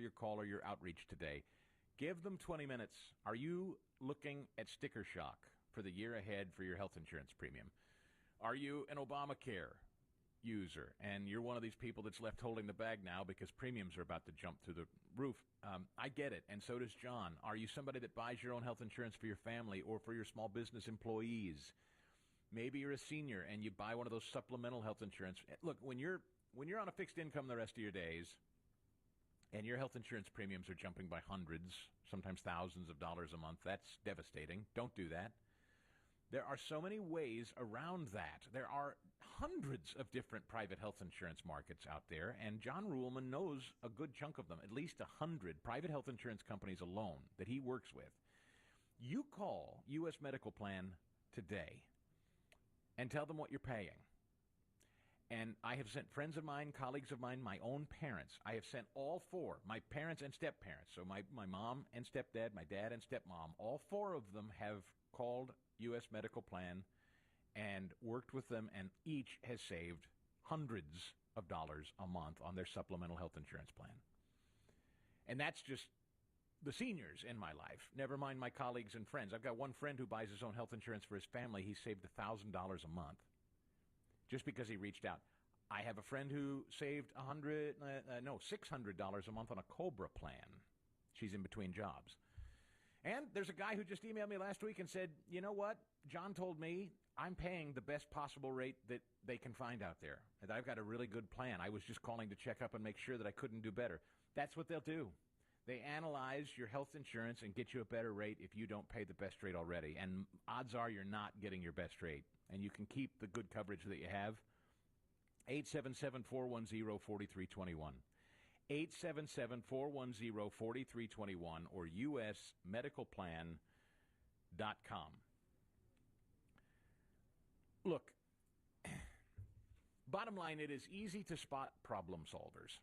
your call or your outreach today. Give them 20 minutes. Are you looking at sticker shock for the year ahead for your health insurance premium? Are you an Obamacare user and you're one of these people that's left holding the bag now because premiums are about to jump through the roof? I get it, and so does John. Are you somebody that buys your own health insurance for your family or for your small business employees? Maybe you're a senior and you buy one of those supplemental health insurance. Look, when you're on a fixed income the rest of your days and your health insurance premiums are jumping by hundreds, sometimes thousands of dollars a month, that's devastating. Don't do that. There are so many ways around that. There are hundreds of different private health insurance markets out there, and John Ruhlman knows a good chunk of them, at least 100 private health insurance companies alone that he works with. You call U.S. Medical Plan today and tell them what you're paying. And I have sent friends of mine, colleagues of mine, my own parents. I have sent all four, my parents and step-parents, so my mom and stepdad, my dad and stepmom, all four of them have called U.S. Medical Plan and worked with them, and each has saved hundreds of dollars a month on their supplemental health insurance plan. And that's just the seniors in my life, never mind my colleagues and friends. I've got one friend who buys his own health insurance for his family. He saved $1,000 a month just because he reached out. I have a friend who saved $600 a month on a COBRA plan. She's in between jobs. And there's a guy who just emailed me last week and said, you know what? John told me I'm paying the best possible rate that they can find out there. And I've got a really good plan. I was just calling to check up and make sure that I couldn't do better. That's what they'll do. They analyze your health insurance and get you a better rate if you don't pay the best rate already. And odds are you're not getting your best rate. And you can keep the good coverage that you have. 877-410-4321. 877-410-4321 or usmedicalplan.com. Look, bottom line, it is easy to spot problem solvers.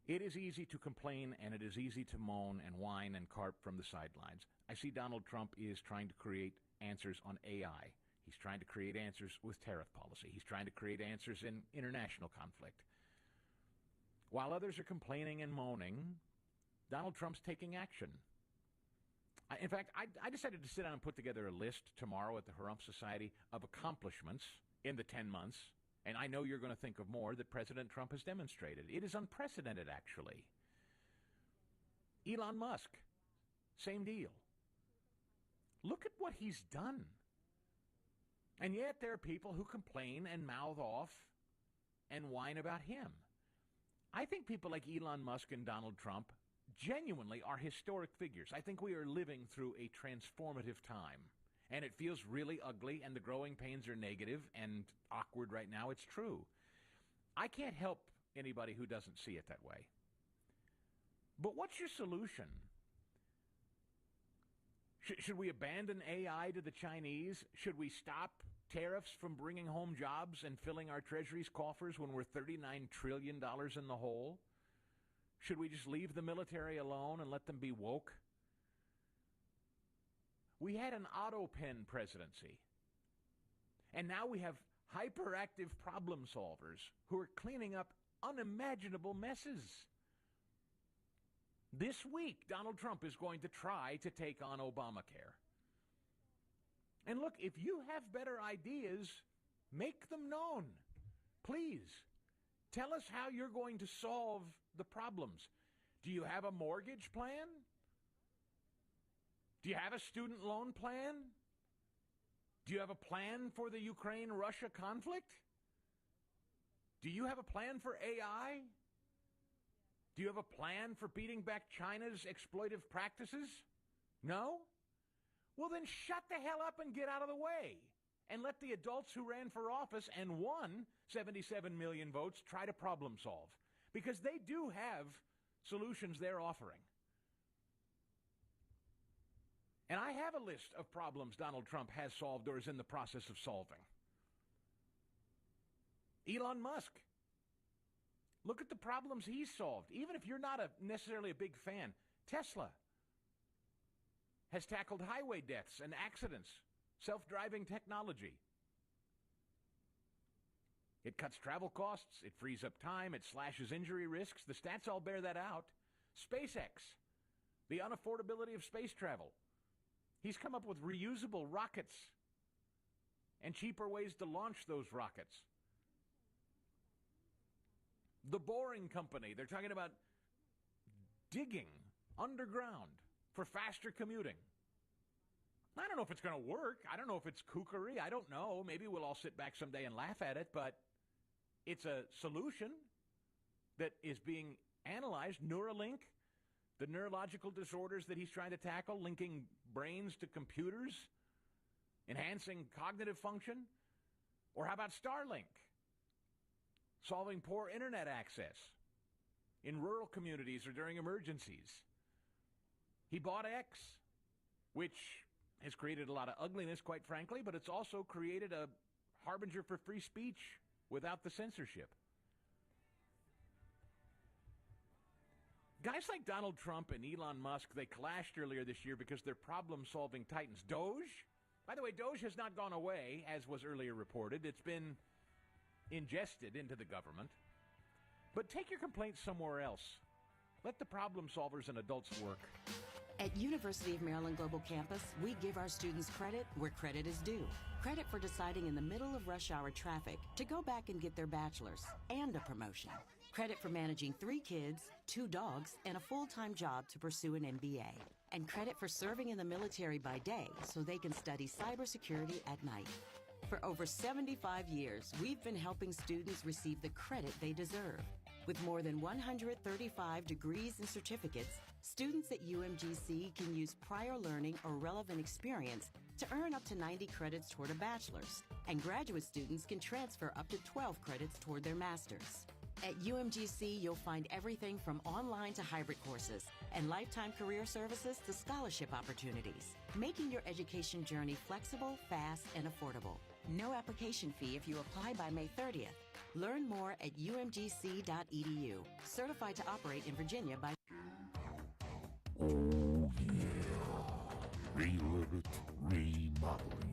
It is easy to complain, and it is easy to moan and whine and carp from the sidelines. I see Donald Trump is trying to create answers on AI. He's trying to create answers with tariff policy. He's trying to create answers in international conflict. While others are complaining and moaning, Donald Trump's taking action. In fact, I decided to sit down and put together a list tomorrow at the Harumph Society of accomplishments in the 10 months. And I know you're going to think of more that President Trump has demonstrated. It is unprecedented, actually. Elon Musk, same deal. Look at what he's done. And yet there are people who complain and mouth off and whine about him. I think people like Elon Musk and Donald Trump genuinely are historic figures. I think we are living through a transformative time. And it feels really ugly, and the growing pains are negative and awkward right now. It's true. I can't help anybody who doesn't see it that way. But what's your solution? Should we abandon AI to the Chinese? Should we stop tariffs from bringing home jobs and filling our Treasury's coffers when we're $39 trillion in the hole? Should we just leave the military alone and let them be woke? We had an auto pen presidency, and now we have hyperactive problem solvers who are cleaning up unimaginable messes. This week, Donald Trump is going to try to take on Obamacare. And look, if you have better ideas, make them known. Please, tell us how you're going to solve the problems. Do you have a mortgage plan? Do you have a student loan plan? Do you have a plan for the Ukraine-Russia conflict? Do you have a plan for AI? Do you have a plan for beating back China's exploitive practices? No? Well, then shut the hell up and get out of the way. And let the adults who ran for office and won 77 million votes try to problem solve. Because they do have solutions they're offering. And I have a list of problems Donald Trump has solved or is in the process of solving. Elon Musk. Look at the problems he's solved. Even if you're not necessarily a big fan, Tesla has tackled highway deaths and accidents, self-driving technology. It cuts travel costs, it frees up time, it slashes injury risks. The stats all bear that out. SpaceX, the unaffordability of space travel. He's come up with reusable rockets and cheaper ways to launch those rockets. The Boring Company, they're talking about digging underground for faster commuting. I don't know if it's going to work. I don't know if it's kookery. I don't know. Maybe we'll all sit back someday and laugh at it, but it's a solution that is being analyzed. Neuralink, the neurological disorders that he's trying to tackle, linking brains to computers, enhancing cognitive function. Or how about Starlink, solving poor internet access in rural communities or during emergencies. He bought X, which has created a lot of ugliness, quite frankly, but it's also created a harbinger for free speech without the censorship. Guys like Donald Trump and Elon Musk, they clashed earlier this year because they're problem-solving titans. Doge? By the way, Doge has not gone away, as was earlier reported. It's been ingested into the government. But take your complaints somewhere else. Let the problem solvers and adults work. At University of Maryland Global Campus, we give our students credit where credit is due. Credit for deciding in the middle of rush hour traffic to go back and get their bachelor's and a promotion. Credit for managing 3 kids, 2 dogs, and a full-time job to pursue an MBA. And credit for serving in the military by day so they can study cybersecurity at night. For over 75 years, we've been helping students receive the credit they deserve. With more than 135 degrees and certificates, students at UMGC can use prior learning or relevant experience to earn up to 90 credits toward a bachelor's, and graduate students can transfer up to 12 credits toward their master's. At UMGC, you'll find everything from online to hybrid courses and lifetime career services to scholarship opportunities, making your education journey flexible, fast, and affordable. No application fee if you apply by May 30th. Learn more at umgc.edu. Certified to operate in Virginia by... Oh, yeah. Relive it, remodeling.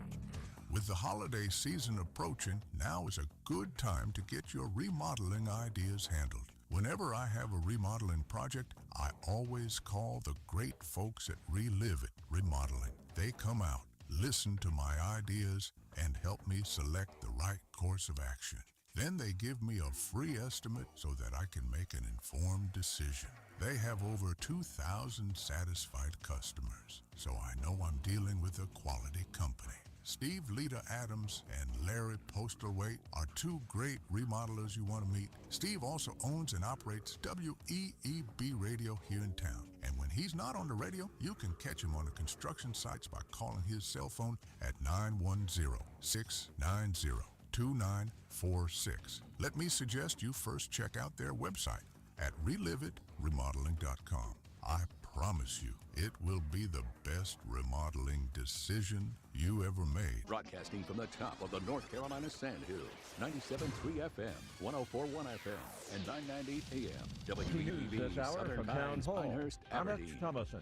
With the holiday season approaching, now is a good time to get your remodeling ideas handled. Whenever I have a remodeling project, I always call the great folks at Relive It Remodeling. They come out, listen to my ideas, and help me select the right course of action. Then they give me a free estimate so that I can make an informed decision. They have over 2,000 satisfied customers, so I know I'm dealing with a quality company. Steve Lita Adams and Larry Postlethwaite are 2 great remodelers you want to meet. Steve also owns and operates WEEB radio here in town. And when he's not on the radio, you can catch him on the construction sites by calling his cell phone at 910-690-2946. Let me suggest you first check out their website at reliveitremodeling.com. I promise you, it will be the best remodeling decision you ever made. Broadcasting from the top of the North Carolina Sandhills, 97.3 FM, 104.1 FM, and 990 AM. WEEB This hour Southern from Town Pines, Hall, Pinehurst, Alex Aberdeen. Thomason.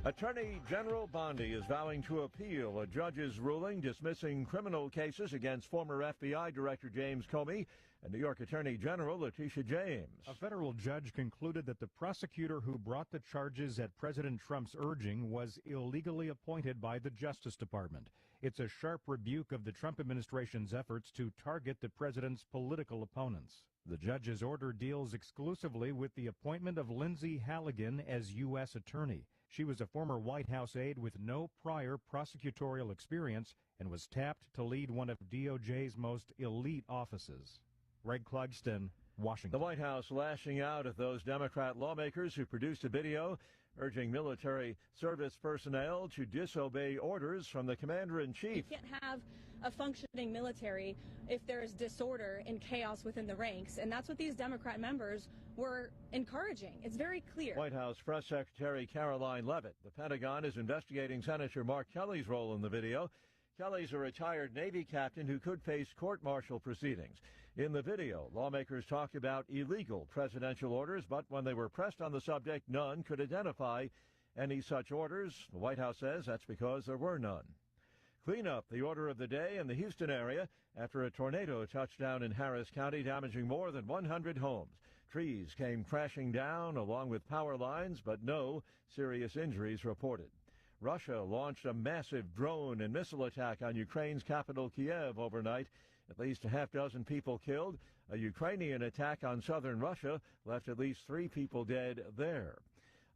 Attorney General Bondi is vowing to appeal a judge's ruling dismissing criminal cases against former FBI Director James Comey and New York Attorney General Letitia James. A federal judge concluded that the prosecutor who brought the charges at President Trump's urging was illegally appointed by the Justice Department. It's a sharp rebuke of the Trump administration's efforts to target the president's political opponents. The judge's order deals exclusively with the appointment of Lindsay Halligan as U.S. Attorney. She was a former White House aide with no prior prosecutorial experience and was tapped to lead one of DOJ's most elite offices. Greg Clugston, Washington. The White House lashing out at those Democrat lawmakers who produced a video urging military service personnel to disobey orders from the commander-in-chief. You can't have a functioning military if there is disorder and chaos within the ranks, and that's what these Democrat members were encouraging. It's very clear. White House Press Secretary Caroline Leavitt. The Pentagon is investigating Senator Mark Kelly's role in the video. Kelly's a retired Navy captain who could face court-martial proceedings. In the video, lawmakers talked about illegal presidential orders, but when they were pressed on the subject, none could identify any such orders. The White House says that's because there were none. Cleanup, the order of the day in the Houston area after a tornado touched down in Harris County, damaging more than 100 homes. Trees came crashing down along with power lines, but no serious injuries reported. Russia launched a massive drone and missile attack on Ukraine's capital, Kiev, overnight. At least a half dozen people killed. A Ukrainian attack on southern Russia left at least 3 people dead there.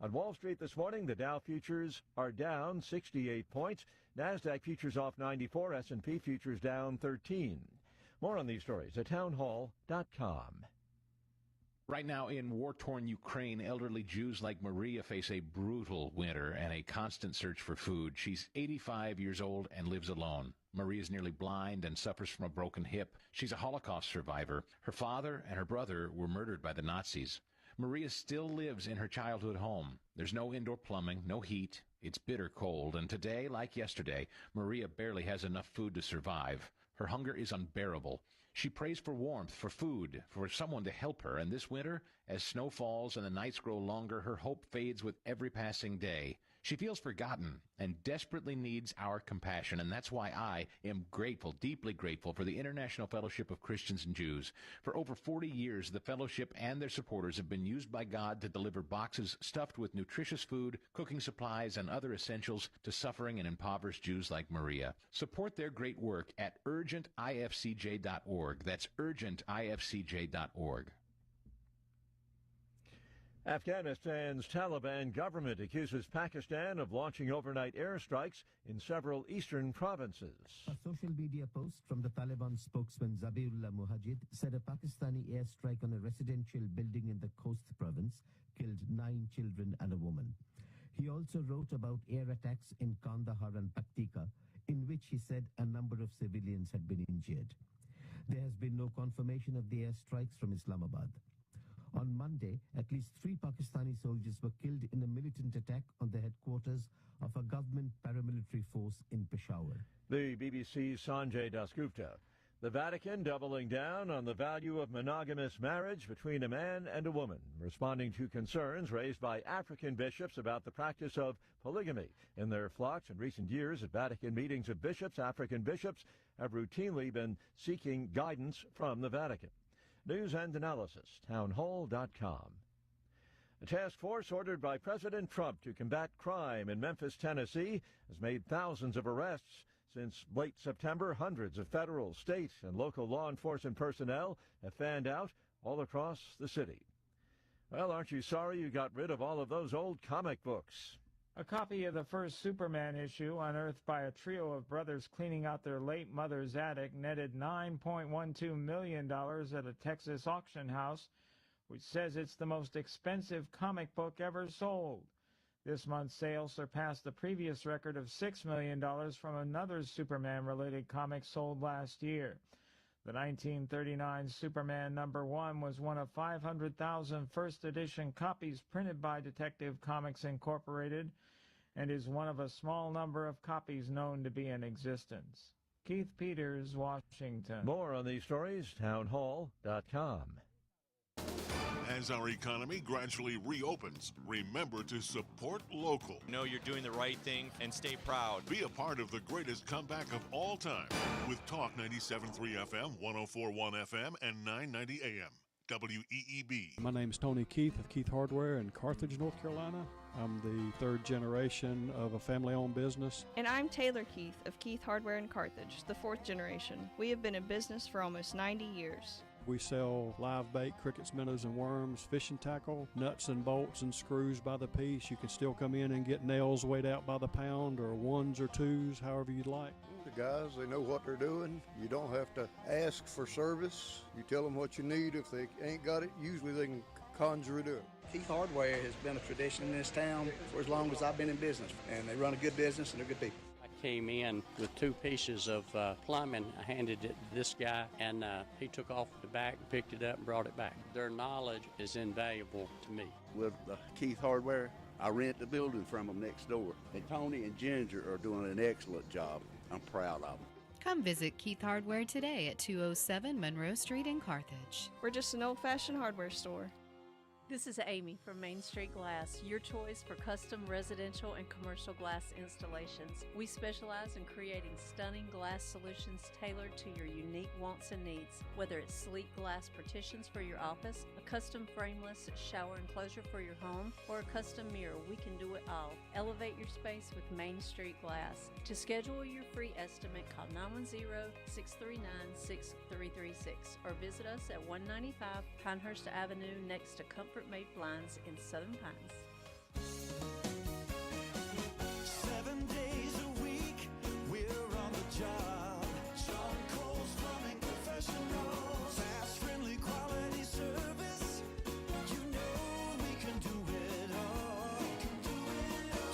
On Wall Street this morning, the Dow futures are down 68 points. NASDAQ futures off 94, S&P futures down 13. More on these stories at townhall.com. Right now in war-torn Ukraine, elderly Jews like Maria face a brutal winter and a constant search for food. She's 85 years old and lives alone. Maria is nearly blind and suffers from a broken hip. She's a Holocaust survivor. Her father and her brother were murdered by the Nazis. Maria still lives in her childhood home. There's no indoor plumbing, no heat. It's bitter cold, and today, like yesterday, Maria barely has enough food to survive. Her hunger is unbearable. She prays for warmth, for food, for someone to help her, and this winter, as snow falls and the nights grow longer, her hope fades with every passing day. She feels forgotten and desperately needs our compassion, and that's why I am grateful, deeply grateful, for the International Fellowship of Christians and Jews. For over 40 years, the fellowship and their supporters have been used by God to deliver boxes stuffed with nutritious food, cooking supplies, and other essentials to suffering and impoverished Jews like Maria. Support their great work at urgentifcj.org. That's urgentifcj.org. Afghanistan's Taliban government accuses Pakistan of launching overnight airstrikes in several eastern provinces. A social media post from the Taliban spokesman Zabiullah Mujahid said a Pakistani airstrike on a residential building in the Khost province killed 9 children and a woman. He also wrote about air attacks in Kandahar and Paktika, in which he said a number of civilians had been injured. There has been no confirmation of the airstrikes from Islamabad. On Monday, at least 3 Pakistani soldiers were killed in a militant attack on the headquarters of a government paramilitary force in Peshawar. The BBC's Sanjay Dasgupta. The Vatican doubling down on the value of monogamous marriage between a man and a woman, responding to concerns raised by African bishops about the practice of polygamy in their flocks. In recent years, at Vatican meetings of bishops, African bishops have routinely been seeking guidance from the Vatican. News and analysis, townhall.com. A task force ordered by President Trump to combat crime in Memphis, Tennessee, has made thousands of arrests. Since late September, hundreds of federal, state, and local law enforcement personnel have fanned out all across the city. Well, aren't you sorry you got rid of all of those old comic books? A copy of the first Superman issue, unearthed by a trio of brothers cleaning out their late mother's attic, netted $9.12 million at a Texas auction house, which says it's the most expensive comic book ever sold. This month's sales surpassed the previous record of $6 million from another Superman-related comic sold last year. The 1939 Superman #1 was one of 500,000 first edition copies printed by Detective Comics Incorporated and is one of a small number of copies known to be in existence. Keith Peters, Washington. More on these stories, townhall.com. As our economy gradually reopens, remember to support local. Know you're doing the right thing and stay proud. Be a part of the greatest comeback of all time with Talk 97.3 FM, 104.1 FM, and 990 AM. WEEB. My name is Tony Keith of Keith Hardware in Carthage, North Carolina. I'm the 3rd generation of a family-owned business. And I'm Taylor Keith of Keith Hardware in Carthage, the 4th generation. We have been in business for almost 90 years. We sell live bait, crickets, minnows, and worms, fishing tackle, nuts and bolts and screws by the piece. You can still come in and get nails weighed out by the pound, or 1s or 2s, however you'd like. The guys, they know what they're doing. You don't have to ask for service. You tell them what you need. If they ain't got it, usually they can conjure it up. Keith Hardware has been a tradition in this town for as long as I've been in business, and they run a good business and they're good people. Came in with 2 pieces of plumbing. I handed it to this guy, and he took off the back and picked it up and brought it back. Their knowledge is invaluable to me. With Keith Hardware, I rent the building from them next door. And Tony and Ginger are doing an excellent job. I'm proud of them. Come visit Keith Hardware today at 207 Monroe Street in Carthage. We're just an old-fashioned hardware store. This is Amy from Main Street Glass, your choice for custom residential and commercial glass installations. We specialize in creating stunning glass solutions tailored to your unique wants and needs. Whether it's sleek glass partitions for your office, a custom frameless shower enclosure for your home, or a custom mirror, we can do it all. Elevate your space with Main Street Glass. To schedule your free estimate, call 910-639-6336 or visit us at 195 Pinehurst Avenue next to Comfort Made Blinds in Southern Pines. 7 days a week, we're on the job. John Cole's Plumbing Professionals. Fast, friendly, quality service. You know we can do it all.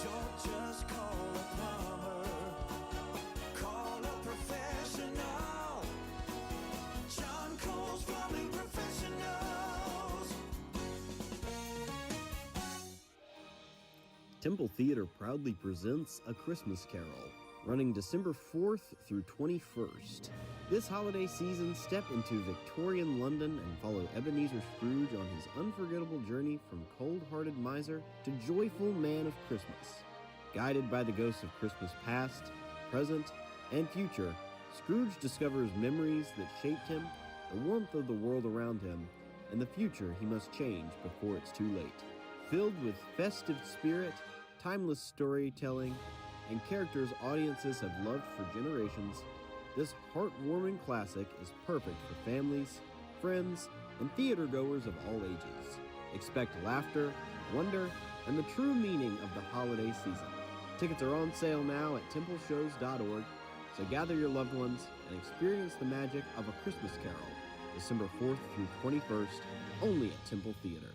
Don't just call a plumber. Call a professional. John Cole's Plumbing Professionals. Temple Theater proudly presents A Christmas Carol, running December 4th through 21st. This holiday season, step into Victorian London and follow Ebenezer Scrooge on his unforgettable journey from cold-hearted miser to joyful man of Christmas. Guided by the ghosts of Christmas past, present, and future, Scrooge discovers memories that shaped him, the warmth of the world around him, and the future he must change before it's too late. Filled with festive spirit, timeless storytelling, and characters audiences have loved for generations, this heartwarming classic is perfect for families, friends, and theatergoers of all ages. Expect laughter, wonder, and the true meaning of the holiday season. Tickets are on sale now at templeshows.org, so gather your loved ones and experience the magic of A Christmas Carol, December 4th through 21st, only at Temple Theater.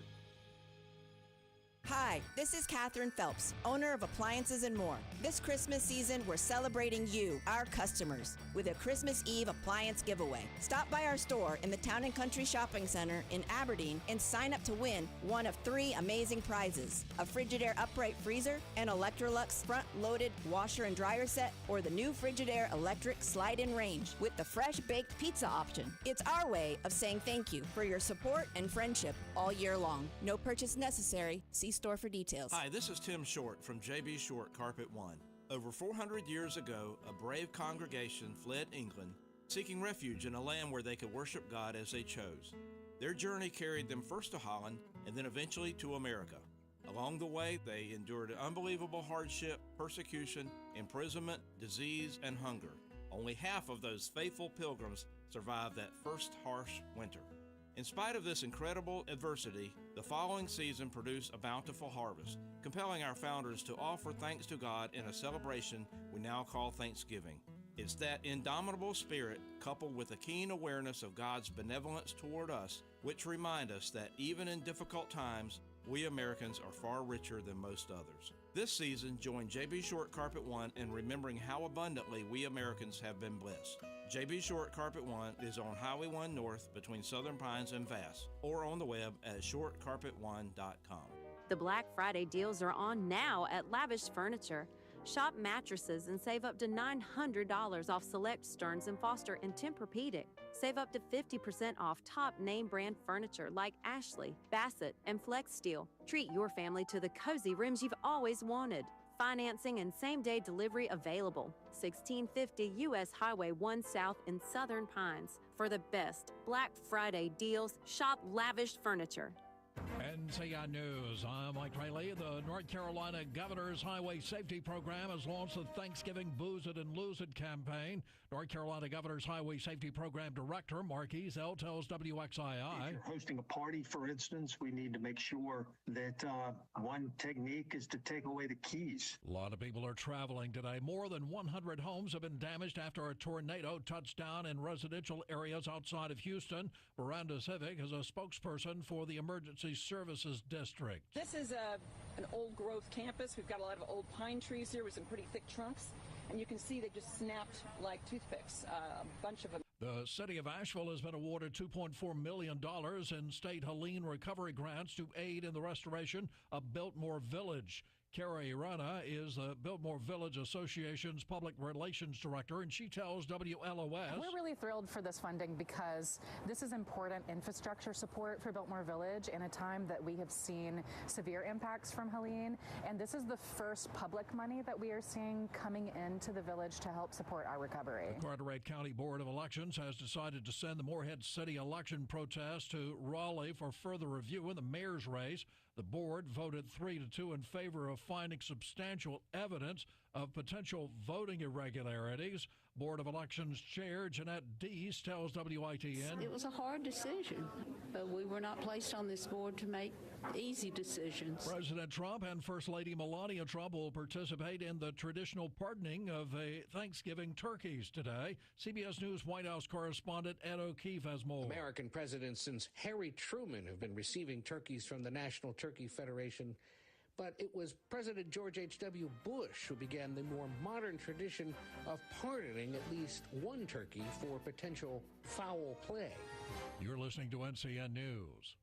Hi, this is Katherine Phelps, owner of Appliances and More. This Christmas season, we're celebrating you, our customers, with a Christmas Eve appliance giveaway. Stop by our store in the Town & Country Shopping Center in Aberdeen and sign up to win one of 3 amazing prizes: a Frigidaire upright freezer, an Electrolux front-loaded washer and dryer set, or the new Frigidaire electric slide-in range with the fresh baked pizza option. It's our way of saying thank you for your support and friendship all year long. No purchase necessary. See store for details. Hi, this is Tim Short from J.B. Short Carpet One. Over 400 years ago, a brave congregation fled England, seeking refuge in a land where they could worship God as they chose. Their journey carried them first to Holland and then eventually to America. Along the way, they endured unbelievable hardship, persecution, imprisonment, disease, and hunger. Only half of those faithful pilgrims survived that first harsh winter. In spite of this incredible adversity, the following season produced a bountiful harvest, compelling our founders to offer thanks to God in a celebration we now call Thanksgiving. It's that indomitable spirit, coupled with a keen awareness of God's benevolence toward us, which remind us that even in difficult times, we Americans are far richer than most others. This season, join J.B. Short Carpet One in remembering how abundantly we Americans have been blessed. J.B. Short Carpet One is on Highway 1 North between Southern Pines and Vass, or on the web at shortcarpet1.com. The Black Friday deals are on now at Lavish Furniture. Shop mattresses and save up to $900 off select Stearns & Foster and Tempur-Pedic. Save up to 50% off top name brand furniture like Ashley, Bassett, and Flex Steel. Treat your family to the cozy rooms you've always wanted. Financing and same-day delivery available. 1650 U.S. Highway 1 South in Southern Pines. For the best Black Friday deals, shop Lavish Furniture. NCI News, I'm Mike Riley. The North Carolina Governor's Highway Safety Program has launched the Thanksgiving Booze It and Lose It campaign. North Carolina Governor's Highway Safety Program Director Mark Ezel tells WXII. If you're hosting a party, for instance, we need to make sure that one technique is to take away the keys. A lot of people are traveling today. More than 100 homes have been damaged after a tornado touched down in residential areas outside of Houston. Miranda Civic is a spokesperson for the Emergency Services District. This is an old growth campus. We've got a lot of old pine trees here with some pretty thick trunks. And you can see they just snapped like toothpicks, a bunch of them. The city of Asheville has been awarded $2.4 million in state Helene recovery grants to aid in the restoration of Biltmore Village. Carrie Rana is the Biltmore Village Association's Public Relations Director, and she tells WLOS. We're really thrilled for this funding because this is important infrastructure support for Biltmore Village in a time that we have seen severe impacts from Helene, and this is the first public money that we are seeing coming into the village to help support our recovery. The Carteret County Board of Elections has decided to send the Morehead City election protest to Raleigh for further review in the mayor's race. The board voted 3-2 in favor of finding substantial evidence of potential voting irregularities. Board of Elections Chair Jeanette Deese tells WITN. It was a hard decision, but we were not placed on this board to make easy decisions. President Trump and First Lady Melania Trump will participate in the traditional pardoning of Thanksgiving turkeys today. CBS News White House correspondent Ed O'Keefe has more. American presidents since Harry Truman have been receiving turkeys from the National Turkey Federation. But it was President George H.W. Bush who began the more modern tradition of pardoning at least one turkey for potential foul play. You're listening to NCN News.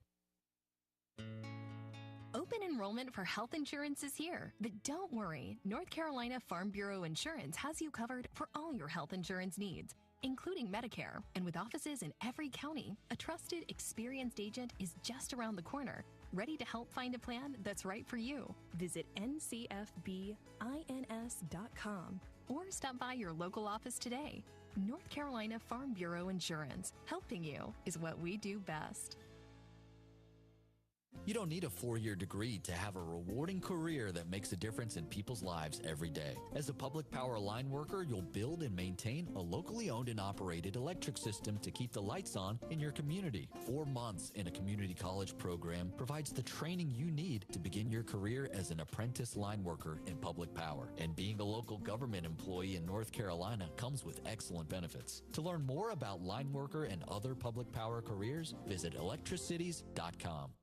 Open enrollment for health insurance is here, but don't worry. North Carolina Farm Bureau Insurance has you covered for all your health insurance needs, including Medicare. And with offices in every county, a trusted, experienced agent is just around the corner, ready to help find a plan that's right for you. Visit ncfbins.com or stop by your local office today. North Carolina Farm Bureau Insurance. Helping you is what we do best. You don't need a 4-year degree to have a rewarding career that makes a difference in people's lives every day. As a public power line worker, you'll build and maintain a locally owned and operated electric system to keep the lights on in your community. 4 months in a community college program provides the training you need to begin your career as an apprentice line worker in public power. And being a local government employee in North Carolina comes with excellent benefits. To learn more about line worker and other public power careers, visit electricities.com.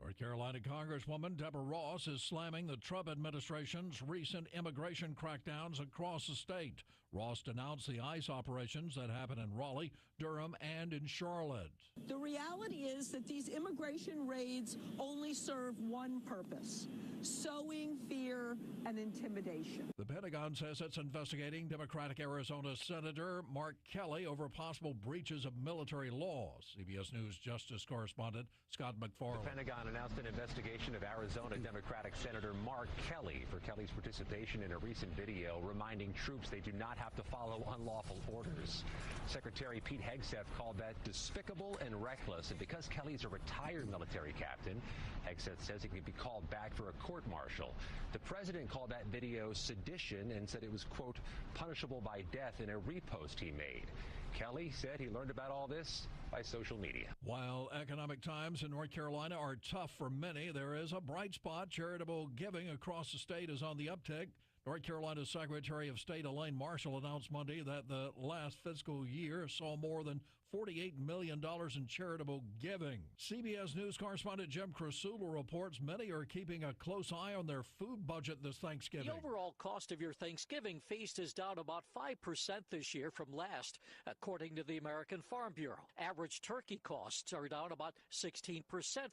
North Carolina Congresswoman Deborah Ross is slamming the Trump administration's recent immigration crackdowns across the state. Ross denounced the ICE operations that happened in Raleigh, Durham, and in Charlotte. The reality is that these immigration raids only serve one purpose: sowing fear and intimidation. The Pentagon says it's investigating Democratic Arizona Senator Mark Kelly over possible breaches of military laws. CBS News Justice correspondent Scott McFarland. The Pentagon announced an investigation of Arizona Democratic Senator Mark Kelly for Kelly's participation in a recent video reminding troops they do not have to follow unlawful orders. Secretary Pete Hegseth called that despicable and reckless, and because Kelly's a retired military captain, Hegseth says he could be called back for a court-martial. The president called that video sedition and said it was, quote, punishable by death in a repost he made. Kelly said he learned about all this by social media. While economic times in North Carolina are tough for many, there is a bright spot. Charitable giving across the state is on the uptick. North Carolina Secretary of State Elaine Marshall announced Monday that the last fiscal year saw more than $48 million in charitable giving. CBS News correspondent Jim Krasula reports many are keeping a close eye on their food budget this Thanksgiving. The overall cost of your Thanksgiving feast is down about 5% this year from last, according to the American Farm Bureau. Average turkey costs are down about 16%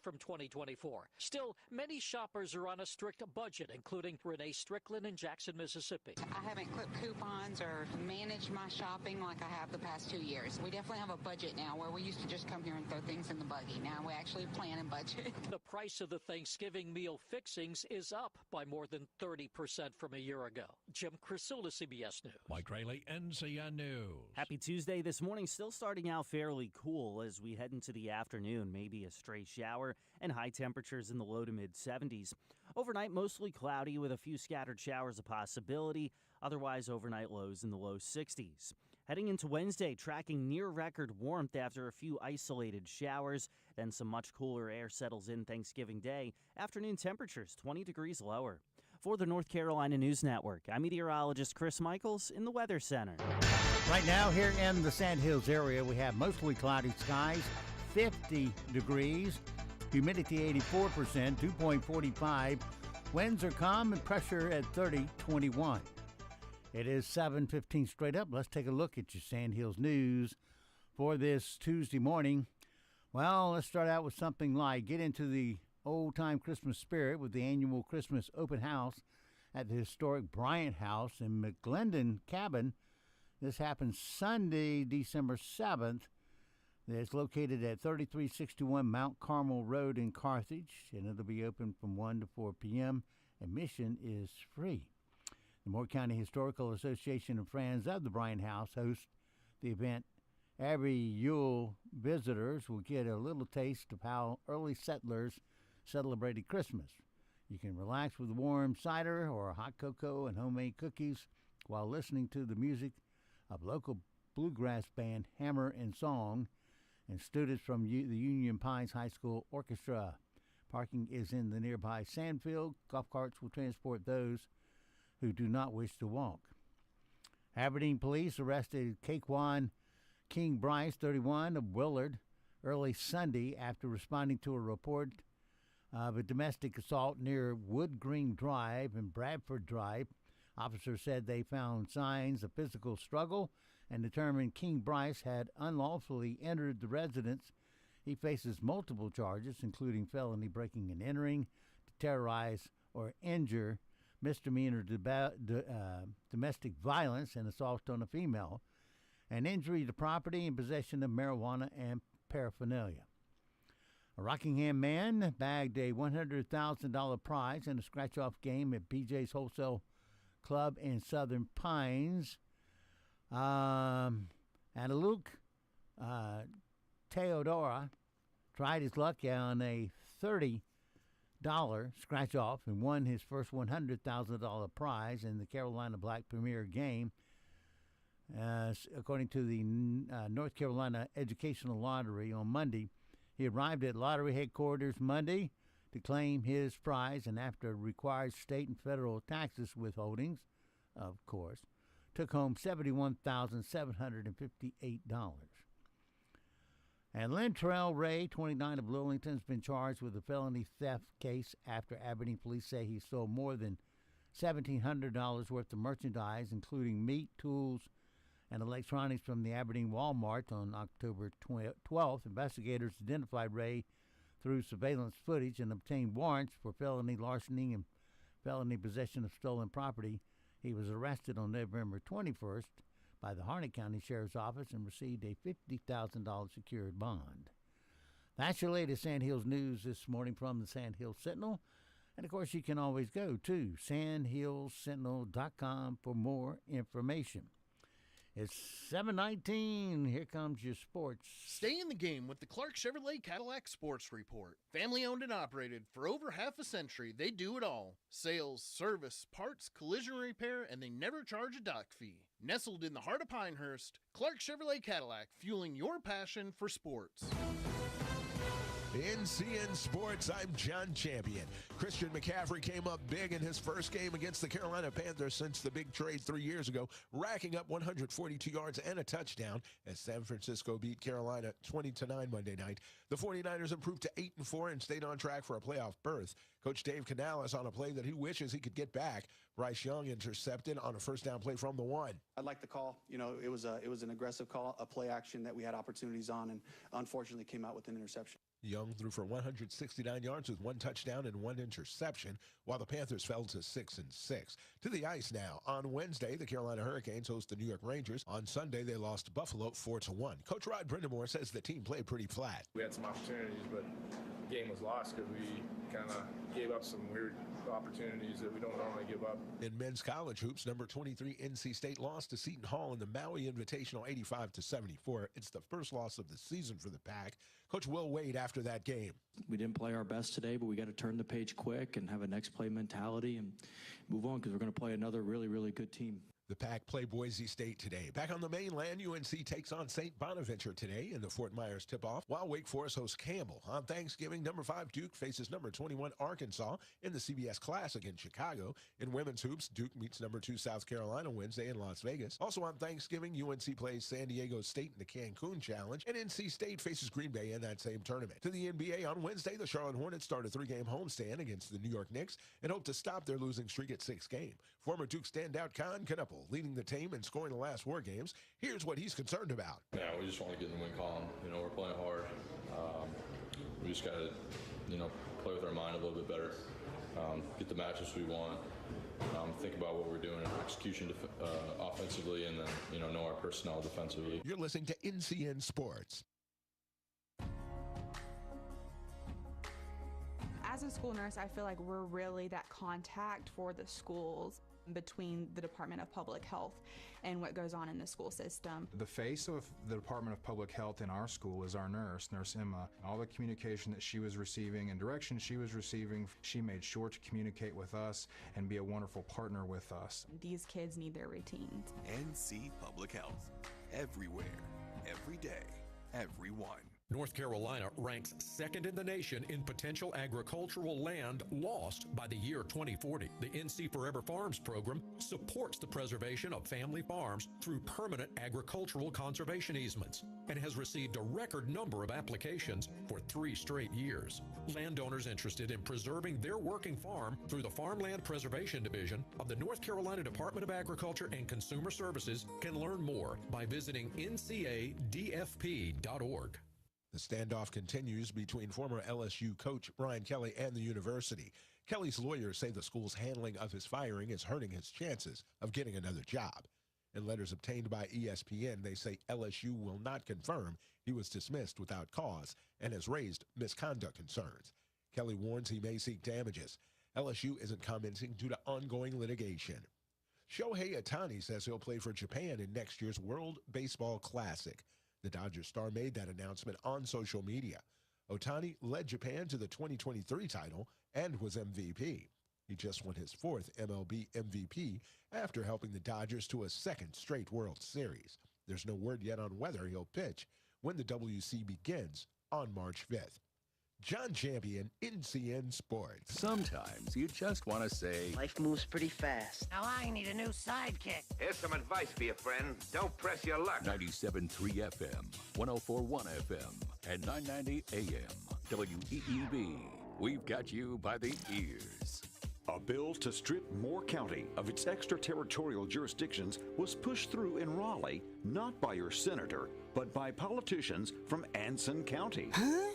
from 2024. Still, many shoppers are on a strict budget, including Renee Strickland in Jackson, Mississippi. I haven't clipped coupons or managed my shopping like I have the past 2 years. We definitely have a budget now, where we used to just come here and throw things in the buggy. Now we actually plan and budget. The price of the Thanksgiving meal fixings is up by more than 30% from a year ago. Jim Krasula, CBS News. Mike Rayleigh, NCN News. Happy Tuesday this morning. Still starting out fairly cool as we head into the afternoon. Maybe a stray shower and high temperatures in the low to mid 70s. Overnight, mostly cloudy with a few scattered showers a possibility. Otherwise, overnight lows in the low 60s. Heading into Wednesday, tracking near record warmth after a few isolated showers. Then some much cooler air settles in Thanksgiving Day. Afternoon temperatures 20 degrees lower. For the North Carolina News Network, I'm meteorologist Chris Michaels in the Weather Center. Right now here in the Sandhills area, we have mostly cloudy skies, 50 degrees, humidity 84%, 2.45. Winds are calm and pressure at 30.21. It is 7:15 straight up. Let's take a look at your Sandhills news for this Tuesday morning. Well, let's start out with something light. Get into the old-time Christmas spirit with the annual Christmas open house at the historic Bryant House in McGlendon Cabin. This happened Sunday, December 7th. It's located at 3361 Mount Carmel Road in Carthage, and it'll be open from 1 to 4 p.m. Admission is free. The Moore County Historical Association and Friends of the Bryant House host the event. Every Yule visitors will get a little taste of how early settlers celebrated Christmas. You can relax with warm cider or hot cocoa and homemade cookies while listening to the music of local bluegrass band Hammer and Song and students from the Union Pines High School Orchestra. Parking is in the nearby sandfield. Golf carts will transport those who do not wish to walk. Aberdeen police arrested Caquan King Bryce, 31, of Willard, early Sunday after responding to a report of a domestic assault near Wood Green Drive and Bradford Drive. Officers said they found signs of physical struggle and determined King Bryce had unlawfully entered the residence. He faces multiple charges, including felony breaking and entering, to terrorize or injure, misdemeanor domestic violence, and assault on a female, and injury to property and possession of marijuana and paraphernalia. A Rockingham man bagged a $100,000 prize in a scratch-off game at BJ's Wholesale Club in Southern Pines. Luke Teodora tried his luck on a $30 scratch-off and won his first $100,000 prize in the Carolina Black Premier game. According to the North Carolina Educational Lottery on Monday, he arrived at lottery headquarters Monday to claim his prize, and after required state and federal taxes withholdings, of course, took home $71,758. And Lentrell Ray, 29 of Lillington, has been charged with a felony theft case after Aberdeen police say he stole more than $1,700 worth of merchandise, including meat, tools, and electronics from the Aberdeen Walmart on October 12th. Investigators identified Ray through surveillance footage and obtained warrants for felony larceny and felony possession of stolen property. He was arrested on November 21st by the Harnett County Sheriff's Office and received a $50,000 secured bond. That's your latest Sand Hills news this morning from the Sand Hills Sentinel. And, of course, you can always go to sandhillsentinel.com for more information. It's 7:19. Here comes your sports. Stay in the game with the Clark Chevrolet Cadillac Sports Report. Family owned and operated for over half a century, they do it all. Sales, service, parts, collision repair, and they never charge a dock fee. Nestled in the heart of Pinehurst, Clark Chevrolet Cadillac, fueling your passion for sports. In CN Sports, I'm John Champion. Christian McCaffrey came up big in his first game against the Carolina Panthers since the big trade 3 years ago, racking up 142 yards and a touchdown as San Francisco beat Carolina 20-9 Monday night. The 49ers improved to 8-4 and stayed on track for a playoff berth. Coach Dave Canales on a play that he wishes he could get back. Bryce Young intercepted on a first down play from the one. I'd like the call. You know, it was an aggressive call, a play action that we had opportunities on, and unfortunately came out with an interception. Young threw for 169 yards with 1 touchdown and 1 interception, while the Panthers fell to 6-6. To the ice now. On Wednesday, the Carolina Hurricanes host the New York Rangers. On Sunday, they lost to Buffalo 4-1. Coach Rod Brindamore says the team played pretty flat. We had some opportunities, but the game was lost because we kind of gave up some weird opportunities that we don't normally give up. In men's college hoops, number 23 NC State lost to Seton Hall in the Maui Invitational 85-74. It's the first loss of the season for the Pack. Coach Will Wade after that game. We didn't play our best today, but we got to turn the page quick and have a next play mentality and move on because we're going to play another really, really good team. The Pack play Boise State today. Back on the mainland, UNC takes on St. Bonaventure today in the Fort Myers tip-off, while Wake Forest hosts Campbell. On Thanksgiving, number 5 Duke faces number 21 Arkansas in the CBS Classic in Chicago. In women's hoops, Duke meets number 2 South Carolina Wednesday in Las Vegas. Also on Thanksgiving, UNC plays San Diego State in the Cancun Challenge, and NC State faces Green Bay in that same tournament. To the NBA on Wednesday, the Charlotte Hornets start a 3-game homestand against the New York Knicks and hope to stop their losing streak at 6 games. Former Duke standout Con Knuppel leading the team and scoring the last 4 games. Here's what he's concerned about. Yeah, we just want to get in the win column. You know, we're playing hard. We just got to, play with our mind a little bit better. Get the matches we want. think about what we're doing in execution offensively, and then, know our personnel defensively. You're listening to NCN Sports. As a school nurse, I feel like we're really that contact for the schools between the Department of Public Health and what goes on in the school system. The face of the Department of Public Health in our school is our nurse, Nurse Emma. All the communication that she was receiving and direction she was receiving, she made sure to communicate with us and be a wonderful partner with us. These kids need their routines. NC Public Health. Everywhere, every day, everyone. North Carolina ranks second in the nation in potential agricultural land lost by the year 2040. The NC Forever Farms program supports the preservation of family farms through permanent agricultural conservation easements and has received a record number of applications for 3 straight years. Landowners interested in preserving their working farm through the Farmland Preservation Division of the North Carolina Department of Agriculture and Consumer Services can learn more by visiting ncadfp.org. The standoff continues between former LSU coach Brian Kelly and the university. Kelly's lawyers say the school's handling of his firing is hurting his chances of getting another job. In letters obtained by ESPN, they say LSU will not confirm he was dismissed without cause and has raised misconduct concerns. Kelly warns he may seek damages. LSU isn't commenting due to ongoing litigation. Shohei Ohtani says he'll play for Japan in next year's World Baseball Classic. The Dodgers star made that announcement on social media. Ohtani led Japan to the 2023 title and was MVP. He just won his 4th MLB MVP after helping the Dodgers to a 2nd straight World Series. There's no word yet on whether he'll pitch when the WC begins on March 5th. John Champion, NCN Sports. Sometimes you just want to say, life moves pretty fast. Now I need a new sidekick. Here's some advice for you, friend. Don't press your luck. 97.3 FM, 104.1 FM, and 990 AM. WEEB. We've got you by the ears. A bill to strip Moore County of its extraterritorial jurisdictions was pushed through in Raleigh, not by your senator, but by politicians from Anson County.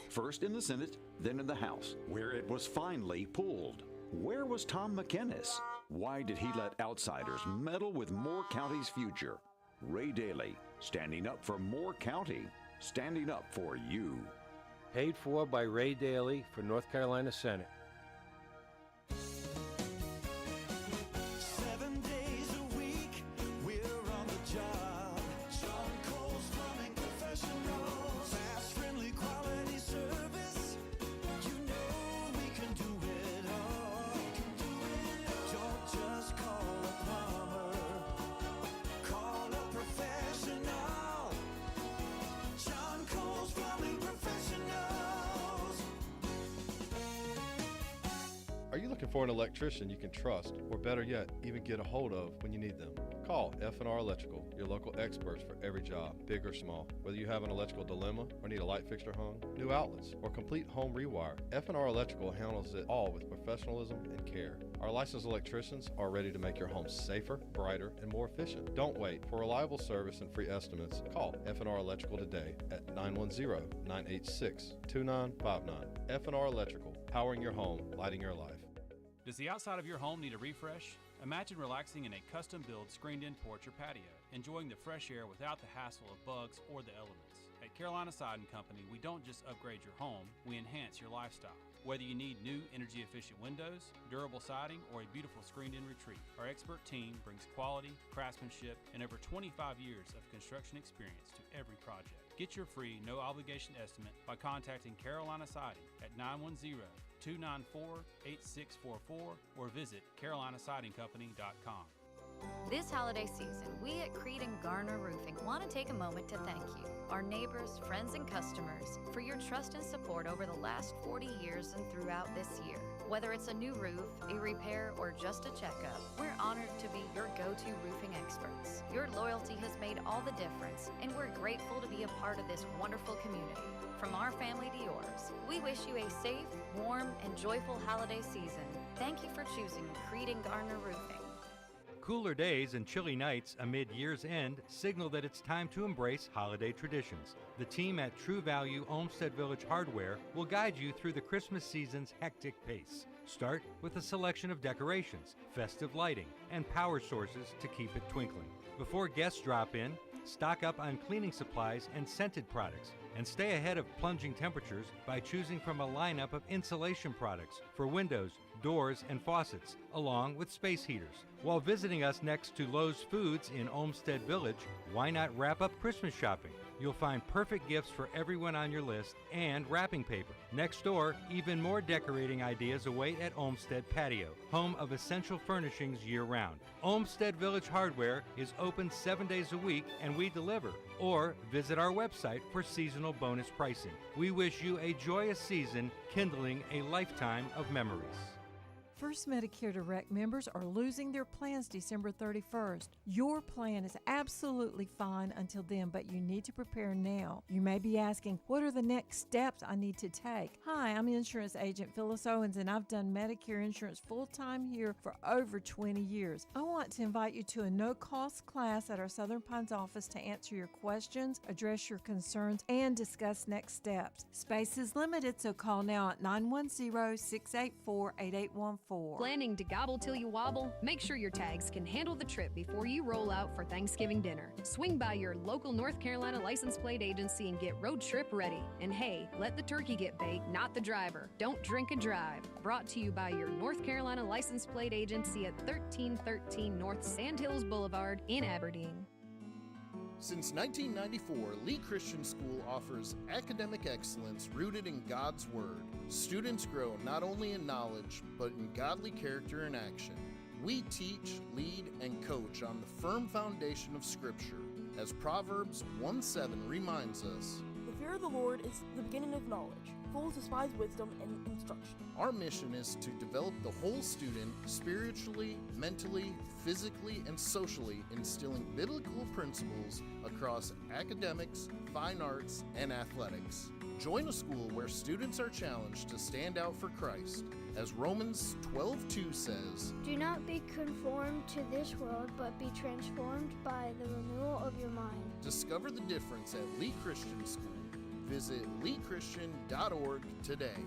First in the Senate, then in the House, where it was finally pulled. Where was Tom McInnes? Why did he let outsiders meddle with Moore County's future? Ray Daley, standing up for Moore County, standing up for you. Paid for by Ray Daley for North Carolina Senate. 7 days a week, we're on the job. John Cole's Plumbing Professionals. Fast, friendly, quality service. You know we can do it all. Don't just call a plumber. Call a professional. John Cole's Plumbing Professionals. Are you looking for an electrician you can trust, or better yet, even get a hold of when you need them? Call F&R Electrical, your local experts for every job, big or small. Whether you have an electrical dilemma or need a light fixture hung, new outlets, or complete home rewire, F&R Electrical handles it all with professionalism and care. Our licensed electricians are ready to make your home safer, brighter, and more efficient. Don't wait. For reliable service and free estimates, call F&R Electrical today at 910-986-2959. F&R Electrical, powering your home, lighting your life. Does the outside of your home need a refresh? Imagine relaxing in a custom-built screened-in porch or patio, enjoying the fresh air without the hassle of bugs or the elements. At Carolina Siding Company, we don't just upgrade your home, we enhance your lifestyle. Whether you need new energy-efficient windows, durable siding, or a beautiful screened-in retreat, our expert team brings quality, craftsmanship, and over 25 years of construction experience to every project. Get your free, no-obligation estimate by contacting Carolina Siding at 910-294-8644 or visit carolinasidingcompany.com. This holiday season, we at Creed & Garner Roofing want to take a moment to thank you, our neighbors, friends, and customers, for your trust and support over the last 40 years and throughout this year. Whether it's a new roof, a repair, or just a checkup, we're honored to be your go-to roofing experts. Your loyalty has made all the difference, and we're grateful to be a part of this wonderful community. From our family to yours, we wish you a safe, warm, and joyful holiday season. Thank you for choosing Creed & Garner Roofing. Cooler days and chilly nights amid year's end signal that it's time to embrace holiday traditions. The team at True Value Olmsted Village Hardware will guide you through the Christmas season's hectic pace. Start with a selection of decorations, festive lighting, and power sources to keep it twinkling. Before guests drop in, stock up on cleaning supplies and scented products, and stay ahead of plunging temperatures by choosing from a lineup of insulation products for windows, doors, and faucets, along with space heaters. While visiting us next to Lowe's Foods in Olmsted Village, why not wrap up Christmas shopping? You'll find perfect gifts for everyone on your list and wrapping paper. Next door, even more decorating ideas await at Olmsted Patio, home of essential furnishings year-round. Olmsted Village Hardware is open 7 days a week and we deliver. Or visit our website for seasonal bonus pricing. We wish you a joyous season, kindling a lifetime of memories. First Medicare Direct members are losing their plans December 31st. Your plan is absolutely fine until then, but you need to prepare now. You may be asking, what are the next steps I need to take? Hi, I'm insurance agent Phyllis Owens, and I've done Medicare insurance full-time here for over 20 years. I want to invite you to a no-cost class at our Southern Pines office to answer your questions, address your concerns, and discuss next steps. Space is limited, so call now at 910-684-8814. Planning to gobble till you wobble? Make sure your tags can handle the trip before you roll out for Thanksgiving dinner. Swing by your local North Carolina license plate agency and get road trip ready. And hey, let the turkey get baked, not the driver. Don't drink and drive. Brought to you by your North Carolina license plate agency at 1313 North Sandhills Boulevard in Aberdeen. Since 1994, Lee Christian School offers academic excellence rooted in God's Word. Students grow not only in knowledge, but in godly character and action. We teach, lead, and coach on the firm foundation of Scripture, as Proverbs 1:7 reminds us. The fear of the Lord is the beginning of knowledge. Fools despise wisdom and instruction. Our mission is to develop the whole student spiritually, mentally, physically, and socially, instilling biblical principles across academics, fine arts, and athletics. Join a school where students are challenged to stand out for Christ. As Romans 12:2 says, "Do not be conformed to this world, but be transformed by the renewal of your mind." Discover the difference at Lee Christian School. Visit leechristian.org today.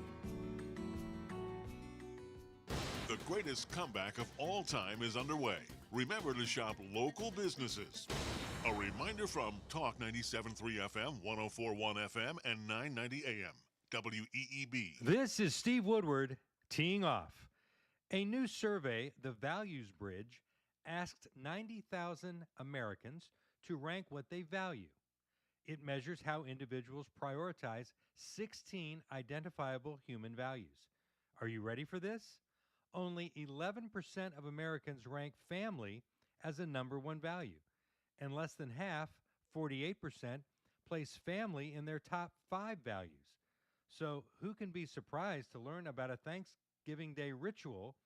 The greatest comeback of all time is underway. Remember to shop local businesses. A reminder from Talk 97.3 FM, 104.1 FM, and 990 AM, WEEB. This is Steve Woodward teeing off. A new survey, The Values Bridge, asked 90,000 Americans to rank what they value. It measures how individuals prioritize 16 identifiable human values. Are you ready for this? Only 11% of Americans rank family as a number one value, and less than half, 48%, place family in their top 5 values. So who can be surprised to learn about a Thanksgiving Day ritual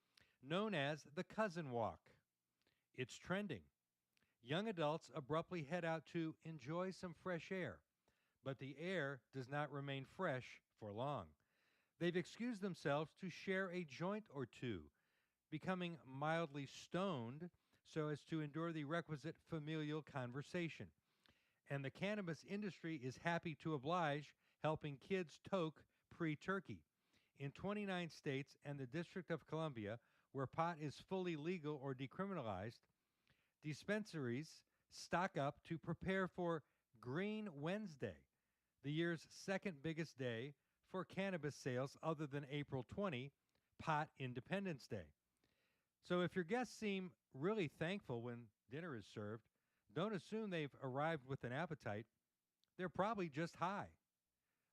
known as the Cousin Walk? It's trending. Young adults abruptly head out to enjoy some fresh air, but the air does not remain fresh for long. They've excused themselves to share a joint or two, becoming mildly stoned so as to endure the requisite familial conversation. And the cannabis industry is happy to oblige, helping kids toke pre-turkey. In 29 states and the District of Columbia, where pot is fully legal or decriminalized, dispensaries stock up to prepare for Green Wednesday, the year's second biggest day for cannabis sales other than April 20, Pot Independence Day. So if your guests seem really thankful when dinner is served, don't assume they've arrived with an appetite. They're probably just high.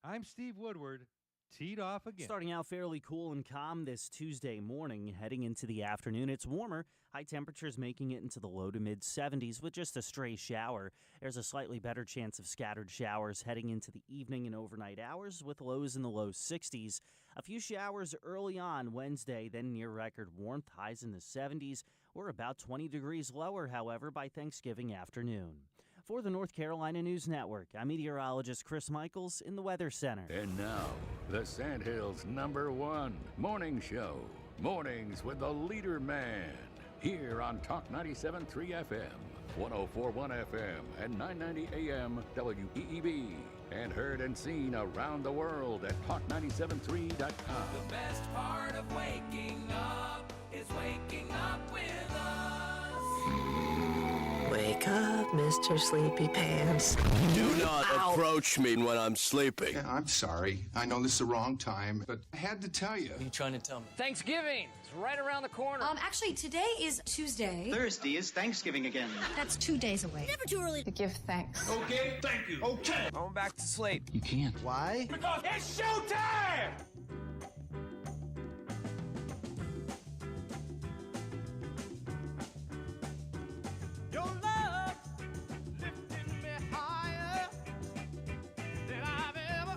I'm Steve Woodward, teed off again. Starting out fairly cool and calm this Tuesday morning, heading into the afternoon. It's warmer. High temperatures making it into the low to mid 70s with just a stray shower. There's a slightly better chance of scattered showers heading into the evening and overnight hours with lows in the low 60s. A few showers early on Wednesday, then near record warmth, highs in the 70s. We're about 20 degrees lower, however, by Thanksgiving afternoon. For the North Carolina News Network, I'm meteorologist Chris Michaels in the Weather Center. And now, the Sandhills' #1 morning show. Mornings with the LeaderMan. Here on Talk 97.3 FM. 1041 FM and 990 AM WEEB. And heard and seen around the world at talk973.com. The best part of waking up is waking up with us. Wake up, Mr. Sleepy Pants. Do not Ow. approach me when I'm sleeping. Yeah, I'm sorry. I know this is the wrong time, but I had to tell you. What are you trying to tell me? Thanksgiving is right around the corner. Actually, today is Tuesday. Thursday is Thanksgiving again. That's 2 days away. Never too early to give thanks. Okay, thank you. Okay. Going back to sleep. You can't. Why? Because it's showtime! Your love lifting me higher than I've ever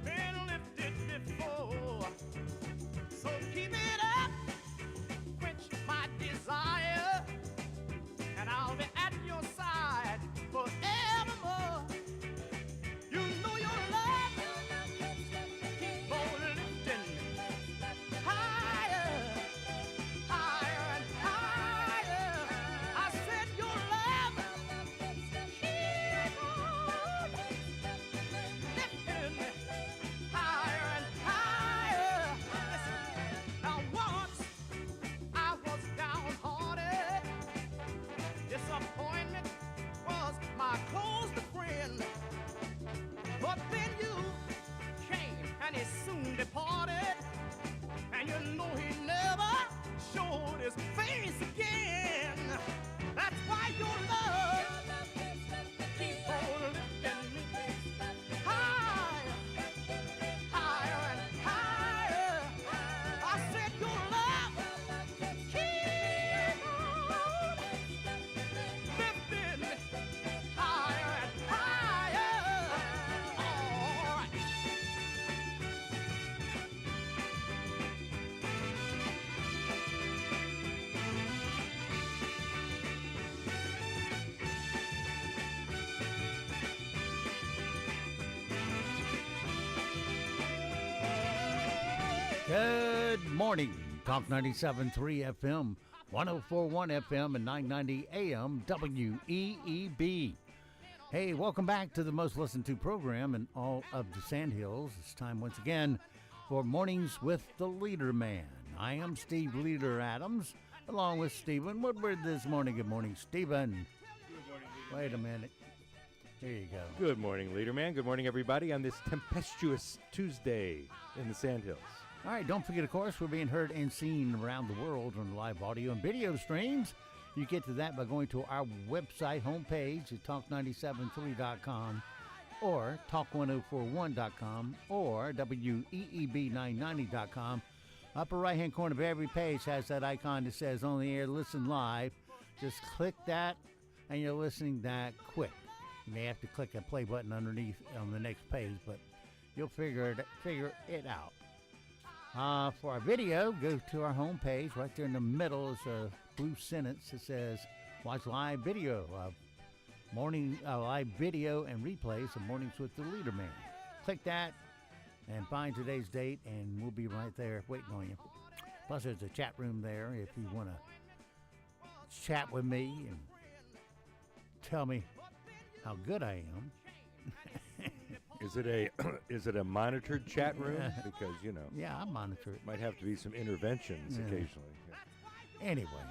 been lifted before. So keep it up, quench my desire, and I'll be at your side forevermore. You know your love keep on lifting higher, higher and higher. I said your love keep on lifting higher and higher. Now once I was downhearted, disappointment was my closest friend. But then you came and he soon departed, and you know he never showed his face again. That's why your love keep on lifting me higher, higher and higher. I said your love keep on lifting me higher and higher. All right. Good morning. Talk 97.3 FM, 104.1 FM, and 990 AM WEEB. Hey, welcome back to the most listened to program in all of the Sandhills. It's time once again for Mornings with the LeaderMan. I am Steve Leader Adams, along with Stephen Woodward this morning. Good morning, Stephen. Good morning, Wait a minute. Here you go. Good morning, LeaderMan. Good morning, everybody, on this tempestuous Tuesday in the Sandhills. All right, don't forget, of course, we're being heard and seen around the world on live audio and video streams. You get to that by going to our website homepage at talk973.com or talk1041.com or WEEB990.com. Upper right-hand corner of every page has that icon that says on the air, listen live. Just click that, and you're listening that quick. You may have to click a play button underneath on the next page, but you'll figure it out. For our video, go to our homepage. Right there in the middle is a blue sentence that says watch live video live video and replays of Mornings with the LeaderMan. Click that and find today's date, and we'll be right there waiting on you. Plus, there's a chat room there if you want to chat with me and tell me how good I am. Is it a monitored chat room? Because, you know. Yeah, I monitor it. Might have to be some interventions occasionally. Yeah. Anyway,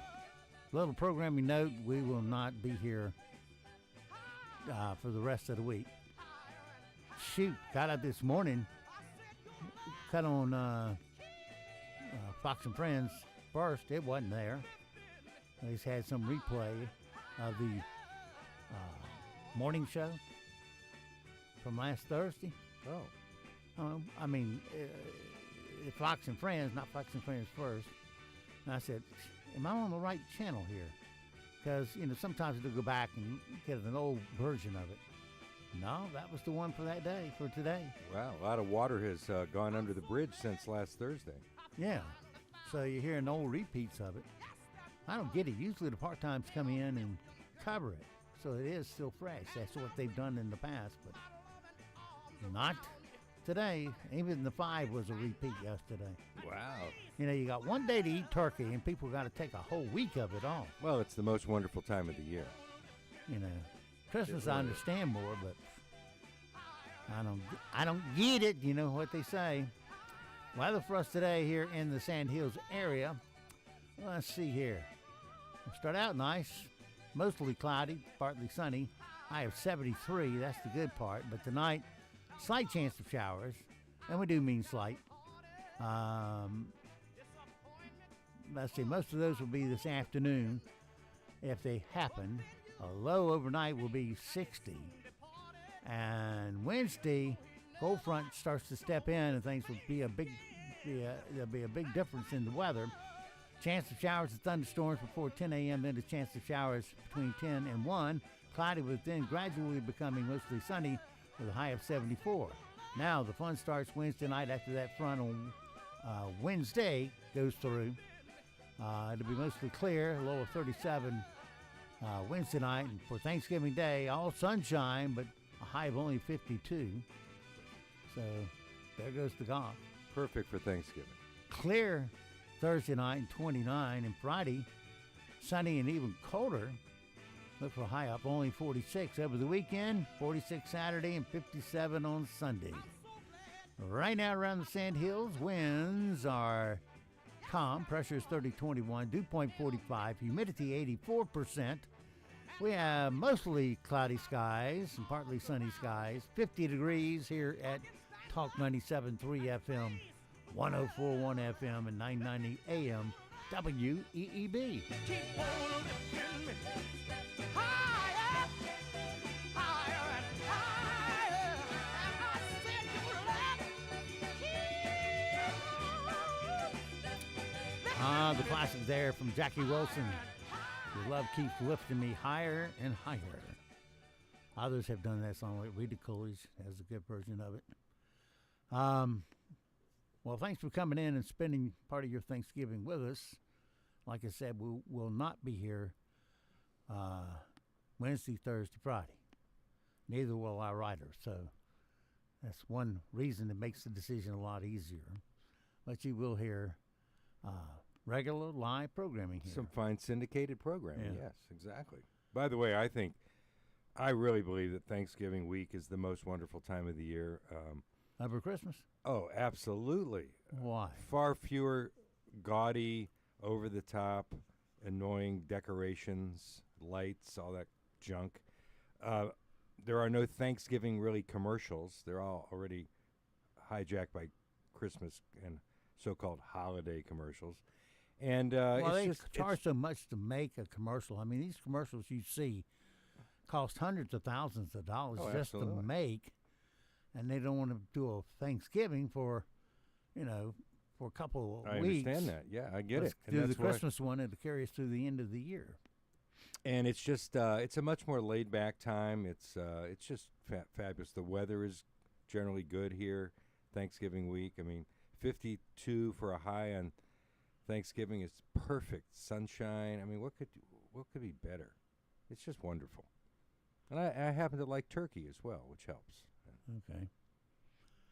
little programming note, we will not be here for the rest of the week. Shoot, got up this morning, cut on Fox and Friends first. It wasn't there. They just had some replay of the morning show from last Thursday. I mean, Fox and Friends, not Fox and Friends first. And I said, am I on the right channel here? Because, you know, sometimes they'll go back and get an old version of it. No, that was the one for that day, for today. Wow, a lot of water has gone under the bridge since last Thursday. Yeah, so you're hearing old repeats of it. I don't get it. Usually the part-times come in and cover it, so it is still fresh. That's what they've done in the past, but not today. Even the 5 was a repeat yesterday. Wow. You know, you got one day to eat turkey, and people got to take a whole week of it off. Well, it's the most wonderful time of the year. You know, Christmas I understand more, but I don't get it. You know what they say. Weather for us today here in the Sand Hills area. Let's see here. We'll start out nice, mostly cloudy, partly sunny. High of 73. That's the good part. But tonight, slight chance of showers, and we do mean slight. Let's see. Most of those will be this afternoon, if they happen. A low overnight will be 60. And Wednesday, cold front starts to step in, and things will be there'll be a big difference in the weather. Chance of showers and thunderstorms before 10 a.m., then a chance of showers between 10 and 1. Cloudy with then gradually becoming mostly sunny with a high of 74. Now the fun starts Wednesday night after that front on Wednesday goes through. It'll be mostly clear, a low of 37 Wednesday night. And for Thanksgiving Day, all sunshine, but a high of only 52. So there goes the golf. Perfect for Thanksgiving. Clear Thursday night and 29, and Friday sunny and even colder. Look for a high up only 46 over the weekend, 46 Saturday and 57 on Sunday. Right now around the Sand Hills, winds are calm, pressure is 30-21, dew point 45, humidity 84%. We have mostly cloudy skies and partly sunny skies, 50 degrees here at Talk 97.3 FM, 104.1 FM, and 990 AM WEEB. The classic there from Jackie Wilson. Your love keeps lifting me higher and higher. Others have done that song, like Rita Coolidge has a good version of it. Well, thanks for coming in and spending part of your Thanksgiving with us. Like I said, we will not be here Wednesday, Thursday, Friday. Neither will our writers. So that's one reason that makes the decision a lot easier. But you will hear regular live programming here. Some fine syndicated programming, Yeah. yes, exactly. By the way, I really believe that Thanksgiving week is the most wonderful time of the year. Over Christmas? Oh, absolutely. Why? Far fewer gaudy, over-the-top, annoying decorations, lights, all that junk. There are no Thanksgiving really commercials. They're all already hijacked by Christmas and so-called holiday commercials. And they charge so much to make a commercial. I mean, these commercials you see cost hundreds of thousands of dollars just to make, and they don't want to do a Thanksgiving for a couple of weeks. I understand that. Yeah, I get it. And do the Christmas one, and to carry us through the end of the year. And it's just it's a much more laid back time. It's just fabulous. The weather is generally good here Thanksgiving week. I mean, 52 for a high on Thanksgiving is perfect. Sunshine. I mean, what could be better? It's just wonderful. And I happen to like turkey as well, which helps. Okay.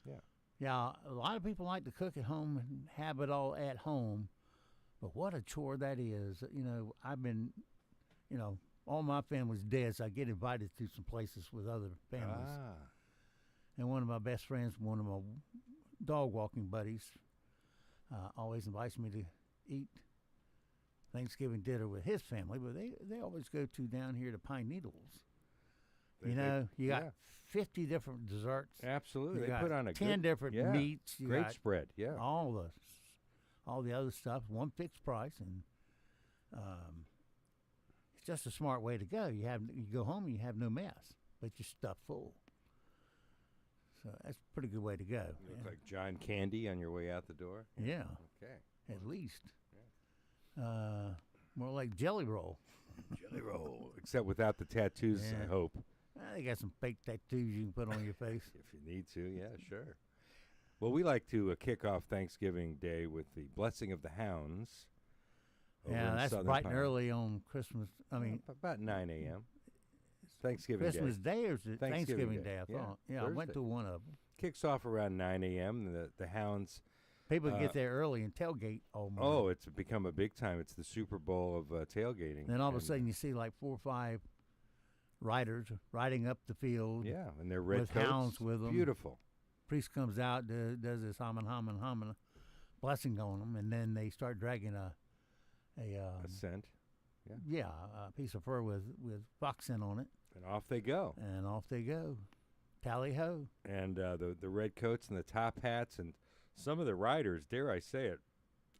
Yeah. Yeah, a lot of people like to cook at home and have it all at home, but what a chore that is. I've been, all my family's dead, so I get invited to some places with other families. And one of my best friends, one of my dog walking buddies, always invites me to eat Thanksgiving dinner with his family, but they always go down here to Pine Needles. You got 50 different desserts. Absolutely. You They put on a 10 different meats. You great got spread, yeah. Oh. All the other stuff, one fixed price, and it's just a smart way to go. You go home and you have no mess, but you're stuffed full. So that's a pretty good way to go. You look like John Candy on your way out the door. Yeah. Okay. At least. More like Jelly Roll. Jelly Roll. Except without the tattoos, Yeah. I hope. They got some fake tattoos you can put on your face. If you need to, yeah, sure. Well, we like to kick off Thanksgiving Day with the Blessing of the Hounds. Yeah, that's bright and early on Christmas. About 9 a.m. Thanksgiving Christmas Day. Day or is it Thanksgiving Day? I thought. Yeah, I went Thursday. to one of them. Kicks off around 9 a.m. The Hounds. People get there early and tailgate all morning. Oh, it's become a big time. It's the Super Bowl of tailgating. Then all of a sudden you see like 4 or 5 riders riding up the field. Yeah, and their red with coats. hounds with them. Beautiful. Priest comes out, does this haman, blessing on them, and then they start dragging a scent. Yeah, a piece of fur with fox scent on it. And off they go. Tally ho. And the red coats and the top hats, and some of the riders, dare I say it,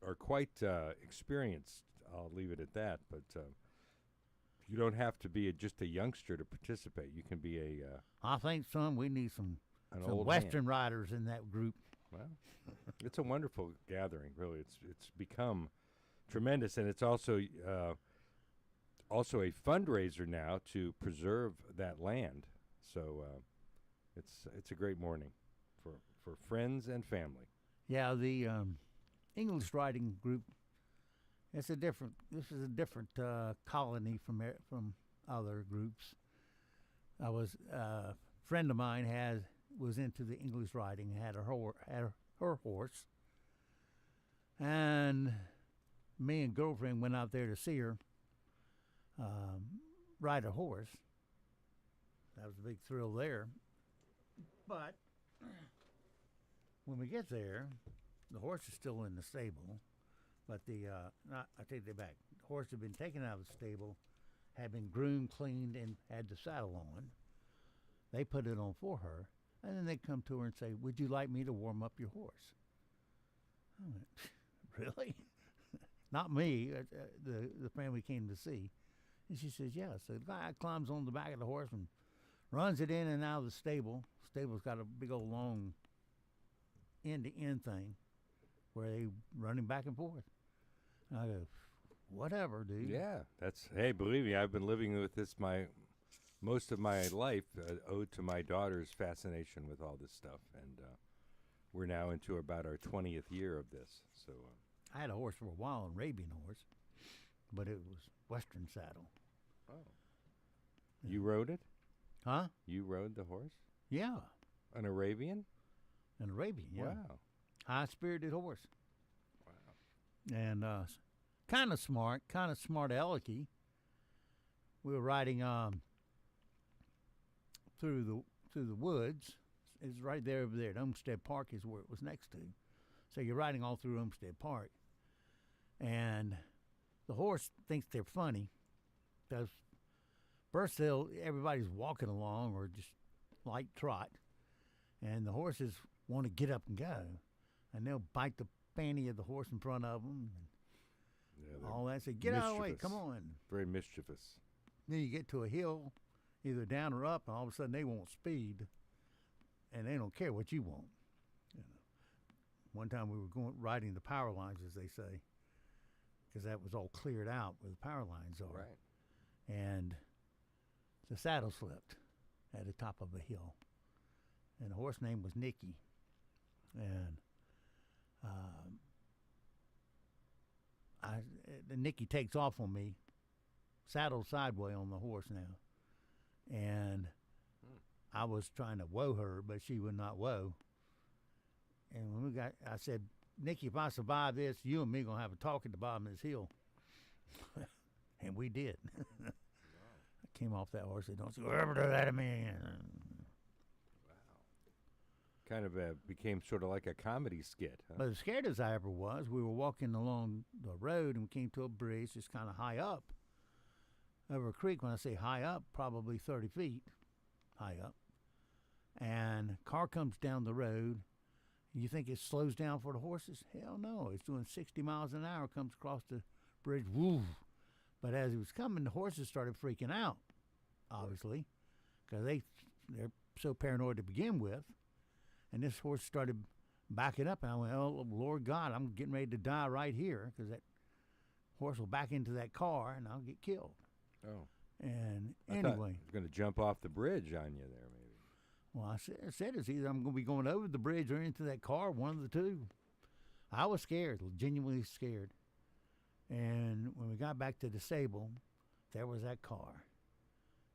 are quite experienced. I'll leave it at that. But you don't have to be just a youngster to participate. You can be I think, son, we need some old Western riders in that group. Well, it's a wonderful gathering, really. It's become tremendous, and it's also a fundraiser now to preserve that land. So it's a great morning for friends and family. Yeah, the English riding group. This is a different colony from other groups. A friend of mine was into the English riding, had her horse, and me and girlfriend went out there to see her ride a horse. That was a big thrill there. But when we get there, the horse is still in the stable. But I take that back. The horse had been taken out of the stable, had been groomed, cleaned, and had the saddle on. They put it on for her, and then they come to her and say, "Would you like me to warm up your horse?" I went, "Really?" Not me, the friend we came to see. And she says, "Yeah." So the guy climbs on the back of the horse and runs it in and out of the stable. Stable's got a big old long end-to-end thing where they run him back and forth. And I go, "Whatever, dude." Yeah, hey, believe me, I've been living with this most of my life, owed to my daughter's fascination with all this stuff, and we're now into about our 20th year of this. So I had a horse for a while, an Arabian horse, but it was Western saddle. Oh. Yeah. You rode it? Huh? You rode the horse? Yeah. An Arabian? An Arabian, yeah. Wow. High-spirited horse. Wow. And kind of smart alecky. We were riding through the woods. It's right there over there. Olmsted Park is where it was next to. So you're riding all through Olmsted Park. And the horse thinks they're funny. Because first everybody's walking along or just light trot. And the horses want to get up and go. And they'll bite the fanny of the horse in front of them. And all that. Say, "Get out of the way, come on." Very mischievous. Then you get to a hill, either down or up, and all of a sudden they want speed. And they don't care what you want. One time we were riding the power lines, as they say, because that was all cleared out where the power lines are. Right. And the saddle slipped at the top of a hill. And the horse name was Nicky. And Nicky takes off on me, saddled sideways on the horse now. And I was trying to woe her, but she would not woe. And when I said, "Nicky, if I survive this, you and me going to have a talk at the bottom of this hill." And we did. I came off that horse and said, "Don't you ever do that to me again." Wow. Kind of became sort of like a comedy skit, huh? But as scared as I ever was, we were walking along the road and we came to a bridge just kind of high up over a creek. When I say high up, probably 30 feet high up. And a car comes down the road. You think it slows down for the horses? Hell no. It's doing 60 miles an hour, comes across the bridge. Woo! But as it was coming, the horses started freaking out, obviously, because they're so paranoid to begin with. And this horse started backing up, and I went, "Oh, Lord God, I'm getting ready to die right here," because that horse will back into that car, and I'll get killed. Oh. And I anyway. thought it was going to jump off the bridge on you there, maybe. Well, I said it's either I'm going to be going over the bridge or into that car, one of the two. I was scared, genuinely scared. And when we got back to the stable, there was that car.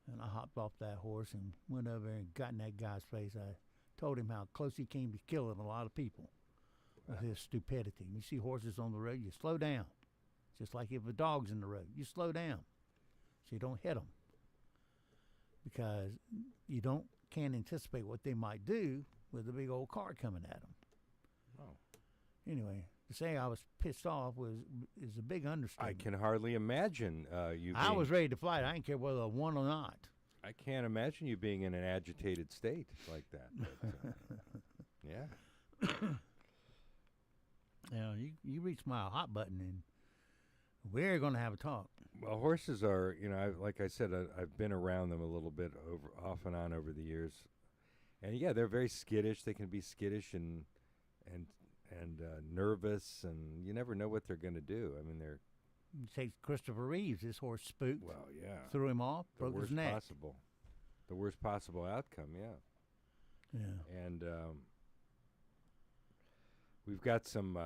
And I hopped off that horse and went over and got in that guy's face. I told him how close he came to killing a lot of people with his stupidity. You see horses on the road, you slow down. Just like if a dog's in the road, you slow down so you don't hit them. because you can't anticipate what they might do with a big old car coming at them. Oh. Anyway, to say I was pissed off is a big understatement. I can hardly imagine you. I was ready to fight. I didn't care whether I won or not. I can't imagine you being in an agitated state like that. But, yeah. You reach my hot button, and we're going to have a talk. Well, horses are, like I said, I've been around them a little bit off and on over the years, and yeah, they're very skittish. They can be skittish and nervous, and you never know what they're going to do. I mean, they're. Take Christopher Reeves. His horse spooked. Well, yeah. Threw him off. Broke his neck. The worst possible outcome. Yeah. Yeah. And we've got some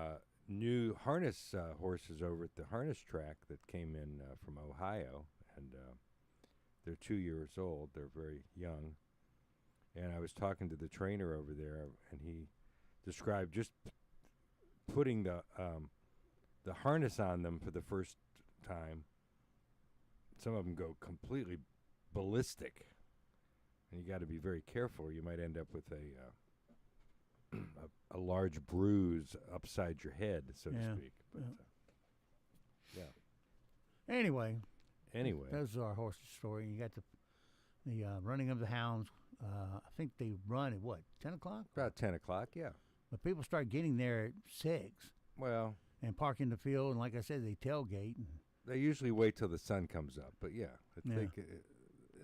new harness horses over at the harness track that came in from Ohio, and they're 2 years old. They're very young. And I was talking to the trainer over there, and he described just putting the harness on them for the first time. Some of them go completely ballistic, and you got to be very careful. You might end up with a large bruise upside your head, so to speak. But, yeah. Anyway, that's our horse story. You got the running of the hounds. I think they run at 10 o'clock? About 10 o'clock, yeah. But people start getting there at 6. Well. And park in the field, and like I said, they tailgate. They usually wait till the sun comes up, but yeah.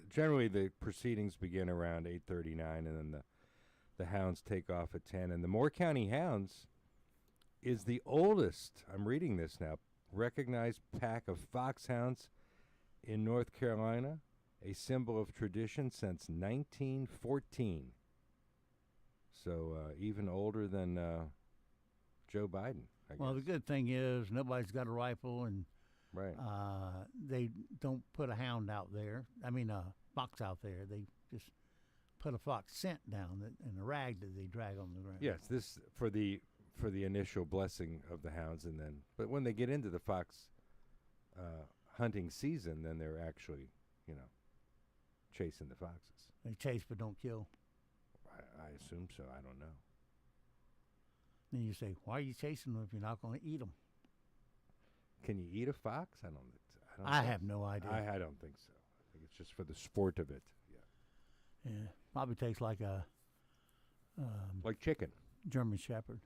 Generally the proceedings begin around 8:39, and then the hounds take off at 10. And the Moore County Hounds is the oldest, I'm reading this now, recognized pack of foxhounds in North Carolina, a symbol of tradition since 1914. So even older than Joe Biden, I guess. Well, the good thing is nobody's got a rifle, and right. They don't put a hound out there. I mean, a fox out there. They just put a fox scent down and a rag that they drag on the ground. Yes, this for the initial blessing of the hounds, and then, but when they get into the fox hunting season, then they're actually, chasing the foxes. They chase but don't kill. I assume so. I don't know. Then you say, why are you chasing them if you're not going to eat them? Can you eat a fox? I have no idea. I don't think so. I think it's just for the sport of it. Yeah. Yeah. Probably takes like a like chicken. German Shepherd.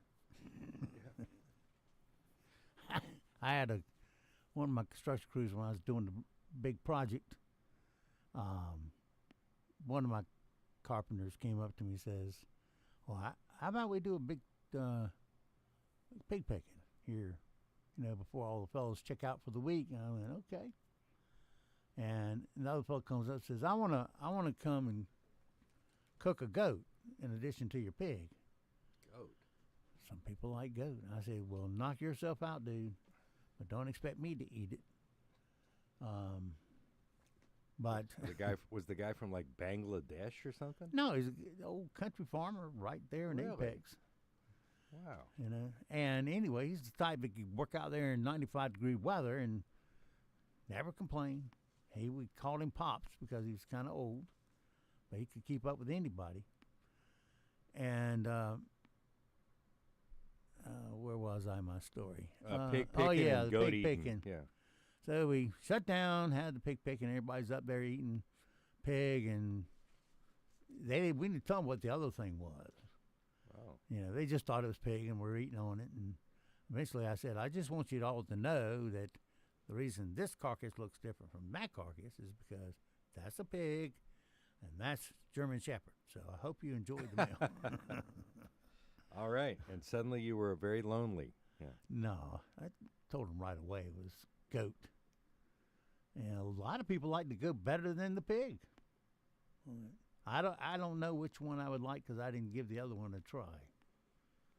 I had one of my construction crews when I was doing the big project. One of my carpenters came up to me and says, well, how about we do a big pig picking here, before all the fellows check out for the week. And I went, okay. And another fellow comes up and says, I want to come and cook a goat in addition to your pig. Goat? Some people like goat. And I said, well, knock yourself out, dude, but don't expect me to eat it. But was the guy from like Bangladesh or something? No, he's an old country farmer right there in Apex. Wow. And anyway, he's the type that could work out there in 95-degree weather and never complain. We called him Pops because he was kind of old, but he could keep up with anybody. And where was I in my story? Pig picking and the goat pig eating. picking. Yeah. So we shut down, had the pig picking. Everybody's up there eating pig, and we didn't tell them what the other thing was. Wow. They just thought it was pig, and we're eating on it. And eventually I said, I just want you all to know that the reason this carcass looks different from that carcass is because that's a pig, and that's German Shepherd. So I hope you enjoyed the meal. All right. And suddenly you were very lonely. Yeah. No, I told them right away it was goat. And a lot of people like the goat better than the pig. I don't know which one I would like because I didn't give the other one a try.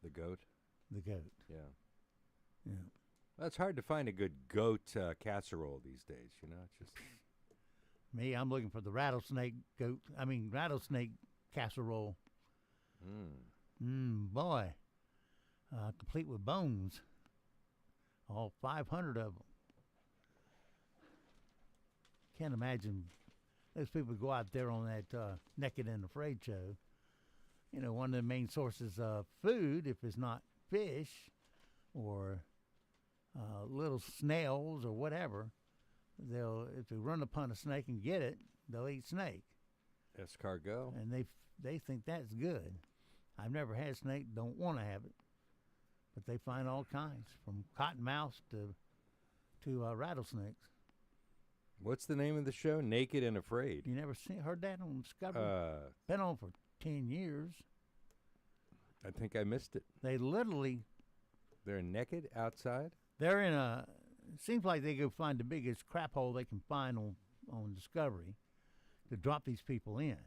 The goat? The goat. Yeah. Yeah. Well, it's hard to find a good goat casserole these days, It's just me, I'm looking for the rattlesnake casserole. Boy. Complete with bones. All 500 of them. Can't imagine those people go out there on that Naked and Afraid show. You know, one of the main sources of food, if it's not fish or little snails or whatever, if they run upon a snake and get it, they'll eat snake. Escargot. And they think that's good. I've never had snake, don't want to have it. But they find all kinds, from cottonmouths to rattlesnakes. What's the name of the show? Naked and Afraid. You never heard that on Discovery? Been on for 10 years. I think I missed it. They literally... They're naked outside? They're in a... It seems like they go find the biggest crap hole they can find on Discovery to drop these people in.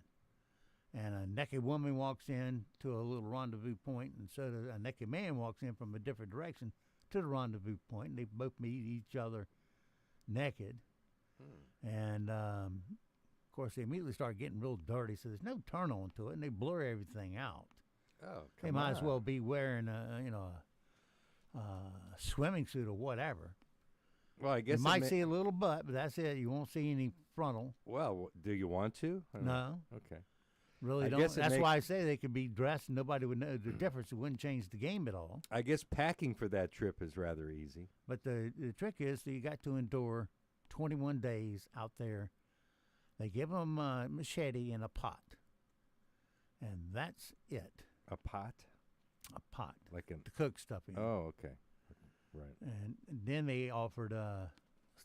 And a naked woman walks in to a little rendezvous point, and so a naked man walks in from a different direction to the rendezvous point, and they both meet each other naked. And, of course, they immediately start getting real dirty, so there's no turn on to it, and they blur everything out. Oh, They might as well be wearing a swimming suit or whatever. Well, I guess you might see a little butt, but that's it. You won't see any frontal. Well, do you want to? No. Okay. Really don't. That's why I say they could be dressed and nobody would know the difference. It wouldn't change the game at all. I guess packing for that trip is rather easy. But the trick is that you got to endure 21 days out there. They give them a machete and a pot. And that's it. A pot? A pot. Like to cook stuff in. Oh, okay. Right. And then they offered, I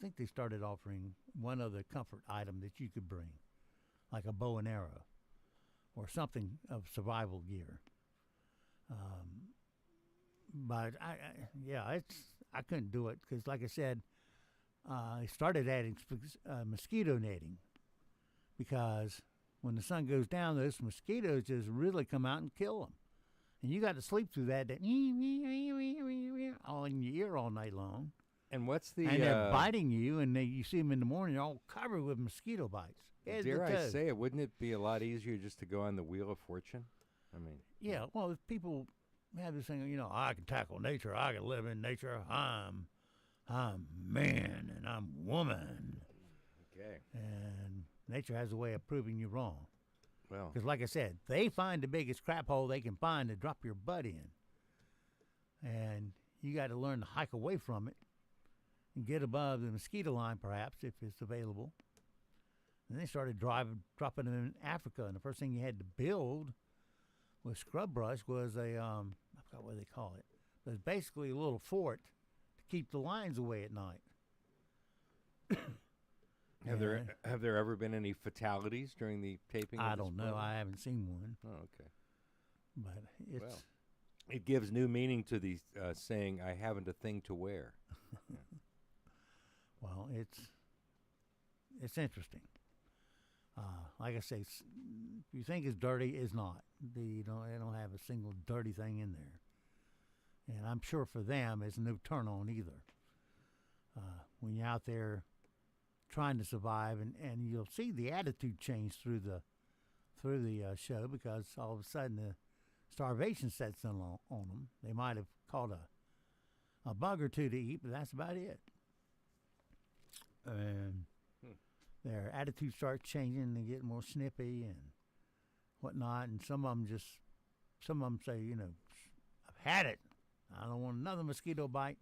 think they started offering one other comfort item that you could bring, like a bow and arrow or something of survival gear. But I couldn't do it because, like I said, I started adding mosquito netting because when the sun goes down, those mosquitoes just really come out and kill them. And you got to sleep through that all in your ear all night long. And what's the... And they're biting you, and you see them in the morning, they're all covered with mosquito bites. Dare I say it, wouldn't it be a lot easier just to go on the Wheel of Fortune? I mean... Yeah, well, if people have this thing, I can tackle nature, I can live in nature, I'm man, and I'm woman. Okay. And nature has a way of proving you wrong. Well, because like I said, they find the biggest crap hole they can find to drop your butt in. And you got to learn to hike away from it and get above the mosquito line, perhaps, if it's available. And they started dropping them in Africa. And the first thing you had to build with scrub brush was I forgot what they call it. But it's basically a little fort to keep the lions away at night. Have there ever been any fatalities during the taping? I don't know. I haven't seen one. Oh, okay. But it's it gives new meaning to the saying, "I haven't a thing to wear." Yeah. Well, it's interesting. Like I say, if you think it's dirty, it's not. They don't have a single dirty thing in there, and I'm sure for them, it's no turn on either. When you're out there trying to survive, and you'll see the attitude change through the show, because all of a sudden the starvation sets in on them. They might have caught a bug or two to eat, but that's about it. And their attitude starts changing. They get more snippy and whatnot, and some of them say, I've had it. I don't want another mosquito bite.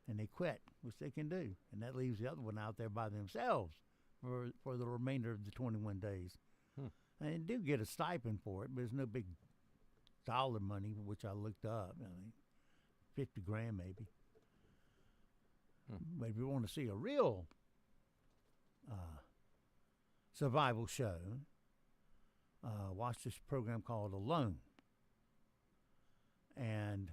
And they quit, which they can do. And that leaves the other one out there by themselves for the remainder of the 21 days. And they do get a stipend for it, but it's no big dollar money, which I looked up. I mean, $50,000 maybe. But if you want to see a real survival show, watch this program called Alone. And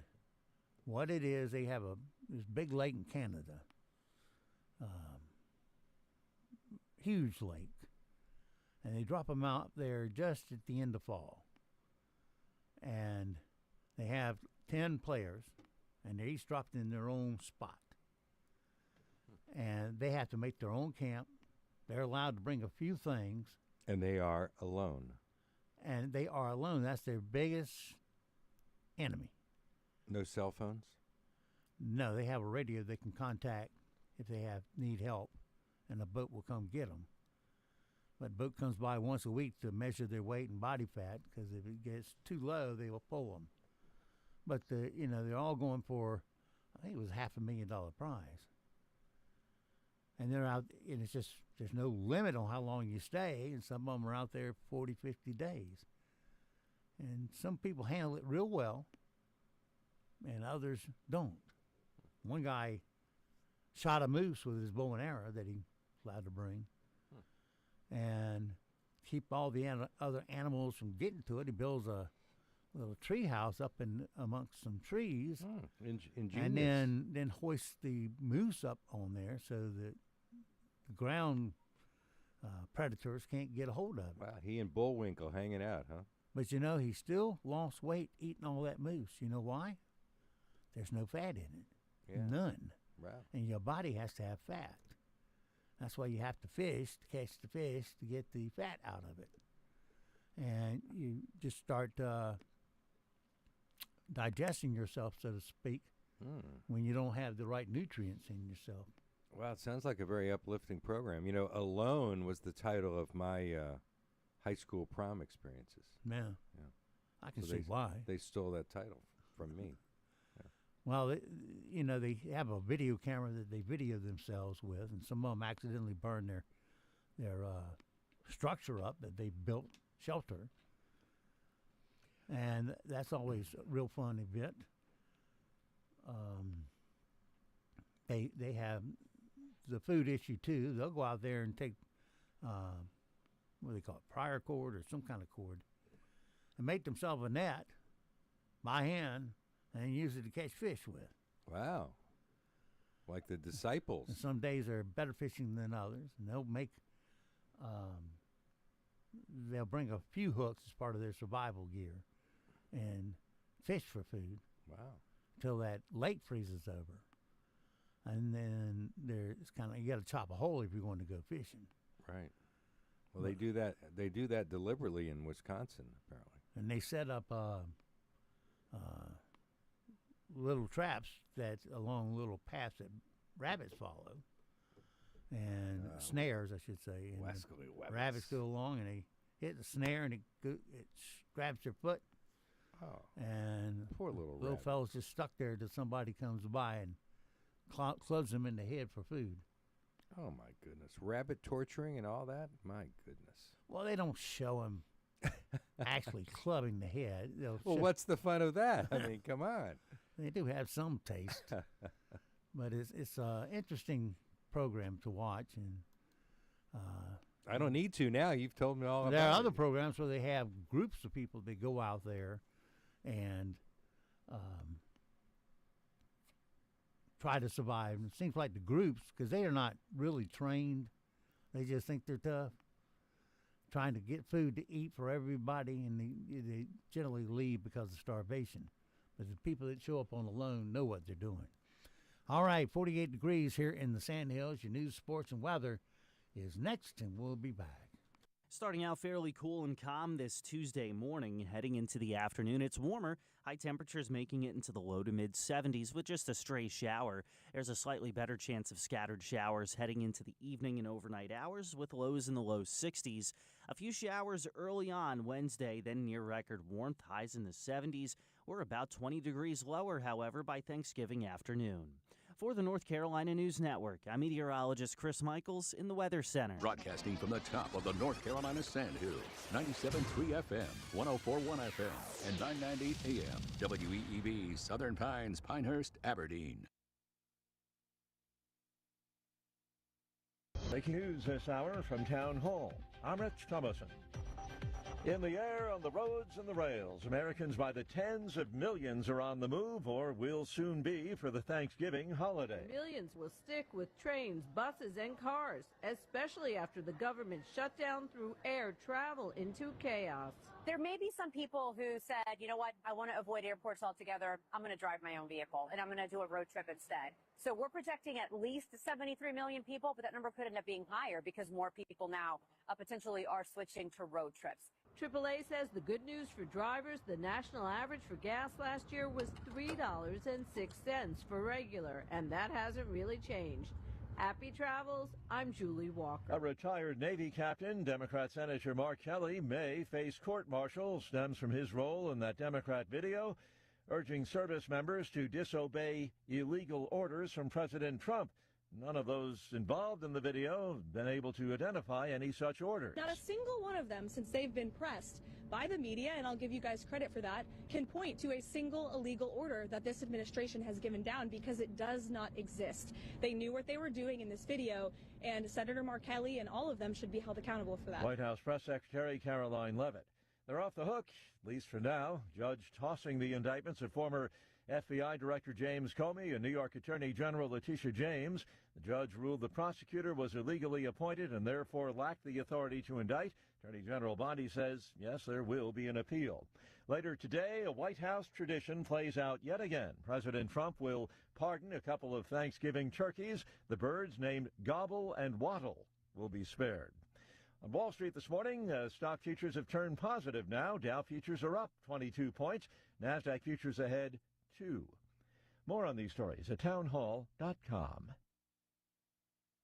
what it is, they have this big lake in Canada, huge lake, and they drop them out there just at the end of fall. And they have 10 players, and they're each dropped in their own spot. And they have to make their own camp. They're allowed to bring a few things. And they are alone. And they are alone. That's their biggest enemy. No cell phones? No, they have a radio they can contact if they need help, and a boat will come get them. But boat comes by once a week to measure their weight and body fat, because if it gets too low, they will pull them. But they're all going for, I think it was $500,000 prize. And they're out, and it's just, there's no limit on how long you stay, and some of them are out there 40, 50 days. And some people handle it real well, and others don't. One guy shot a moose with his bow and arrow that he was allowed to bring, and keep all the other animals from getting to it. He builds a little tree house up in amongst some trees, and then hoists the moose up on there so that the ground predators can't get a hold of it. Wow, he and Bullwinkle hanging out, huh? But he still lost weight eating all that moose. You know why? There's no fat in it. Yeah. None. Wow. And your body has to have fat. That's why you have to fish, to catch the fish, to get the fat out of it. And you just start digesting yourself, so to speak, when you don't have the right nutrients in yourself. Wow, it sounds like a very uplifting program. Alone was the title of my high school prom experiences. Yeah. I can see why. They stole that title from me. Well, they have a video camera that they video themselves with, and some of them accidentally burn their structure up that they built, shelter. And that's always a real fun event. They have the food issue too. They'll go out there and take what do they call it, prior cord or some kind of cord, and make themselves a net by hand and use it to catch fish with. Wow. Like the disciples. And some days are better fishing than others, and they'll make they'll bring a few hooks as part of their survival gear and fish for food. Wow. Till that lake freezes over. And then it's kind of, you got to chop a hole if you're going to go fishing. Right. Well, they do that. They do that deliberately in Wisconsin, apparently. And they set up little traps that's along little paths that rabbits follow, and snares, I should say. And rabbits go along, and they hit the snare, and it grabs their foot. Oh. And poor little fellow's just stuck there till somebody comes by and clubs him in the head for food. Oh, my goodness. Rabbit torturing and all that? My goodness. Well, they don't show him actually clubbing the head. Well, what's the fun of that? I mean, come on. They do have some taste. But it's an interesting program to watch. And I don't need to now. You've told me all about it. There are other programs where they have groups of people that go out there and try to survive. And it seems like the groups, because they are not really trained, they just think they're tough, trying to get food to eat for everybody, and they generally leave because of starvation. But the people that show up on the loan know what they're doing. All right, 48 degrees here in the Sandhills. Your news, sports, and weather is next, and we'll be back. Starting out fairly cool and calm this Tuesday morning, heading into the afternoon. It's warmer. High temperatures making it into the low to mid 70s with just a stray shower. There's a slightly better chance of scattered showers heading into the evening and overnight hours with lows in the low 60s. A few showers early on Wednesday, then near record warmth, highs in the 70s. We're about 20 degrees lower, however, by Thanksgiving afternoon. For the North Carolina News Network, I'm meteorologist Chris Michaels in the Weather Center. Broadcasting from the top of the North Carolina Sandhills, 97.3 FM, 104.1 FM, and 990 AM. WEEB, Southern Pines, Pinehurst, Aberdeen. Breaking news this hour from Town Hall. I'm Rich Thomason. In the air, on the roads, and the rails, Americans by the tens of millions are on the move, or will soon be, for the Thanksgiving holiday. Millions will stick with trains, buses, and cars, especially after the government shutdown threw air travel into chaos. There may be some people who said, you know what, I want to avoid airports altogether. I'm going to drive my own vehicle, and I'm going to do a road trip instead. So we're projecting at least 73 million people, but that number could end up being higher because more people now potentially are switching to road trips. AAA says the good news for drivers, the national average for gas last year was $3.06 for regular, and that hasn't really changed. Happy travels. I'm Julie Walker. A retired Navy captain, Democrat Senator Mark Kelly, may face court-martial. Stems from his role in that Democrat video urging service members to disobey illegal orders from President Trump. None of those involved in the video have been able to identify any such orders. Not a single one of them, since they've been pressed by the media, and I'll give you guys credit for that, can point to a single illegal order that this administration has given down, because it does not exist. They knew what they were doing in this video, and Senator Mark Kelly and all of them should be held accountable for that. White House Press Secretary Caroline Leavitt. They're off the hook, at least for now. Judge tossing the indictments of former FBI Director James Comey and New York Attorney General Letitia James. The judge ruled the prosecutor was illegally appointed and therefore lacked the authority to indict. Attorney General Bondi says, yes, there will be an appeal. Later today, a White House tradition plays out yet again. President Trump will pardon a couple of Thanksgiving turkeys. The birds named Gobble and Wattle will be spared. On Wall Street this morning, stock futures have turned positive now. Dow futures are up 22 points. NASDAQ futures ahead 2. More on these stories at townhall.com.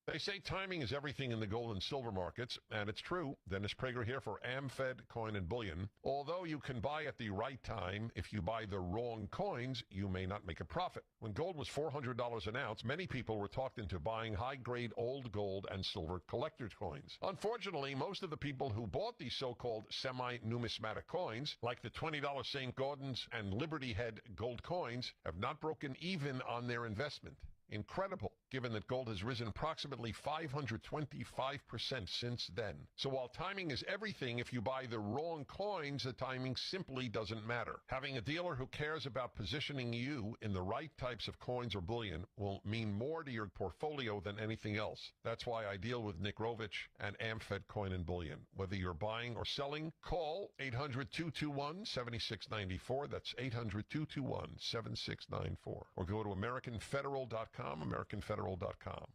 They say timing is everything in the gold and silver markets, and it's true. Dennis Prager here for AmFed Coin and Bullion. Although you can buy at the right time, if you buy the wrong coins, you may not make a profit. When gold was $400 an ounce, many people were talked into buying high-grade old gold and silver collector's coins. Unfortunately, most of the people who bought these so-called semi-numismatic coins, like the $20 St. Gordon's and Liberty Head gold coins, have not broken even on their investment. Incredible, given that gold has risen approximately 525% since then. So while timing is everything, if you buy the wrong coins, the timing simply doesn't matter. Having a dealer who cares about positioning you in the right types of coins or bullion will mean more to your portfolio than anything else. That's why I deal with Nick Rovich and AmFed Coin and Bullion. Whether you're buying or selling, call 800-221-7694. That's 800-221-7694. Or go to AmericanFederal.com. AmericanFederal.com.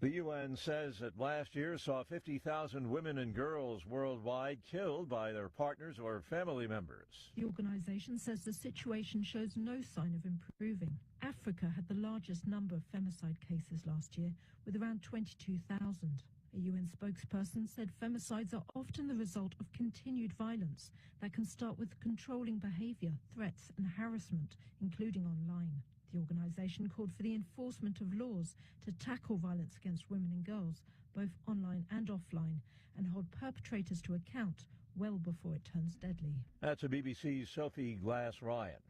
The UN says that last year saw 50,000 women and girls worldwide killed by their partners or family members. The organization says the situation shows no sign of improving. Africa had the largest number of femicide cases last year, with around 22,000. A UN spokesperson said femicides are often the result of continued violence that can start with controlling behavior, threats and harassment, including online. The organization called for the enforcement of laws to tackle violence against women and girls, both online and offline, and hold perpetrators to account well before it turns deadly. That's a BBC's Sophie Glass-Ryan.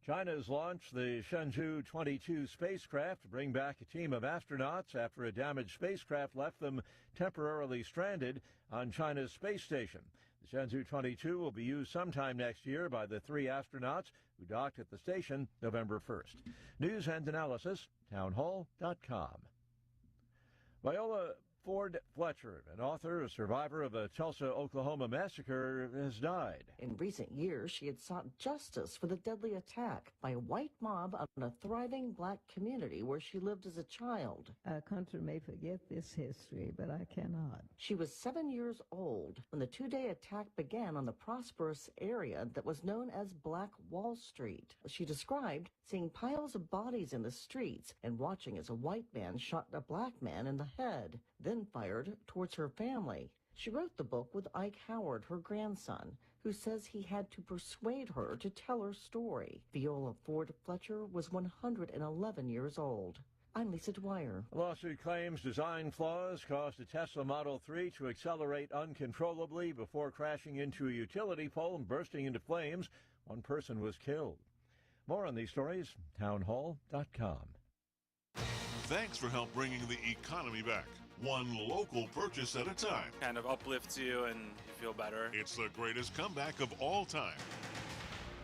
China has launched the Shenzhou 22 spacecraft to bring back a team of astronauts after a damaged spacecraft left them temporarily stranded on China's space station. The Shenzhou 22 will be used sometime next year by the 3 astronauts who docked at the station November 1st. News and analysis, townhall.com. Viola Ford Fletcher, an author, a survivor of a Tulsa, Oklahoma massacre, has died. In recent years, she had sought justice for the deadly attack by a white mob on a thriving black community where she lived as a child. Our country may forget this history, but I cannot. She was 7 years old when the 2-day attack began on the prosperous area that was known as Black Wall Street. She described seeing piles of bodies in the streets and watching as a white man shot a black man in the head, then fired towards her family. She wrote the book with Ike Howard, her grandson, who says he had to persuade her to tell her story. Viola Ford Fletcher was 111 years old. I'm Lisa Dwyer. The lawsuit claims design flaws caused a Tesla Model 3 to accelerate uncontrollably before crashing into a utility pole and bursting into flames. One person was killed. More on these stories, townhall.com. Thanks for help bringing the economy back. One local purchase at a time. Kind of uplifts you and you feel better. It's the greatest comeback of all time.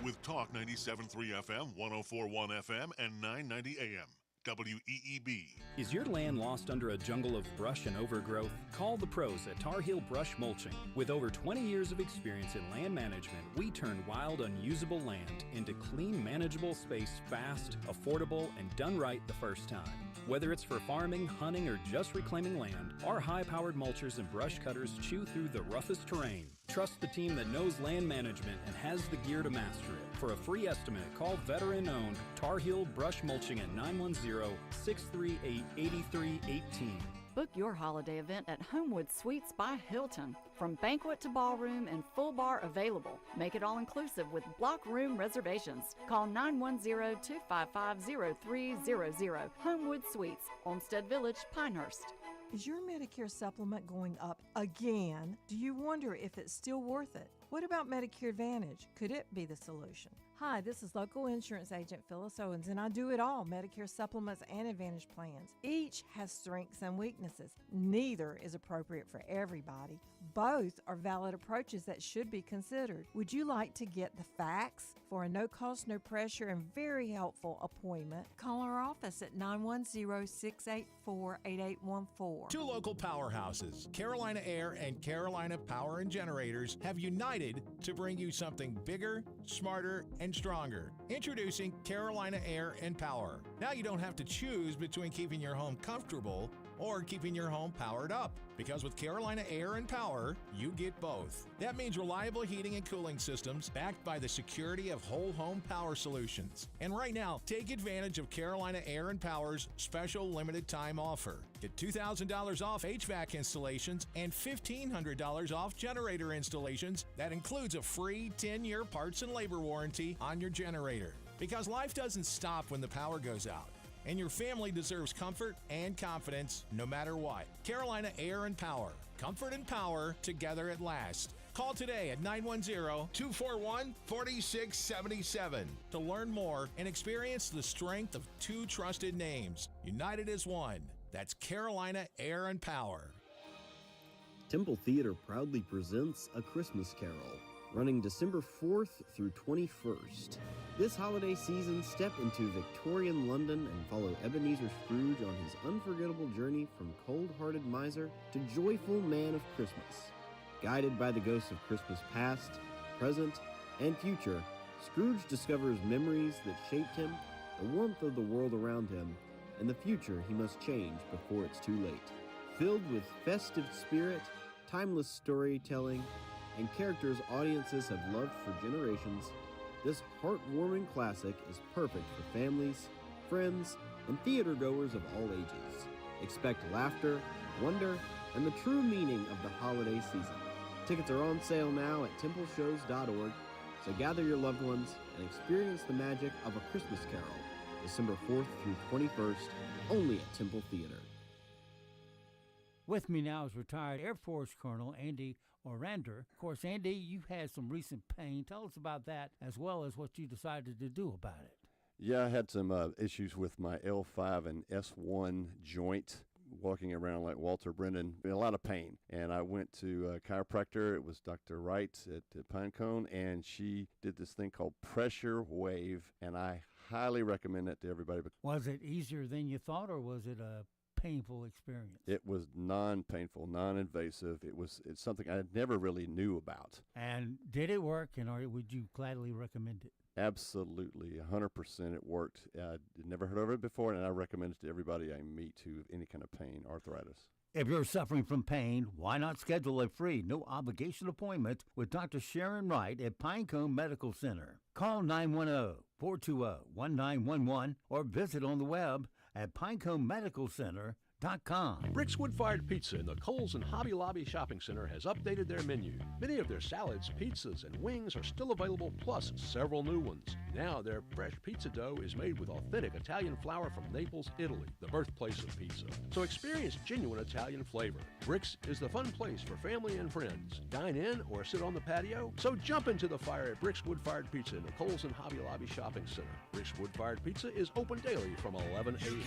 With Talk 97.3 FM, 104.1 FM, and 990 AM. WEEB. Is your land lost under a jungle of brush and overgrowth? Call the pros at Tar Heel Brush Mulching. With over 20 years of experience in land management, we turn wild, unusable land into clean, manageable space fast, affordable, and done right the first time. Whether it's for farming, hunting, or just reclaiming land, our high-powered mulchers and brush cutters chew through the roughest terrain. Trust the team that knows land management and has the gear to master it. For a free estimate, call veteran-owned Tar Heel Brush Mulching at 910-638-8318. Book your holiday event at Homewood Suites by Hilton. From banquet to ballroom and full bar available. Make it all inclusive with block room reservations. Call 910-255-0300. Homewood Suites, Olmsted Village, Pinehurst. Is your Medicare supplement going up again? Do you wonder if it's still worth it? What about Medicare Advantage? Could it be the solution? Hi, this is local insurance agent Phyllis Owens, and I do it all, Medicare supplements and Advantage plans. Each has strengths and weaknesses. Neither is appropriate for everybody. Both are valid approaches that should be considered. Would you like to get the facts? For a no-cost, no-pressure, and very helpful appointment, call our office at 910-684-8814. Two local powerhouses, Carolina Air and Carolina Power and Generators, have united to bring you something bigger, smarter, and stronger. Introducing Carolina Air and Power. Now you don't have to choose between keeping your home comfortable or keeping your home powered up. Because with Carolina Air and Power, you get both. That means reliable heating and cooling systems backed by the security of whole home power solutions. And right now, take advantage of Carolina Air and Power's special limited time offer. Get $2,000 off HVAC installations and $1,500 off generator installations. That includes a free 10-year parts and labor warranty on your generator. Because life doesn't stop when the power goes out. And your family deserves comfort and confidence no matter what. Carolina Air and Power. Comfort and power together at last. Call today at 910-241-4677 to learn more and experience the strength of two trusted names, united as one. That's Carolina Air and Power. Temple Theater proudly presents A Christmas Carol, running December 4th through 21st. This holiday season, step into Victorian London and follow Ebenezer Scrooge on his unforgettable journey from cold-hearted miser to joyful man of Christmas. Guided by the ghosts of Christmas past, present, and future, Scrooge discovers memories that shaped him, the warmth of the world around him, and the future he must change before it's too late. Filled with festive spirit, timeless storytelling, and characters audiences have loved for generations, this heartwarming classic is perfect for families, friends, and theater-goers of all ages. Expect laughter, wonder, and the true meaning of the holiday season. Tickets are on sale now at templeshows.org, so gather your loved ones and experience the magic of A Christmas Carol, December 4th through 21st, only at Temple Theater. With me now is retired Air Force Colonel Andy Orander. Of course, Andy, you've had some recent pain. Tell us about that as well as what you decided to do about it. Yeah, I had some issues with my L5 and S1 joint, walking around like Walter Brennan, in a lot of pain. And I went to a chiropractor. It was Dr. Wright at Pinecone, and she did this thing called Pressure Wave, and I highly recommend it to everybody. Was it easier than you thought, or was it a painful experience? It was non-painful, non-invasive. It's something I never really knew about. And did it work, and would you gladly recommend it? Absolutely, 100% it worked. I'd never heard of it before, and I recommend it to everybody I meet who have any kind of pain, arthritis. If you're suffering from pain, why not schedule a free, no-obligation appointment with Dr. Sharon Wright at Pinecone Medical Center? Call 910-420-1911 or visit on the web at pineconemedicalcenter.com. Rick's Wood-Fired Pizza in the Kohl's and Hobby Lobby Shopping Center has updated their menu. Many of their salads, pizzas, and wings are still available, plus several new ones. Now their fresh pizza dough is made with authentic Italian flour from Naples, Italy, the birthplace of pizza. So experience genuine Italian flavor. Rick's is the fun place for family and friends. Dine in or sit on the patio. So jump into the fire at Rick's Wood-Fired Pizza in the Kohl's and Hobby Lobby Shopping Center. Rick's Wood-Fired Pizza is open daily from 11 a.m.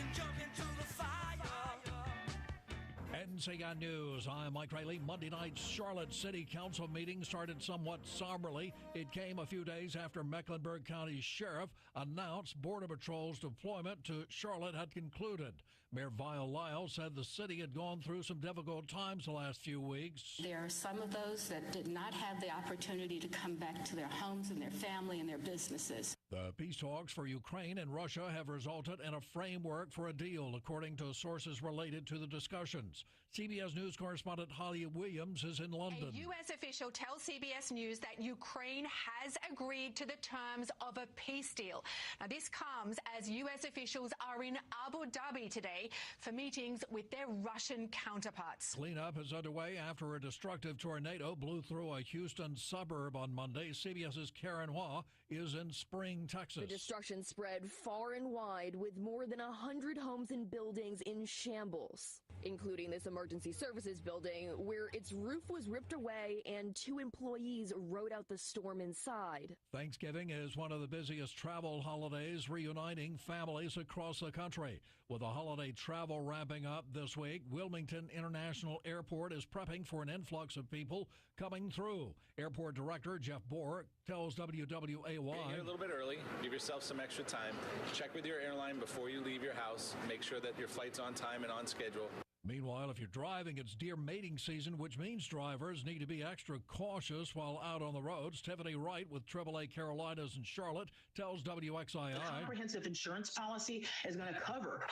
NCN News, I'm Mike Riley. Monday night's Charlotte City Council meeting started somewhat somberly. It came a few days after Mecklenburg County Sheriff announced Border Patrol's deployment to Charlotte had concluded. Mayor Vile Lyle said the city had gone through some difficult times the last few weeks. There are some of those that did not have the opportunity to come back to their homes and their family and their businesses. The peace talks for Ukraine and Russia have resulted in a framework for a deal, according to sources related to the discussions. CBS News correspondent Holly Williams is in London. A U.S. official tells CBS News that Ukraine has agreed to the terms of a peace deal. Now, this comes as U.S. officials are in Abu Dhabi today for meetings with their Russian counterparts. Cleanup is underway after a destructive tornado blew through a Houston suburb on Monday. CBS's Karen Hua is in Spring, Texas. The destruction spread far and wide, with more than 100 homes and buildings in shambles, including this emergency services building where its roof was ripped away and 2 employees rode out the storm inside. Thanksgiving is one of the busiest travel holidays, reuniting families across the country. With the holiday travel ramping up this week, Wilmington International Airport is prepping for an influx of people coming through. Airport Director Jeff Bork tells WWAY. Get here a little bit early. Give yourself some extra time. Check with your airline before you leave your house. Make sure that your flight's on time and on schedule. Meanwhile, if you're driving, it's deer mating season, which means drivers need to be extra cautious while out on the roads. Tiffany Wright with AAA Carolinas in Charlotte tells WXII. The comprehensive insurance policy is going to cover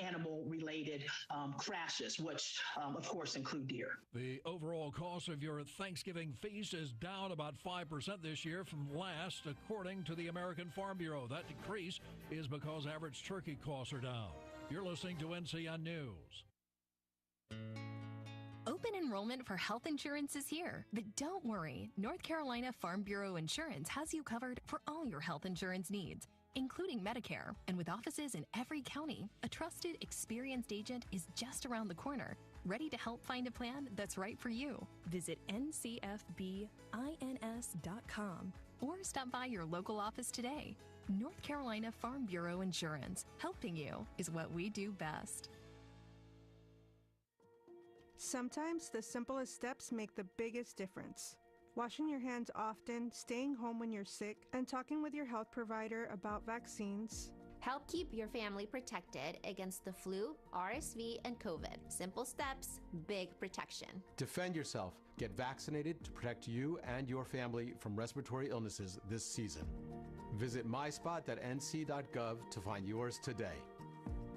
animal-related crashes, which, of course, include deer. The overall cost of your Thanksgiving feast is down about 5% this year from last, according to the American Farm Bureau. That decrease is because average turkey costs are down. You're listening to NCN News. Open enrollment for health insurance is here, but don't worry. North Carolina Farm Bureau Insurance has you covered for all your health insurance needs, including Medicare. And with offices in every county, a trusted, experienced agent is just around the corner, ready to help find a plan that's right for you. Visit ncfbins.com or stop by your local office today. North Carolina Farm Bureau Insurance, helping you is what we do best. Sometimes the simplest steps make the biggest difference. Washing your hands often, staying home when you're sick, and talking with your health provider about vaccines. Help keep your family protected against the flu, RSV, and COVID. Simple steps, big protection. Defend yourself. Get vaccinated to protect you and your family from respiratory illnesses this season. Visit myspot.nc.gov to find yours today.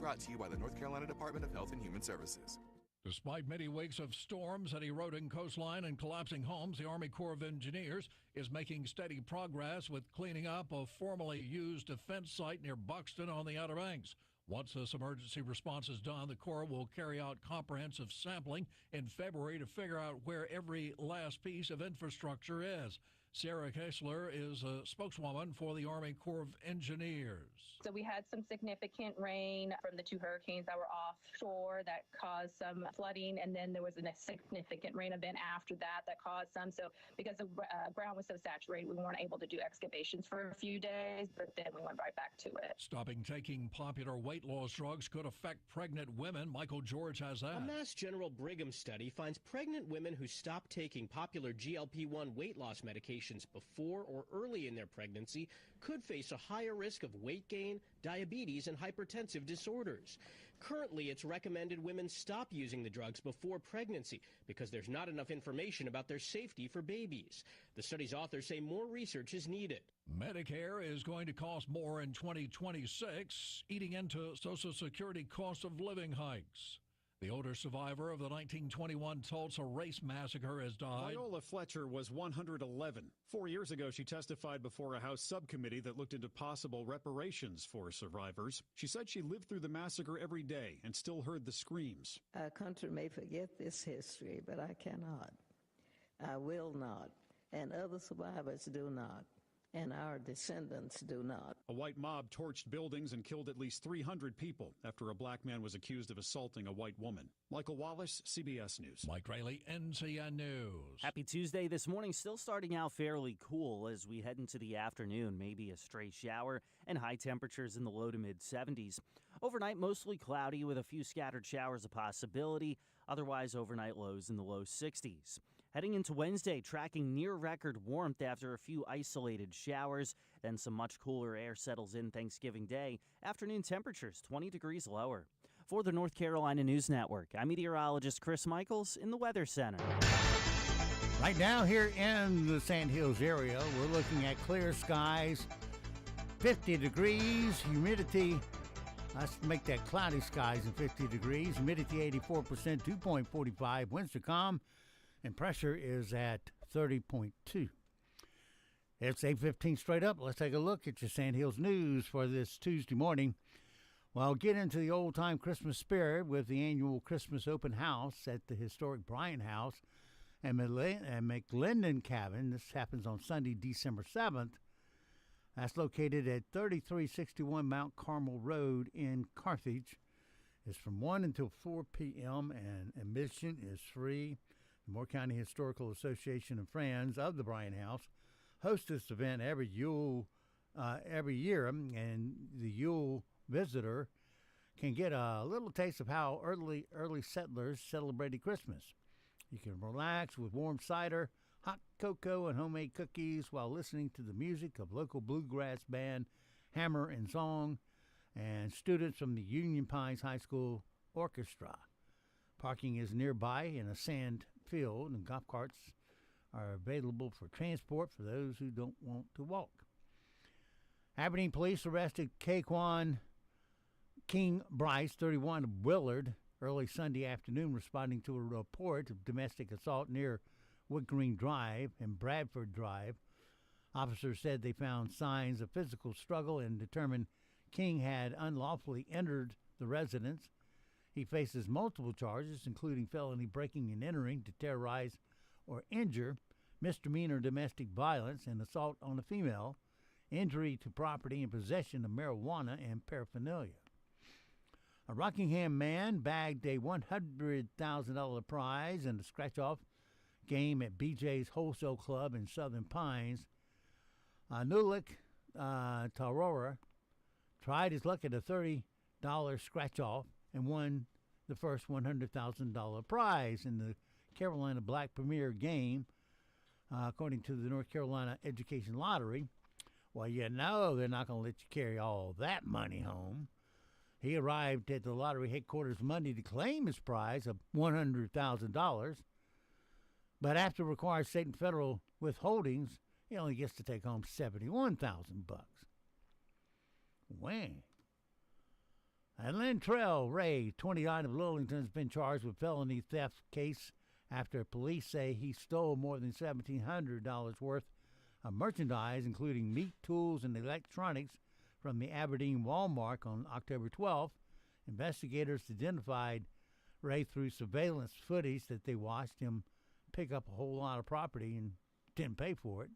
Brought to you by the North Carolina Department of Health and Human Services. Despite many weeks of storms and eroding coastline and collapsing homes, the Army Corps of Engineers is making steady progress with cleaning up a formerly used defense site near Buxton on the Outer Banks. Once this emergency response is done, the Corps will carry out comprehensive sampling in February to figure out where every last piece of infrastructure is. Sarah Kessler is a spokeswoman for the Army Corps of Engineers. So we had some significant rain from the 2 hurricanes that were offshore that caused some flooding, and then there was a significant rain event after that caused some. So because the ground was so saturated, we weren't able to do excavations for a few days, but then we went right back to it. Stopping taking popular weight loss drugs could affect pregnant women. Michael George has that. A Mass General Brigham study finds pregnant women who stop taking popular GLP-1 weight loss medications before or early in their pregnancy could face a higher risk of weight gain, diabetes, and hypertensive disorders. Currently, it's recommended women stop using the drugs before pregnancy because there's not enough information about their safety for babies. The study's authors say more research is needed. Medicare is going to cost more in 2026, eating into Social Security cost of living hikes. The older survivor of the 1921 Tulsa race massacre has died. Viola Fletcher was 111. 4 years ago, she testified before a House subcommittee that looked into possible reparations for survivors. She said she lived through the massacre every day and still heard the screams. Our country may forget this history, but I cannot. I will not. And other survivors do not. And our descendants do not. A white mob torched buildings and killed at least 300 people after a black man was accused of assaulting a white woman. Michael Wallace, CBS News. Mike Rayleigh, NCN News. Happy Tuesday this morning. Still starting out fairly cool as we head into the afternoon. Maybe a stray shower and high temperatures in the low to mid 70s. Overnight, mostly cloudy with a few scattered showers a possibility. Otherwise, overnight lows in the low 60s. Heading into Wednesday, tracking near record warmth after a few isolated showers. Then some much cooler air settles in Thanksgiving Day. Afternoon temperatures 20 degrees lower. For the North Carolina News Network, I'm meteorologist Chris Michaels in the Weather Center. Right now here in the Sand Hills area, we're looking at clear skies 50 degrees, humidity. Let's make that cloudy skies and 50 degrees. Humidity 84%, 2.45. Winds are calm, and pressure is at 30.2. It's 8:15 straight up. Let's take a look at your Sand Hills News for this Tuesday morning. Well, get into the old-time Christmas spirit with the annual Christmas open house at the historic Bryant House and McLendon Cabin. This happens on Sunday, December 7th. That's located at 3361 Mount Carmel Road in Carthage. It's from 1 until 4 p.m. and admission is free. The Moore County Historical Association and Friends of the Bryant House host this event every year, and the Yule visitor can get a little taste of how early settlers celebrated Christmas. You can relax with warm cider, hot cocoa, and homemade cookies while listening to the music of local bluegrass band Hammer and Song and students from the Union Pines High School Orchestra. Parking is nearby in a sand field, and golf carts are available for transport for those who don't want to walk. Aberdeen police arrested Kaquan King Bryce, 31, of Willard, early Sunday afternoon, responding to a report of domestic assault near Wood Green Drive and Bradford Drive. Officers said they found signs of physical struggle and determined King had unlawfully entered the residence. He faces multiple charges, including felony breaking and entering to terrorize or injure, misdemeanor domestic violence, and assault on a female, injury to property, and possession of marijuana and paraphernalia. A Rockingham man bagged a $100,000 prize in a scratch-off game at BJ's Wholesale Club in Southern Pines. Nulik Tarora tried his luck at a $30 scratch-off and won the first $100,000 prize in the Carolina Black Premier game, according to the North Carolina Education Lottery. Well, you know they're not going to let you carry all that money home. He arrived at the lottery headquarters Monday to claim his prize of $100,000, but after required state and federal withholdings, he only gets to take home $71,000. Wang. And Lintrell Ray, 29 of Lillington, has been charged with felony theft case after police say he stole more than $1,700 worth of merchandise, including meat, tools, and electronics, from the Aberdeen Walmart on October 12th. Investigators identified Ray through surveillance footage that they watched him pick up a whole lot of property and didn't pay for it.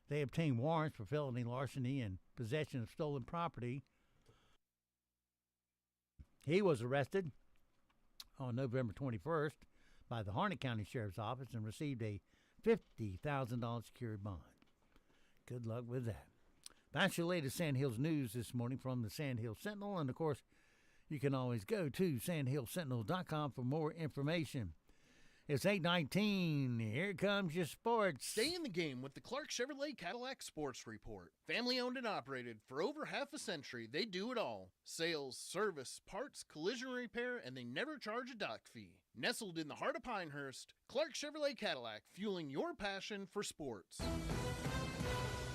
They obtained warrants for felony larceny and possession of stolen property. He was arrested on November 21st by the Harnett County Sheriff's Office and received a $50,000 secured bond. Good luck with that. That's your latest Sand Hills News this morning from the Sand Hills Sentinel. And, of course, you can always go to sandhillsentinel.com for more information. It's 8:19. Here comes your sports. Stay in the game with the Clark Chevrolet Cadillac Sports Report. Family owned and operated for over half a century, they do it all. Sales, service, parts, collision repair, and they never charge a dock fee. Nestled in the heart of Pinehurst, Clark Chevrolet Cadillac, fueling your passion for sports.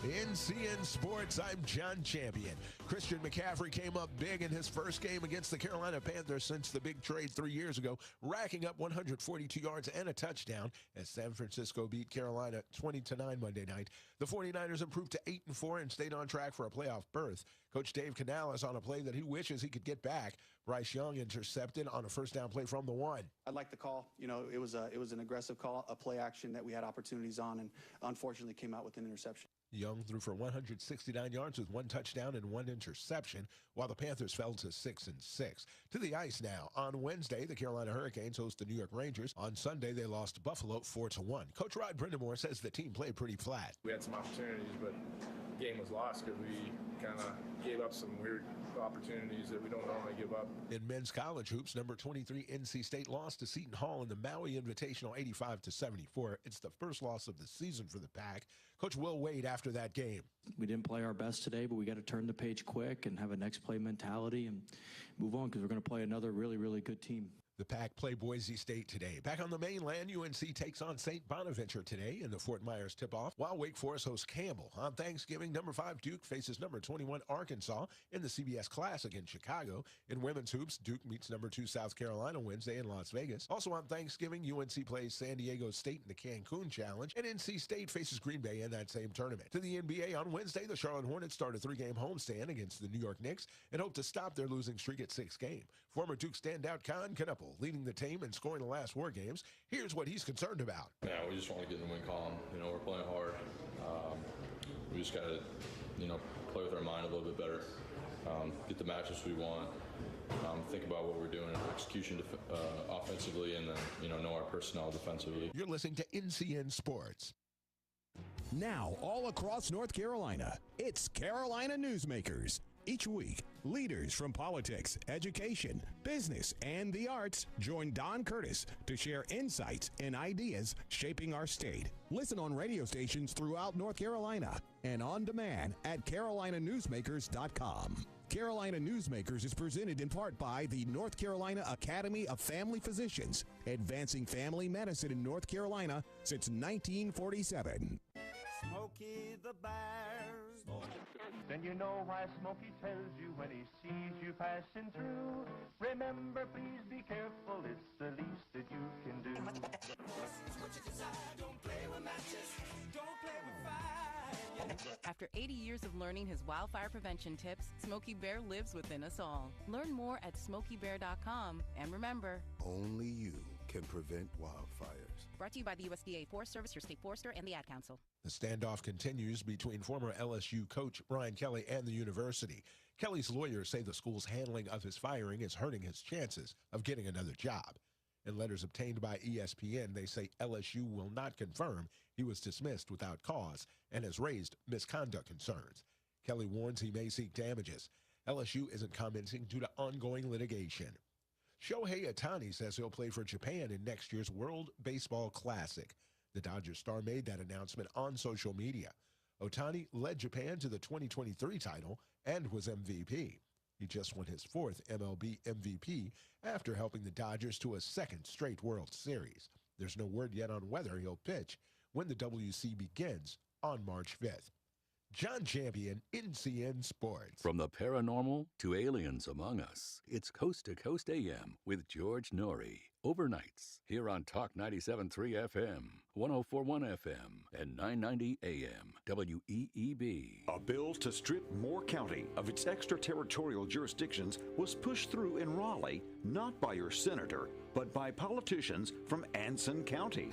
In CN Sports, I'm John Champion. Christian McCaffrey came up big in his first game against the Carolina Panthers since the big trade 3 years ago, racking up 142 yards and a touchdown as San Francisco beat Carolina 20-9 Monday night. The 49ers improved to 8-4 and stayed on track for a playoff berth. Coach Dave Canales on a play that he wishes he could get back. Bryce Young intercepted on a first down play from the one. I'd like the call. You know, it was an aggressive call, a play action that we had opportunities on, and unfortunately came out with an interception. Young threw for 169 yards with 1 touchdown and 1 interception, while the Panthers fell to 6-6. To the ice now. On Wednesday, the Carolina Hurricanes host the New York Rangers. On Sunday, they lost to Buffalo 4-1. Coach Rod Brindamore says the team played pretty flat. We had some opportunities, but the game was lost because we kind of gave up some weird opportunities that we don't normally give up. In men's college hoops, number 23 NC State lost to Seton Hall in the Maui Invitational 85-74. It's the first loss of the season for the Pack. Coach Will Wade after that game. We didn't play our best today, but we got to turn the page quick and have a next play mentality and move on because we're going to play another really, really good team. The Pack play Boise State today. Back on the mainland, UNC takes on St. Bonaventure today in the Fort Myers tip-off, while Wake Forest hosts Campbell. On Thanksgiving, number 5 Duke faces number 21 Arkansas in the CBS Classic in Chicago. In women's hoops, Duke meets number 2 South Carolina Wednesday in Las Vegas. Also on Thanksgiving, UNC plays San Diego State in the Cancun Challenge, and NC State faces Green Bay in that same tournament. To the NBA on Wednesday, the Charlotte Hornets start a 3-game homestand against the New York Knicks and hope to stop their losing streak at 6 games. Former Duke standout Con Knuppel leading the team and scoring the last 4 games. Here's what he's concerned about. Yeah, we just want to get in the win column. We're playing hard. We just got to, play with our mind a little bit better. Get the matches we want. Think about what we're doing in execution offensively, and then, know our personnel defensively. You're listening to NCN Sports. Now, all across North Carolina, it's Carolina Newsmakers. Each week, leaders from politics, education, business, and the arts join Don Curtis to share insights and ideas shaping our state. Listen on radio stations throughout North Carolina and on demand at carolinanewsmakers.com. Carolina Newsmakers is presented in part by the North Carolina Academy of Family Physicians, advancing family medicine in North Carolina since 1947. Smokey the Bear. Then you know why Smokey tells you when he sees you passing through. Remember, please be careful, it's the least that you can do. What you desire, don't play with matches, don't play with fire. After 80 years of learning his wildfire prevention tips, Smokey Bear lives within us all. Learn more at SmokeyBear.com, and remember, only you can prevent wildfires. Brought to you by the USDA Forest Service, your state forester, and the Ad Council. The standoff continues between former LSU coach Brian Kelly and the university. Kelly's lawyers say the school's handling of his firing is hurting his chances of getting another job. In letters obtained by ESPN, they say LSU will not confirm he was dismissed without cause and has raised misconduct concerns. Kelly warns he may seek damages. LSU isn't commenting due to ongoing litigation. Shohei Ohtani says he'll play for Japan in next year's World Baseball Classic. The Dodgers star made that announcement on social media. Ohtani led Japan to the 2023 title and was MVP. He just won his 4th MLB MVP after helping the Dodgers to a 2nd straight World Series. There's no word yet on whether he'll pitch when the WC begins on March 5th. John Champion, NCN Sports. From the paranormal to aliens among us, it's Coast to Coast AM with George Norrie. Overnights here on Talk 97.3 FM, 104.1 FM, and 990 AM, WEEB. A bill to strip Moore County of its extraterritorial jurisdictions was pushed through in Raleigh, not by your senator, but by politicians from Anson County.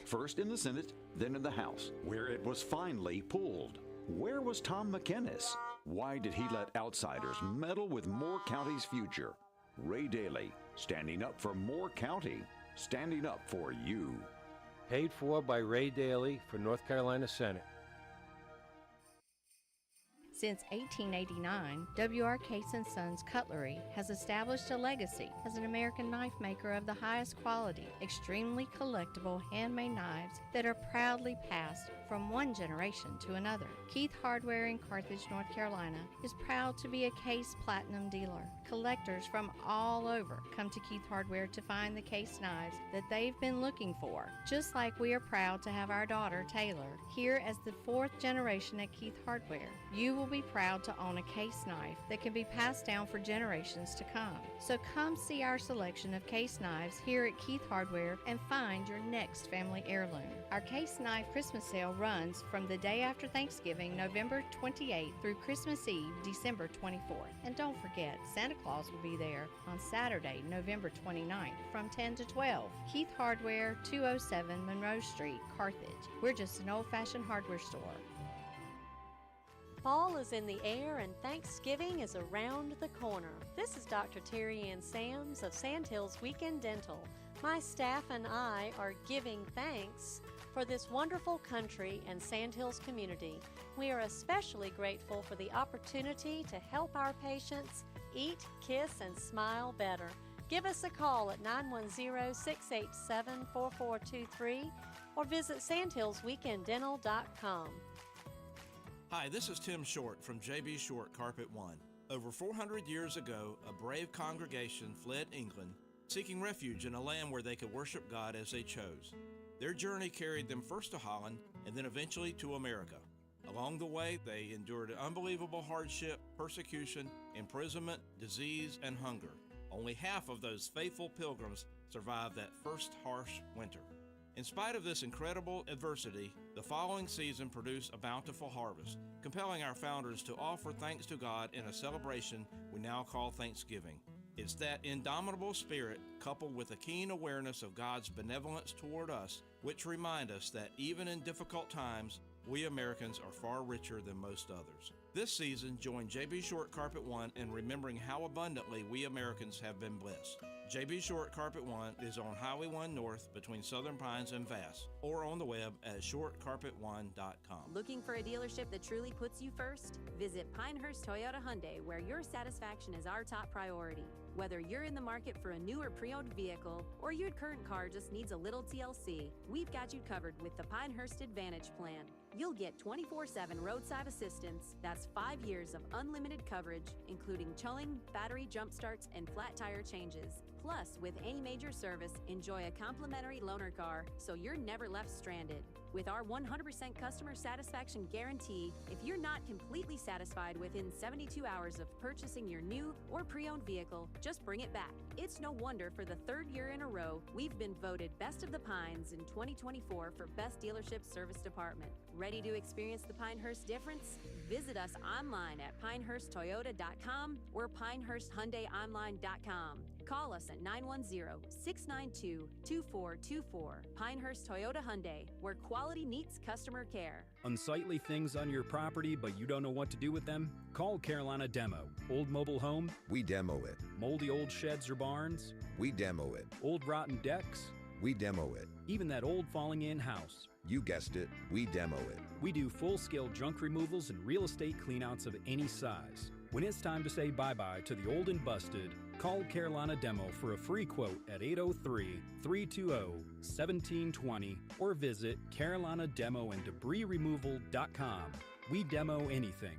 First in the Senate, then in the House, where it was finally pulled. Where was Tom McInnes? Why did he let outsiders meddle with Moore County's future? Ray Daly, standing up for Moore County, standing up for you. Paid for by Ray Daly for North Carolina Senate. Since 1889, W.R. Case & Sons Cutlery has established a legacy as an American knife maker of the highest quality, extremely collectible handmade knives that are proudly passed from one generation to another. Keith Hardware in Carthage, North Carolina is proud to be a Case Platinum dealer. Collectors from all over come to Keith Hardware to find the Case knives that they've been looking for. Just like we are proud to have our daughter, Taylor, here as the 4th generation at Keith Hardware. You will be proud to own a Case knife that can be passed down for generations to come. So come see our selection of Case knives here at Keith Hardware and find your next family heirloom. Our Case knife Christmas sale runs from the day after Thanksgiving, November 28th, through Christmas Eve, December 24th. And don't forget, Santa Claus will be there on Saturday, November 29th from 10 to 12. Keith Hardware, 207 Monroe Street, Carthage. We're just an old-fashioned hardware store. Fall is in the air and Thanksgiving is around the corner. This is Dr. Terry Ann Sams of Sandhills Weekend Dental. My staff and I are giving thanks for this wonderful country and Sandhills community. We are especially grateful for the opportunity to help our patients eat, kiss, and smile better. Give us a call at 910-687-4423 or visit sandhillsweekenddental.com. Hi, this is Tim Short from J.B. Short Carpet One. Over 400 years ago, a brave congregation fled England seeking refuge in a land where they could worship God as they chose. Their journey carried them first to Holland and then eventually to America. Along the way, they endured unbelievable hardship, persecution, imprisonment, disease, and hunger. Only half of those faithful pilgrims survived that first harsh winter. In spite of this incredible adversity, the following season produced a bountiful harvest, compelling our founders to offer thanks to God in a celebration we now call Thanksgiving. It's that indomitable spirit, coupled with a keen awareness of God's benevolence toward us, which remind us that even in difficult times, we Americans are far richer than most others. This season, join J.B. Short Carpet One in remembering how abundantly we Americans have been blessed. J.B. Short Carpet One is on Highway 1 North between Southern Pines and Vass, or on the web at shortcarpet1.com. Looking for a dealership that truly puts you first? Visit Pinehurst Toyota Hyundai, where your satisfaction is our top priority. Whether you're in the market for a new or pre-owned vehicle, or your current car just needs a little TLC, we've got you covered with the Pinehurst Advantage Plan. You'll get 24/7 roadside assistance. That's 5 years of unlimited coverage, including towing, battery jump starts, and flat tire changes. Plus, with any major service, enjoy a complimentary loaner car so you're never left stranded. With our 100% customer satisfaction guarantee, if you're not completely satisfied within 72 hours of purchasing your new or pre-owned vehicle, just bring it back. It's no wonder for the 3rd year in a row, we've been voted Best of the Pines in 2024 for Best Dealership Service Department. Ready to experience the Pinehurst difference? Visit us online at pinehursttoyota.com or pinehursthyundaionline.com. Call us at 910-692-2424. Pinehurst Toyota Hyundai, where quality meets customer care. Unsightly things on your property, but you don't know what to do with them? Call Carolina Demo. Old mobile home? We demo it. Moldy old sheds or barns? We demo it. Old rotten decks? We demo it. Even that old falling in house? You guessed it, we demo it. We do full-scale junk removals and real estate cleanouts of any size. When it's time to say bye-bye to the old and busted, call Carolina Demo for a free quote at 803-320-1720 or visit carolinademoanddebrisremoval.com. We demo anything.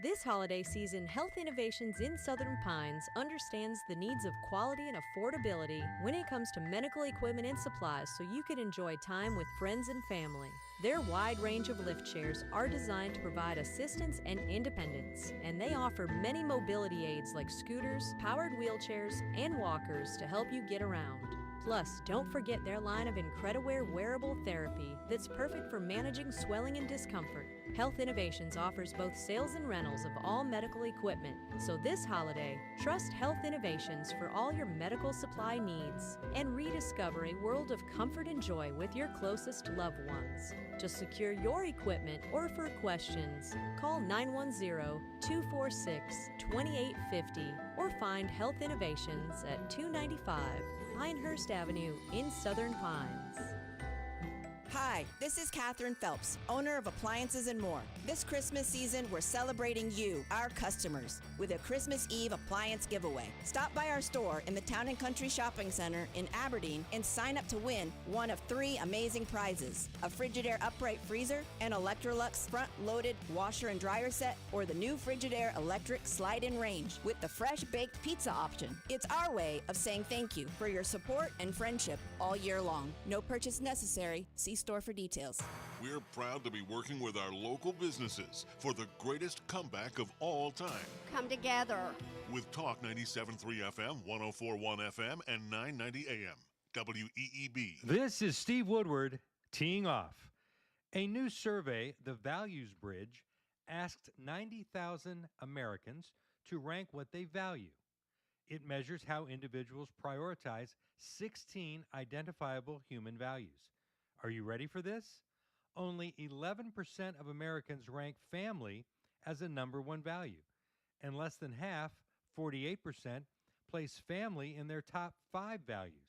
This holiday season, Health Innovations in Southern Pines understands the needs of quality and affordability when it comes to medical equipment and supplies so you can enjoy time with friends and family. Their wide range of lift chairs are designed to provide assistance and independence, and they offer many mobility aids like scooters, powered wheelchairs, and walkers to help you get around. Plus, don't forget their line of IncrediWare wearable therapy that's perfect for managing swelling and discomfort. Health Innovations offers both sales and rentals of all medical equipment. So this holiday, trust Health Innovations for all your medical supply needs and rediscover a world of comfort and joy with your closest loved ones. To secure your equipment or for questions, call 910-246-2850 or find Health Innovations at 295 Pinehurst Avenue in Southern Pines. Hi, this is Katherine Phelps, owner of Appliances and More. This Christmas season, we're celebrating you, our customers, with a Christmas Eve appliance giveaway. Stop by our store in the Town & Country Shopping Center in Aberdeen and sign up to win one of 3 amazing prizes: a Frigidaire upright freezer, an Electrolux front-loaded washer and dryer set, or the new Frigidaire electric slide-in range with the fresh baked pizza option. It's our way of saying thank you for your support and friendship all year long. No purchase necessary. See store for details. We're proud to be working with our local businesses for the greatest comeback of all time. Come together. With Talk 97.3 FM, 104.1 FM, and 990 AM. WEEB. This is Steve Woodward teeing off. A new survey, The Values Bridge, asked 90,000 Americans to rank what they value. It measures how individuals prioritize 16 identifiable human values. Are you ready for this? Only 11% of Americans rank family as a number one value, and less than half, 48%, place family in their top 5 values.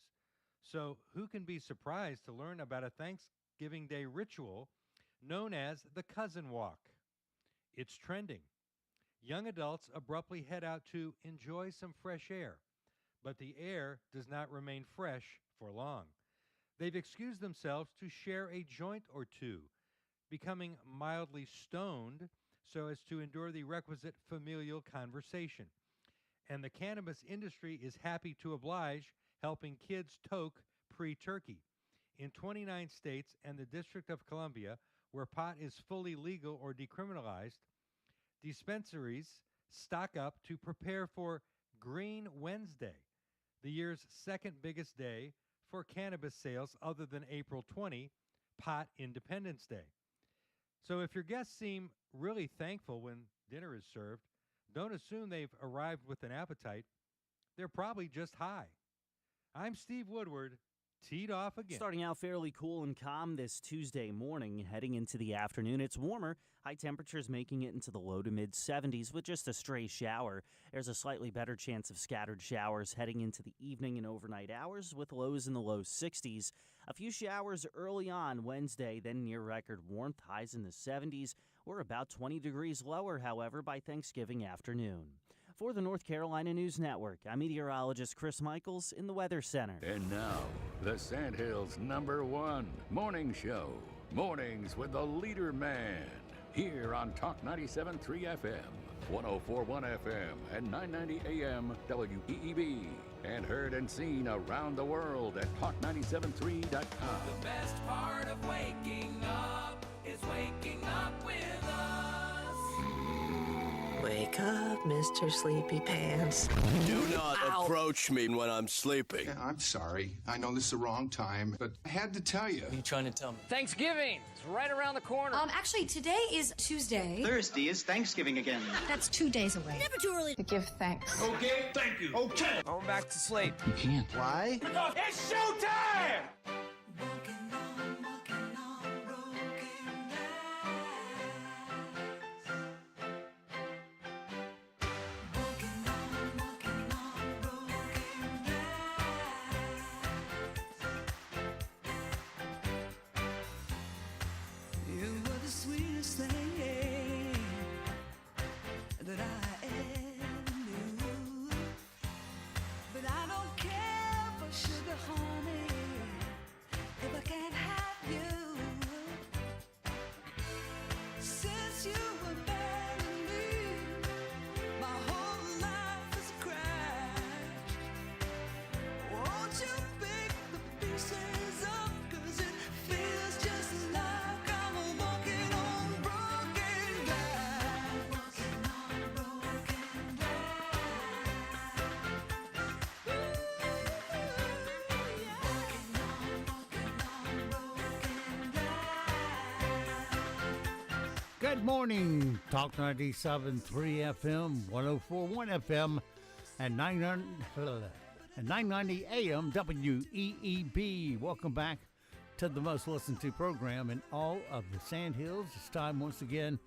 So who can be surprised to learn about a Thanksgiving Day ritual known as the Cousin Walk? It's trending. Young adults abruptly head out to enjoy some fresh air, but the air does not remain fresh for long. They've excused themselves to share a joint or two, becoming mildly stoned so as to endure the requisite familial conversation. and the cannabis industry is happy to oblige, helping kids toke pre-turkey. In 29 states and the District of Columbia, where pot is fully legal or decriminalized, dispensaries stock up to prepare for Green Wednesday, the year's second biggest day for cannabis sales other than April 20, Pot Independence Day. So if your guests seem really thankful when dinner is served, don't assume they've arrived with an appetite. They're probably just high. I'm Steve Woodward, teed off again. Starting out fairly cool and calm this Tuesday morning, heading into the afternoon. It's warmer. High temperatures making it into the low to mid 70s with just a stray shower. There's a slightly better chance of scattered showers heading into the evening and overnight hours with lows in the low 60s. A few showers early on Wednesday, then near record warmth, highs in the 70s. We're about 20 degrees lower, however, by Thanksgiving afternoon. For the North Carolina News Network, I'm meteorologist Chris Michaels in the Weather Center. And now, the Sandhills' #1 morning show. Mornings with the LeaderMan. Here on Talk 97.3 FM, 104.1 FM, and 990 AM WEEB. And heard and seen around the world at talk973.com. The best part of waking up is waking up with us. Wake up, Mr. Sleepy Pants. Do not approach me when I'm sleeping. Yeah, I'm sorry. I know this is the wrong time, but I had to tell you. What are you trying to tell me? Thanksgiving is right around the corner. Actually, today is Tuesday. Thursday is Thanksgiving again. That's 2 days away. Never too early to give thanks. Okay, thank you. Okay. Going back to sleep. You can't. Why? Because it's showtime! That I ever knew, but I don't care for sugar, honey, if I can't have you. Since you were bad to me, my whole life has crashed. Won't you pick the pieces up, 'cause it feels just like I'm walking on broken glass. Good morning, Talk 97.3 FM, 104.1 FM, and 990 AM WEEB. Welcome back to the most listened to program in all of the Sandhills. It's time once again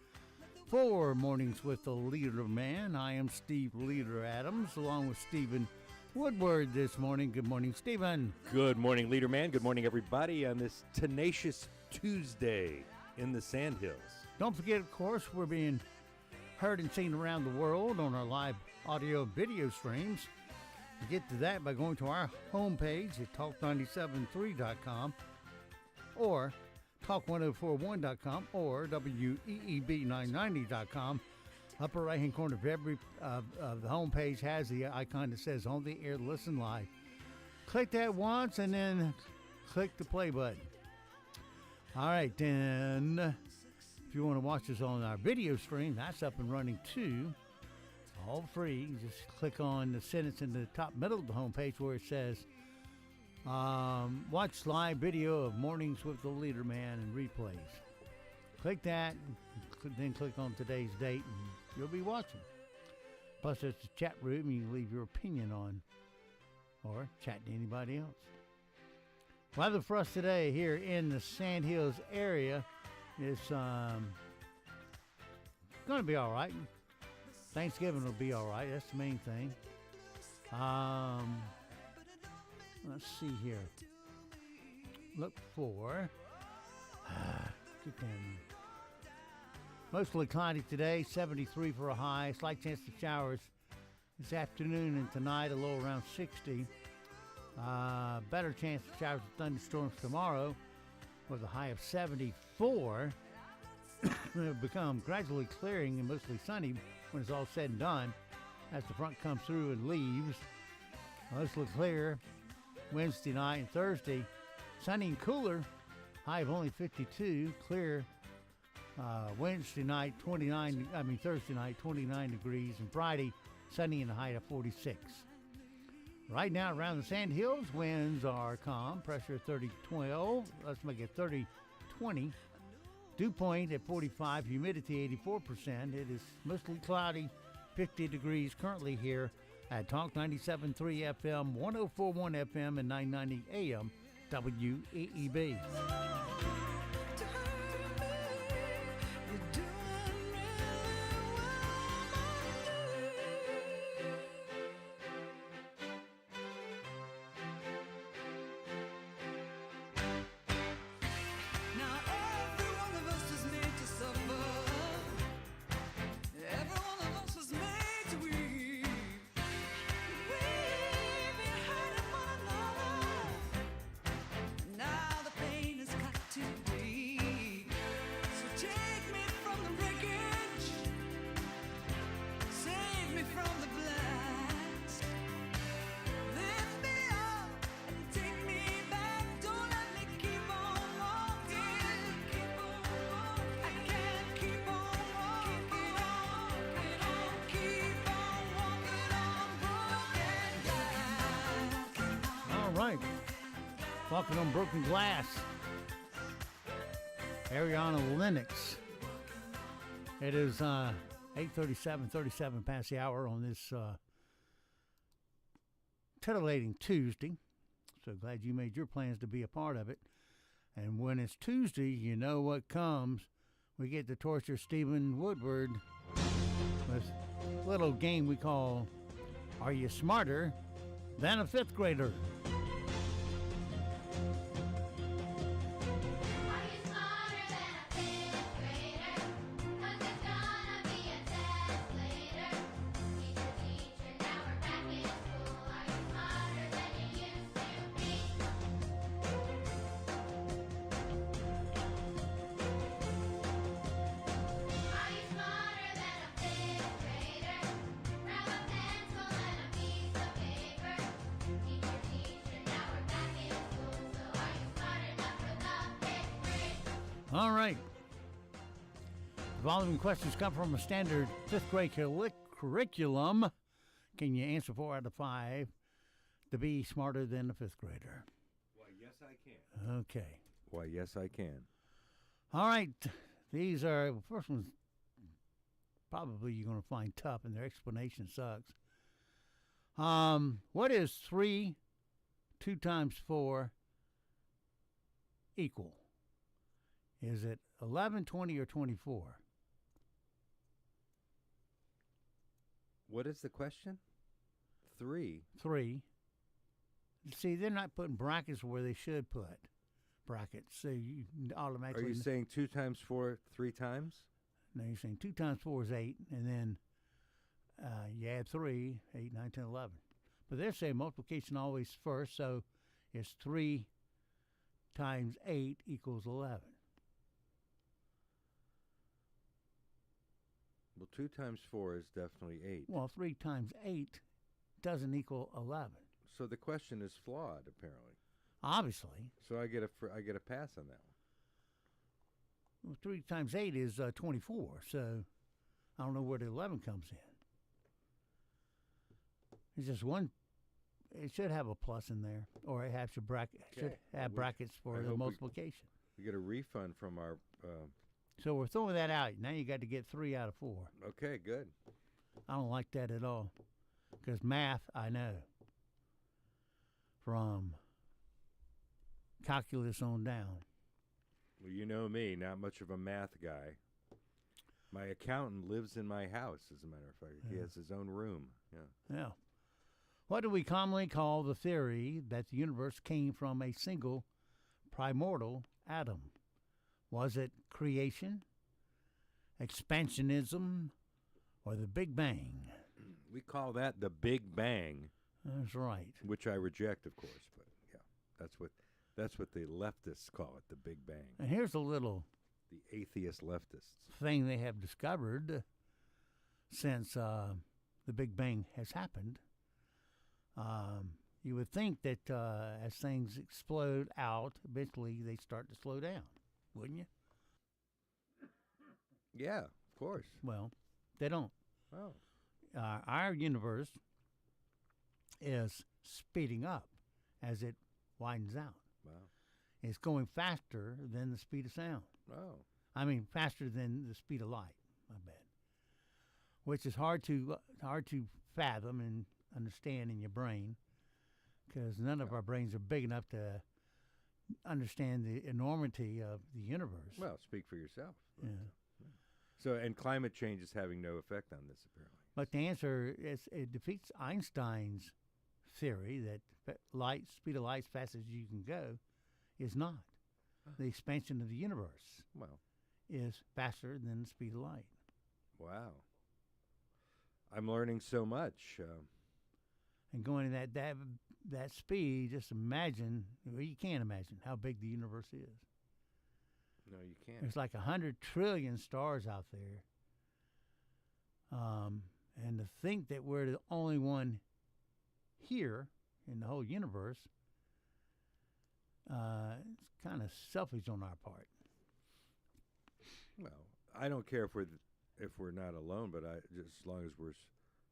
for Mornings with the LeaderMan. I am Steve Leader Adams, along with Stephen Woodward this morning. Good morning, Stephen. Good morning, LeaderMan. Good morning, everybody, on this tenacious Tuesday in the Sandhills. Don't forget, of course, we're being heard and seen around the world on our live audio video streams. You get to that by going to our homepage at talk973.com or talk1041.com or WEEB990.com. Upper right-hand corner of every of the homepage has the icon that says On the Air Listen Live. Click that once and then click the play button. All right, then if you want to watch us on our video stream, that's up and running too. All free. You just click on the sentence in the top middle of the homepage where it says watch live video of Mornings with the LeaderMan and replays. Click that, then click on today's date, and you'll be watching. Plus, there's a chat room you can leave your opinion on or chat to anybody else. Weather for us today here in the Sandhills area is going to be all right. Thanksgiving will be all right. That's the main thing. Let's see here. Look for mostly cloudy today, 73 for a high. Slight chance of showers this afternoon and tonight, a low around 60. Better chance of showers and thunderstorms tomorrow with a high of 74. It'll become gradually clearing and mostly sunny when it's all said and done. as the front comes through and leaves. Let's look clear Wednesday night and Thursday. Sunny and cooler, high of only 52. Clear Thursday night 29 degrees, and Friday sunny and a high of 46. Right now around the Sand Hills, winds are calm, pressure 30-12. Let's make it 30-20. Dew point at 45, humidity 84%. It is mostly cloudy, 50 degrees currently here at Talk 97.3 FM, 104.1 FM, and 990 AM WEEB. Walking on Broken Glass. Ariana Lennox. It is 8:37 past the hour on this titillating Tuesday. So glad you made your plans to be a part of it. And when it's Tuesday, you know what comes. We get to torture Stephen Woodward with a little game we call Are You Smarter Than a Fifth Grader? All right. The following questions come from a standard fifth grade curriculum. Can you answer 4 out of 5 to be smarter than a fifth grader? Why, yes, I can. Okay. Why, yes, I can. All right. These are, the first one's probably you're going to find tough, and their explanation sucks. What is 2 times 4 equal? Is it 11, 20, or 24? What is the question? 3. 3. See, they're not putting brackets where they should put brackets, so you automatically... Are you saying 2 times 4 3 times? No, you're saying 2 times 4 is 8, and then you add 3, 8, 9, 10, 11. But they're saying multiplication always first, so it's 3 times 8 equals 11. Well, 2 times 4 is definitely 8. Well, 3 times 8 doesn't equal 11. So the question is flawed, apparently. Obviously. So I get a pass on that one. Well, 3 times 8 is 24, so I don't know where the 11 comes in. It's just one. It should have a plus in there, or it has a bracket. Okay. Should have brackets for the multiplication. We get a refund from our... So we're throwing that out. Now you got to get 3 out of 4. Okay, good. I don't like that at all, because math, I know, from calculus on down. Well, you know me, not much of a math guy. My accountant lives in my house, as a matter of fact. Yeah. He has his own room. Yeah. Yeah. What do we commonly call the theory that the universe came from a single primordial atom? Was it creation, expansionism, or the Big Bang? We call that the Big Bang. That's right. Which I reject, of course, but yeah, that's what the leftists call it, the Big Bang. And here's a little the atheist leftists thing they have discovered since the the Big Bang has happened, you would think that as things explode out, eventually they start to slow down, wouldn't you? Yeah, of course. Well, they don't. Oh. Our universe is speeding up as it widens out. Wow. It's going faster than the speed of sound. Oh. I mean, faster than the speed of light. My bad. Which is hard to fathom and understand in your brain, because none of our brains are big enough to understand the enormity of the universe. Well, speak for yourself. Yeah. So, and climate change is having no effect on this, apparently. But the answer is it defeats Einstein's theory that speed of light as fast as you can go is not. The expansion of the universe is faster than the speed of light. Wow. I'm learning so much. And going at that speed, just imagine, well, you can't imagine how big the universe is. No, you can't. There's like 100 trillion stars out there. And to think that we're the only one here in the whole universe, it's kind of selfish on our part. Well, I don't care if we're not alone, but just as long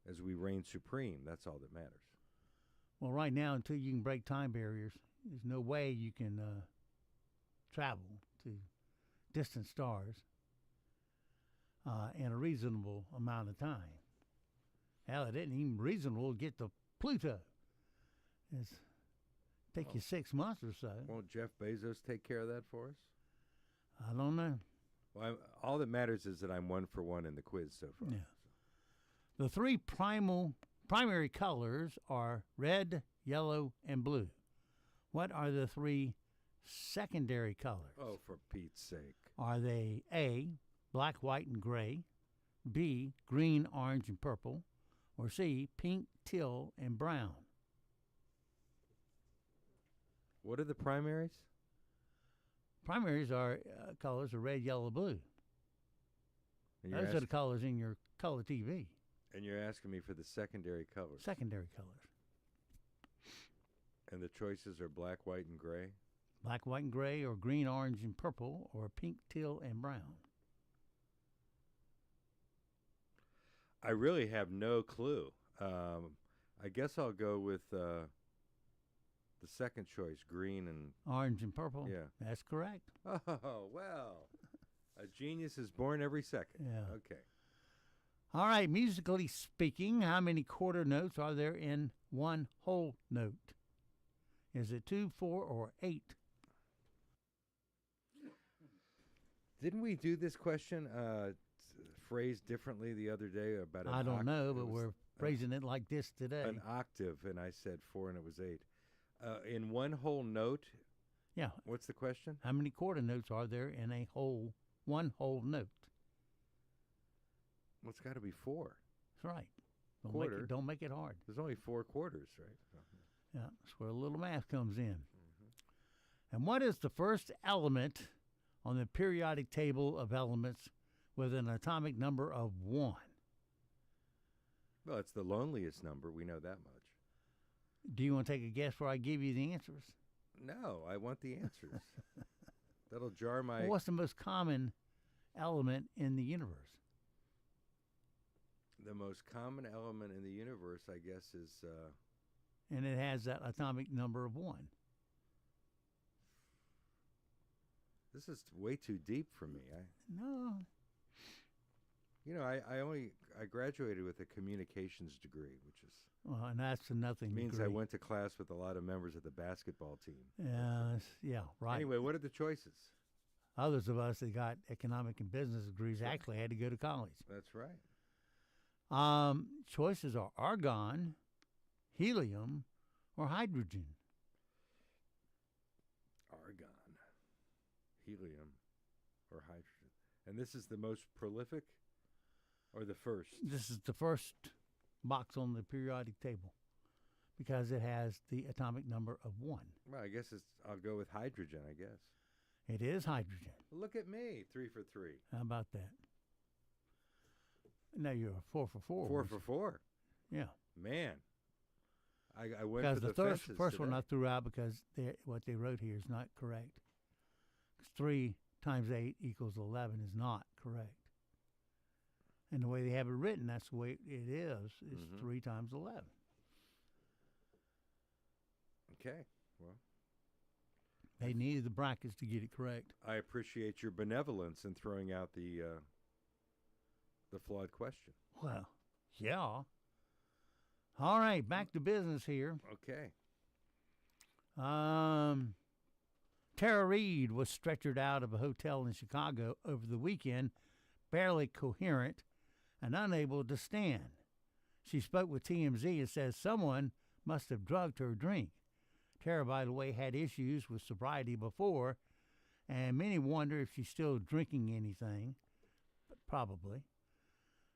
as we reign supreme, that's all that matters. Well, right now, until you can break time barriers, there's no way you can travel to distant stars in a reasonable amount of time. Hell, it isn't even reasonable to get to Pluto. It's take you 6 months or so. Won't Jeff Bezos take care of that for us? I don't know. Well, all that matters is that I'm 1 for 1 in the quiz so far. Yeah. The three primary colors are red, yellow, and blue. What are the three secondary colors? Oh, for Pete's sake. Are they A, black, white, and gray, B, green, orange, and purple, or C, pink, teal, and brown? What are the primaries? Primaries are colors of red, yellow, blue. Those are the colors in your color TV. And you're asking me for the secondary colors. Secondary colors. And the choices are black, white, and gray? Black, white, and gray, or green, orange, and purple, or pink, teal, and brown. I really have no clue. I guess I'll go with the second choice, green and... Orange and purple? Yeah. That's correct. Oh, well. A genius is born every second. Yeah. Okay. All right, musically speaking, how many quarter notes are there in one whole note? Is it 2, 4, or 8? Didn't we do this question phrased differently the other day about an I don't know, but we're phrasing it like this today. An octave, and I said 4 and it was 8. In one whole note? Yeah. What's the question? How many quarter notes are there in one whole note? Well, it's got to be 4. That's right. Quarter. Don't make it hard. There's only 4 quarters, right? Yeah, that's where a little math comes in. Mm-hmm. And what is the first element on the periodic table of elements with an atomic number of 1? Well, it's the loneliest number. We know that much. Do you want to take a guess before I give you the answers? No, I want the answers. That'll jar my... Well, what's the most common element in the universe? The most common element in the universe, I guess, is... and it has that atomic number of 1. This is way too deep for me. No. You know, I graduated with a communications degree, which is... Well, and that's a nothing means degree. I went to class with a lot of members of the basketball team. Yeah, right. Anyway, what are the choices? Others of us that got economic and business degrees actually had to go to college. That's right. Choices are argon, helium, or hydrogen. Argon, helium, or hydrogen. And this is the most prolific or the first? This is the first box on the periodic table because it has the atomic number of 1. Well, I guess I'll go with hydrogen, I guess. It is hydrogen. Look at me, 3 for 3. How about that? No, you're 4 for 4. 4 for 4. Yeah. Man. I went because for the fences first one today. I threw out because what they wrote here is not correct. 'Cause 3 times 8 equals 11 is not correct. And the way they have it written, that's the way it is. It's 3 times 11. Okay. Well, They needed the brackets to get it correct. I appreciate your benevolence in throwing out the flawed question. Well, yeah. All right, back to business here. Okay. Tara Reid was stretchered out of a hotel in Chicago over the weekend, barely coherent and unable to stand. She spoke with TMZ and says someone must have drugged her drink. Tara, by the way, had issues with sobriety before, and many wonder if she's still drinking anything, but probably.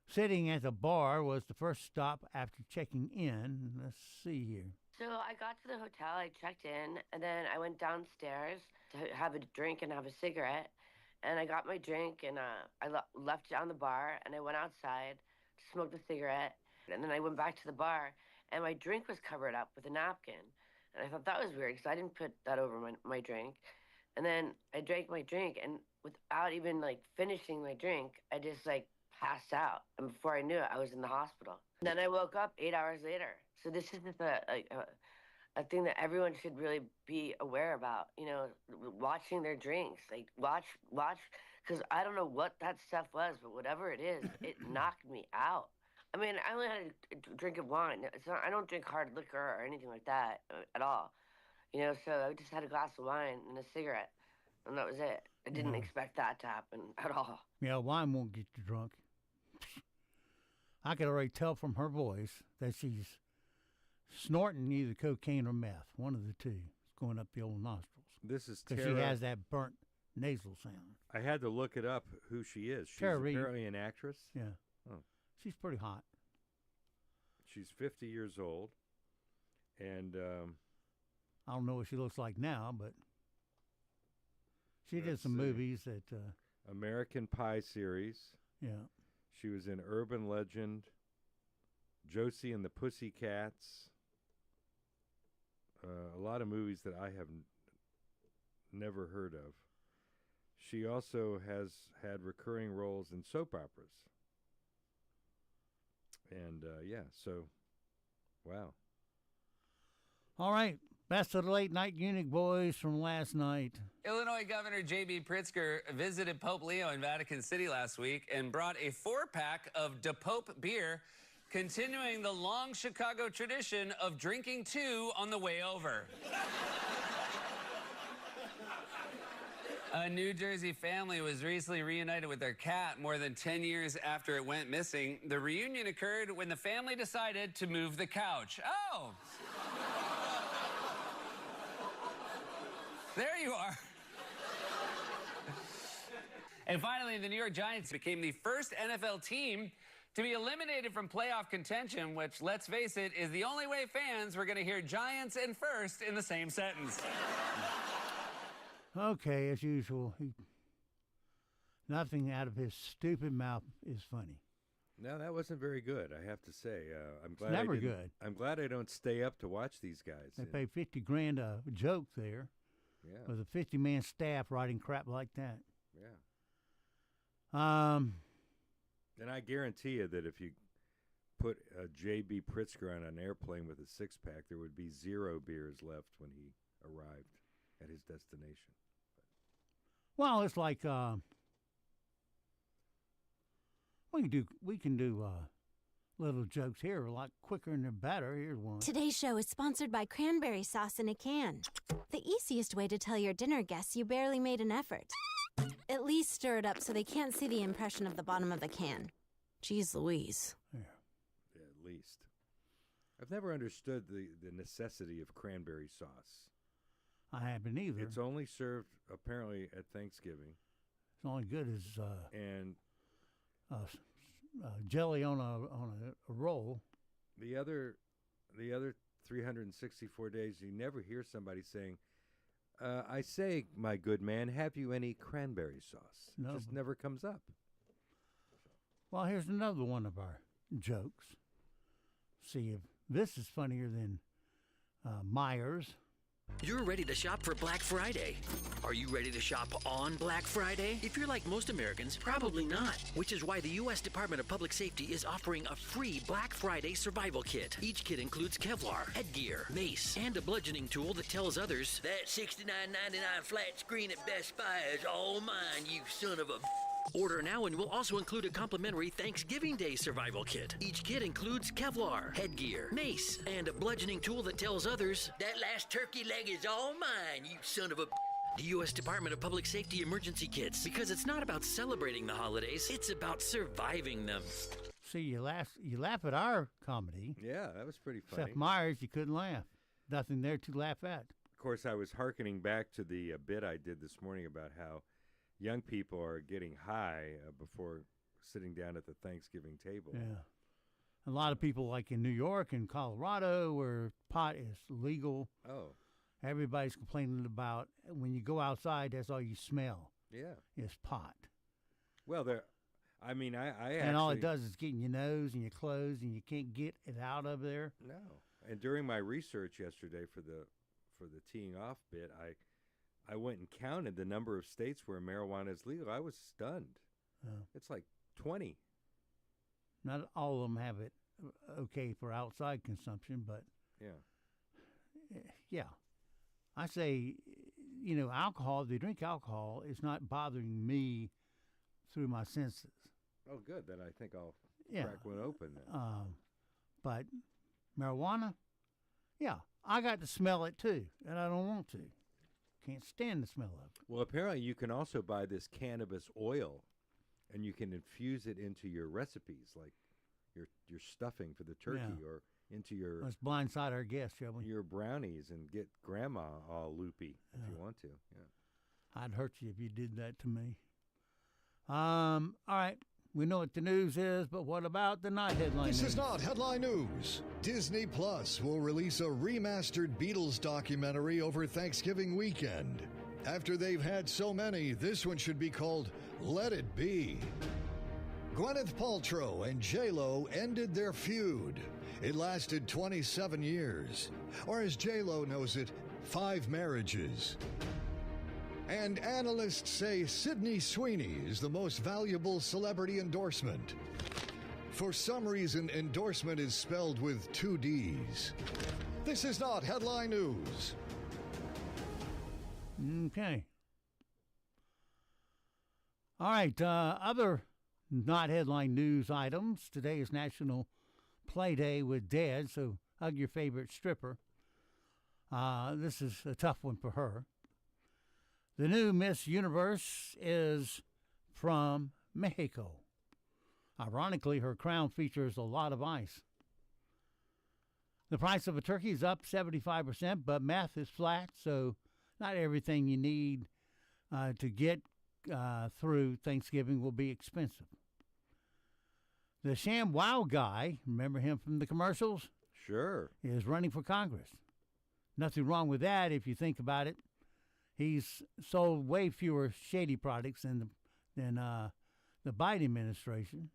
Sitting at the bar was the first stop after checking in. Let's see here. So I got to the hotel, I checked in, and then I went downstairs to have a drink and have a cigarette. And I got my drink, and I left it on the bar, and I went outside to smoke a cigarette. And then I went back to the bar, and my drink was covered up with a napkin. And I thought that was weird, because I didn't put that over my drink. And then I drank my drink, and without even, finishing my drink, I just, passed out. And before I knew it, I was in the hospital. And then I woke up 8 hours later. So this is just a thing that everyone should really be aware about, watching their drinks. Watch, because I don't know what that stuff was, but whatever it is, it knocked me out. I mean, I only had a drink of wine. I don't drink hard liquor or anything like that at all. So I just had a glass of wine and a cigarette, and that was it. I didn't expect that to happen at all. Yeah, wine won't get you drunk. I could already tell from her voice that she's snorting either cocaine or meth. One of the two. It's going up the old nostrils. This is because Tara. she has that burnt nasal sound. I had to look it up who she is. She's Tara Reid. apparently an actress. Yeah. Oh. She's pretty hot. She's 50 years old. And I don't know what she looks like now, but she did let's some see. movies that... American Pie series. Yeah. She was in Urban Legend, Josie and the Pussycats. A lot of movies that I have never heard of. She also has had recurring roles in soap operas. And, so, wow. All right. Best of the late night Unique boys from last night. Illinois Governor J.B. Pritzker visited Pope Leo in Vatican City last week and brought a 4-pack of De Pope beer, continuing the long Chicago tradition of drinking 2 on the way over. A New Jersey family was recently reunited with their cat more than 10 years after it went missing. The reunion occurred when the family decided to move the couch. Oh! There you are. And finally, the New York Giants became the first NFL team to be eliminated from playoff contention, which, let's face it, is the only way fans were going to hear Giants and first in the same sentence. Okay, as usual, nothing out of his stupid mouth is funny. No, that wasn't very good, I have to say. I'm glad never I didn't- good. I'm glad I don't stay up to watch these guys. They paid $50,000 a joke there. Yeah. With a 50-man staff writing crap like that. Yeah. And I guarantee you that if you put J.B. Pritzker on an airplane with a 6-pack, there would be 0 beers left when he arrived at his destination. Well, it's like we can do little jokes here a lot quicker and they're better. Here's one. Today's show is sponsored by cranberry sauce in a can. The easiest way to tell your dinner guests you barely made an effort. At least stir it up so they can't see the impression of the bottom of the can. Jeez Louise. Yeah, at least. I've never understood the necessity of cranberry sauce. I haven't either. It's only served, apparently, at Thanksgiving. It's only good as and jelly on a roll. The other 364 days, you never hear somebody saying, I say, my good man, have you any cranberry sauce? No. It just never comes up. Well, here's another one of our jokes. See if this is funnier than Myers. You're ready to shop for Black Friday. Are you ready to shop on Black Friday? If you're like most Americans, probably not. Which is why the U.S. Department of Public Safety is offering a free Black Friday survival kit. Each kit includes Kevlar, headgear, mace, and a bludgeoning tool that tells others, "That $69.99 flat screen at Best Buy is all mine, you son of a..." Order now and we'll also include a complimentary Thanksgiving Day survival kit. Each kit includes Kevlar, headgear, mace, and a bludgeoning tool that tells others, "That last turkey leg is all mine, you son of a..." The U.S. Department of Public Safety emergency kits, because it's not about celebrating the holidays, it's about surviving them. See, you laugh at our comedy. Yeah, that was pretty funny. Except Myers, you couldn't laugh. Nothing there to laugh at. Of course, I was hearkening back to the bit I did this morning about how young people are getting high before sitting down at the Thanksgiving table. Yeah. A lot of people, like in New York and Colorado, where pot is legal. Oh. Everybody's complaining about when you go outside, that's all you smell. Yeah. Is pot. Well, I and all it does is get in your nose and your clothes, and you can't get it out of there. No. And during my research yesterday for the teeing off bit, I went and counted the number of states where marijuana is legal. I was stunned. Oh. It's like 20. Not all of them have it okay for outside consumption, but yeah. I say, alcohol, they drink alcohol, is not bothering me through my senses. Oh, good. Then I think I'll crack one open then. But marijuana, yeah, I got to smell it too, and I don't want to. Can't stand the smell of it. Well, apparently you can also buy this cannabis oil, and you can infuse it into your recipes, like your stuffing for the turkey, or into your... Let's blindside our guests, shall we? Your brownies, and get Grandma all loopy if you want to. Yeah, I'd hurt you if you did that to me. All right. We know what the news is, but what about the not headline news? This is not headline news. Disney Plus will release a remastered Beatles documentary over Thanksgiving weekend. After they've had so many, this one should be called Let It Be. Gwyneth Paltrow and J-Lo ended their feud. It lasted 27 years, or as J-Lo knows it, 5 marriages. And analysts say Sydney Sweeney is the most valuable celebrity endorsement. For some reason, endorsement is spelled with 2 Ds. This is not headline news. Okay. All right, other not headline news items. Today is National Play Day with Dad, so hug your favorite stripper. This is a tough one for her. The new Miss Universe is from Mexico. Ironically, her crown features a lot of ice. The price of a turkey is up 75%, but math is flat, so not everything you need to get through Thanksgiving will be expensive. The ShamWow guy, remember him from the commercials? Sure. Is running for Congress. Nothing wrong with that if you think about it. He's sold way fewer shady products than the Biden administration.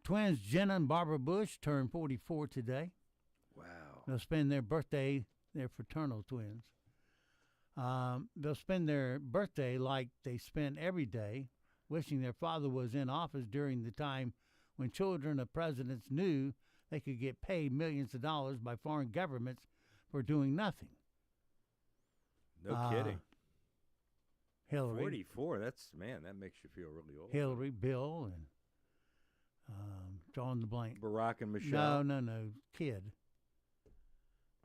Twins Jenna and Barbara Bush turned 44 today. Wow. They'll spend their birthday, they're fraternal twins. They'll spend their birthday like they spend every day, wishing their father was in office during the time when children of presidents knew they could get paid millions of dollars by foreign governments for doing nothing. No kidding. Hillary. 44, that makes you feel really old. Hillary, Bill, and John the blank. Barack and Michelle. No, kid.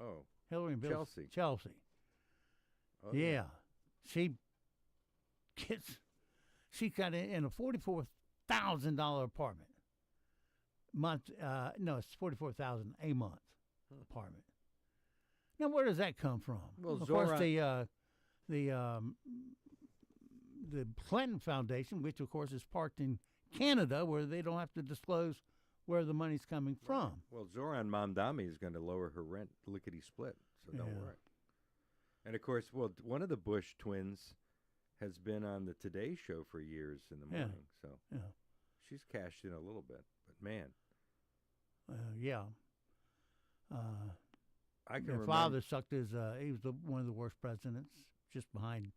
Oh. Hillary and Bill. Chelsea. Oh, yeah. She got in a $44,000 apartment. It's $44,000 a month apartment. Now, where does that come from? Well, of course, the Clinton Foundation, which of course is parked in Canada, where they don't have to disclose where the money's coming from. Well, Zoran Mamdani is going to lower her rent lickety split, so don't worry. And of course, one of the Bush twins has been on the Today Show for years in the morning, so she's cashed in a little bit. But man, Yeah. I can Their remember. father sucked his. He was one of the worst presidents, just behind,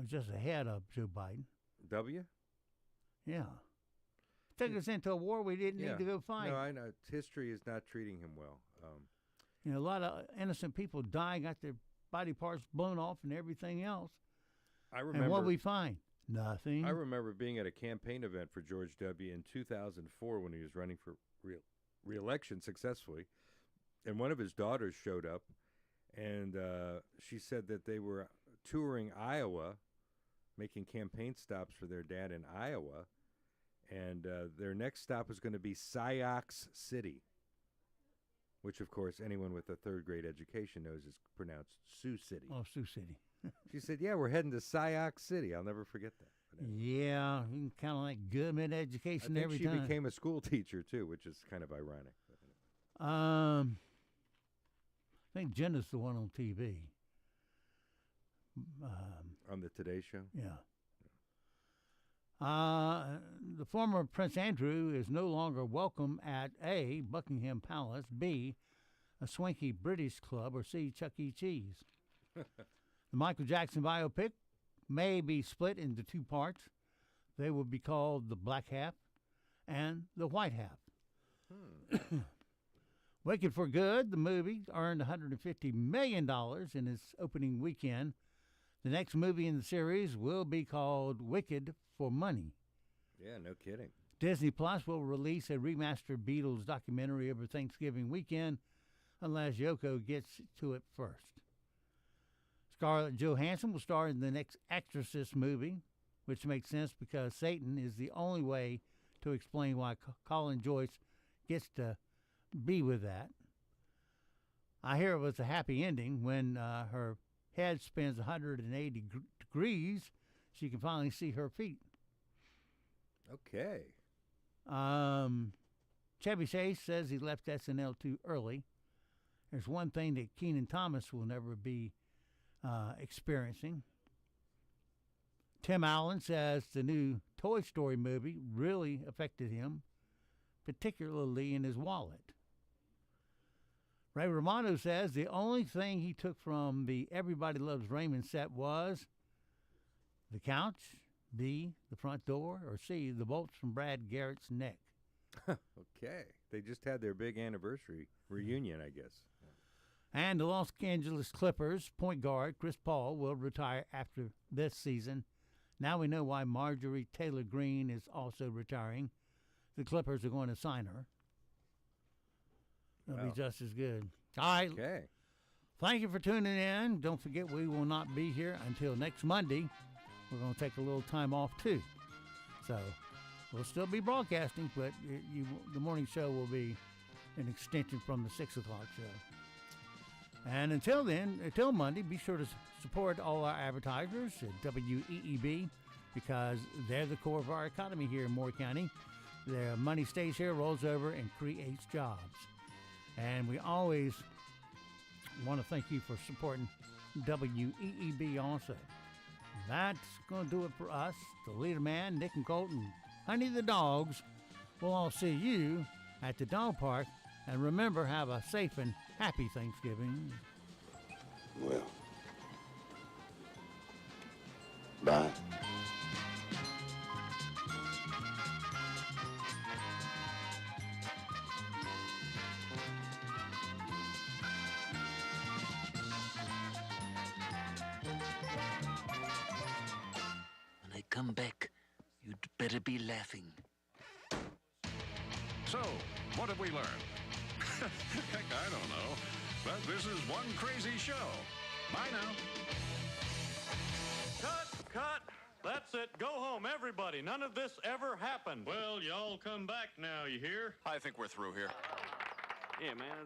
just ahead of Joe Biden. W? Yeah. Took us into a war we didn't need to go fight. No, I know. History is not treating him well. You know, a lot of innocent people dying, got their body parts blown off and everything else. I remember. And what we find? Nothing. I remember being at a campaign event for George W. in 2004 when he was running for re-election successfully, and one of his daughters showed up, and she said that they were touring Iowa, making campaign stops for their dad in Iowa, and their next stop was going to be Sioux City, which, of course, anyone with a third-grade education knows is pronounced Sioux City. Oh, Sioux City. She said, yeah, we're heading to Sioux City. I'll never forget that. Yeah, you kind of like government education I think every she time. became a school teacher, too, which is kind of ironic. I think Jenna's the one on TV. On the Today Show? Yeah. The former Prince Andrew is no longer welcome at A, Buckingham Palace, B, a swanky British club, or C, Chuck E. Cheese. The Michael Jackson biopic may be split into two parts. They will be called the Black Half and the White Half. Wicked for Good, the movie, earned $150 million in its opening weekend. The next movie in the series will be called Wicked for Money. Yeah, no kidding. Disney Plus will release a remastered Beatles documentary over Thanksgiving weekend unless Yoko gets to it first. Scarlett Johansson will star in the next Exorcist movie, which makes sense because Satan is the only way to explain why Colin Joyce gets to be with that. I hear it was a happy ending when her head spins 180 degrees. She can finally see her feet. Okay. Chevy Chase says he left SNL too early. There's one thing that Kenan Thomas will never be experiencing. Tim Allen says the new Toy Story movie really affected him, particularly in his wallet. Ray Romano says the only thing he took from the Everybody Loves Raymond set was the couch, B, the front door, or C, the bolts from Brad Garrett's neck. Okay. They just had their big anniversary reunion, I guess. And the Los Angeles Clippers point guard Chris Paul will retire after this season. Now we know why Marjorie Taylor Greene is also retiring. The Clippers are going to sign her. It'll be just as good. All right. Okay. Thank you for tuning in. Don't forget we will not be here until next Monday. We're going to take a little time off too. So we'll still be broadcasting, but the morning show will be an extension from the 6 o'clock show. And until then, until Monday, be sure to support all our advertisers at WEEB because they're the core of our economy here in Moore County. Their money stays here, rolls over, and creates jobs. And we always want to thank you for supporting WEEB also. That's going to do it for us, the LeaderMan, Nick and Colton, Honey the dogs. We'll all see you at the dog park. And remember, have a safe and happy Thanksgiving. Well, bye. When I come back, you'd better be laughing. So, what have we learned? Heck, I don't know. But this is one crazy show. Bye now. Cut! That's it. Go home, everybody. None of this ever happened. Well, y'all come back now, you hear? I think we're through here. Yeah, man.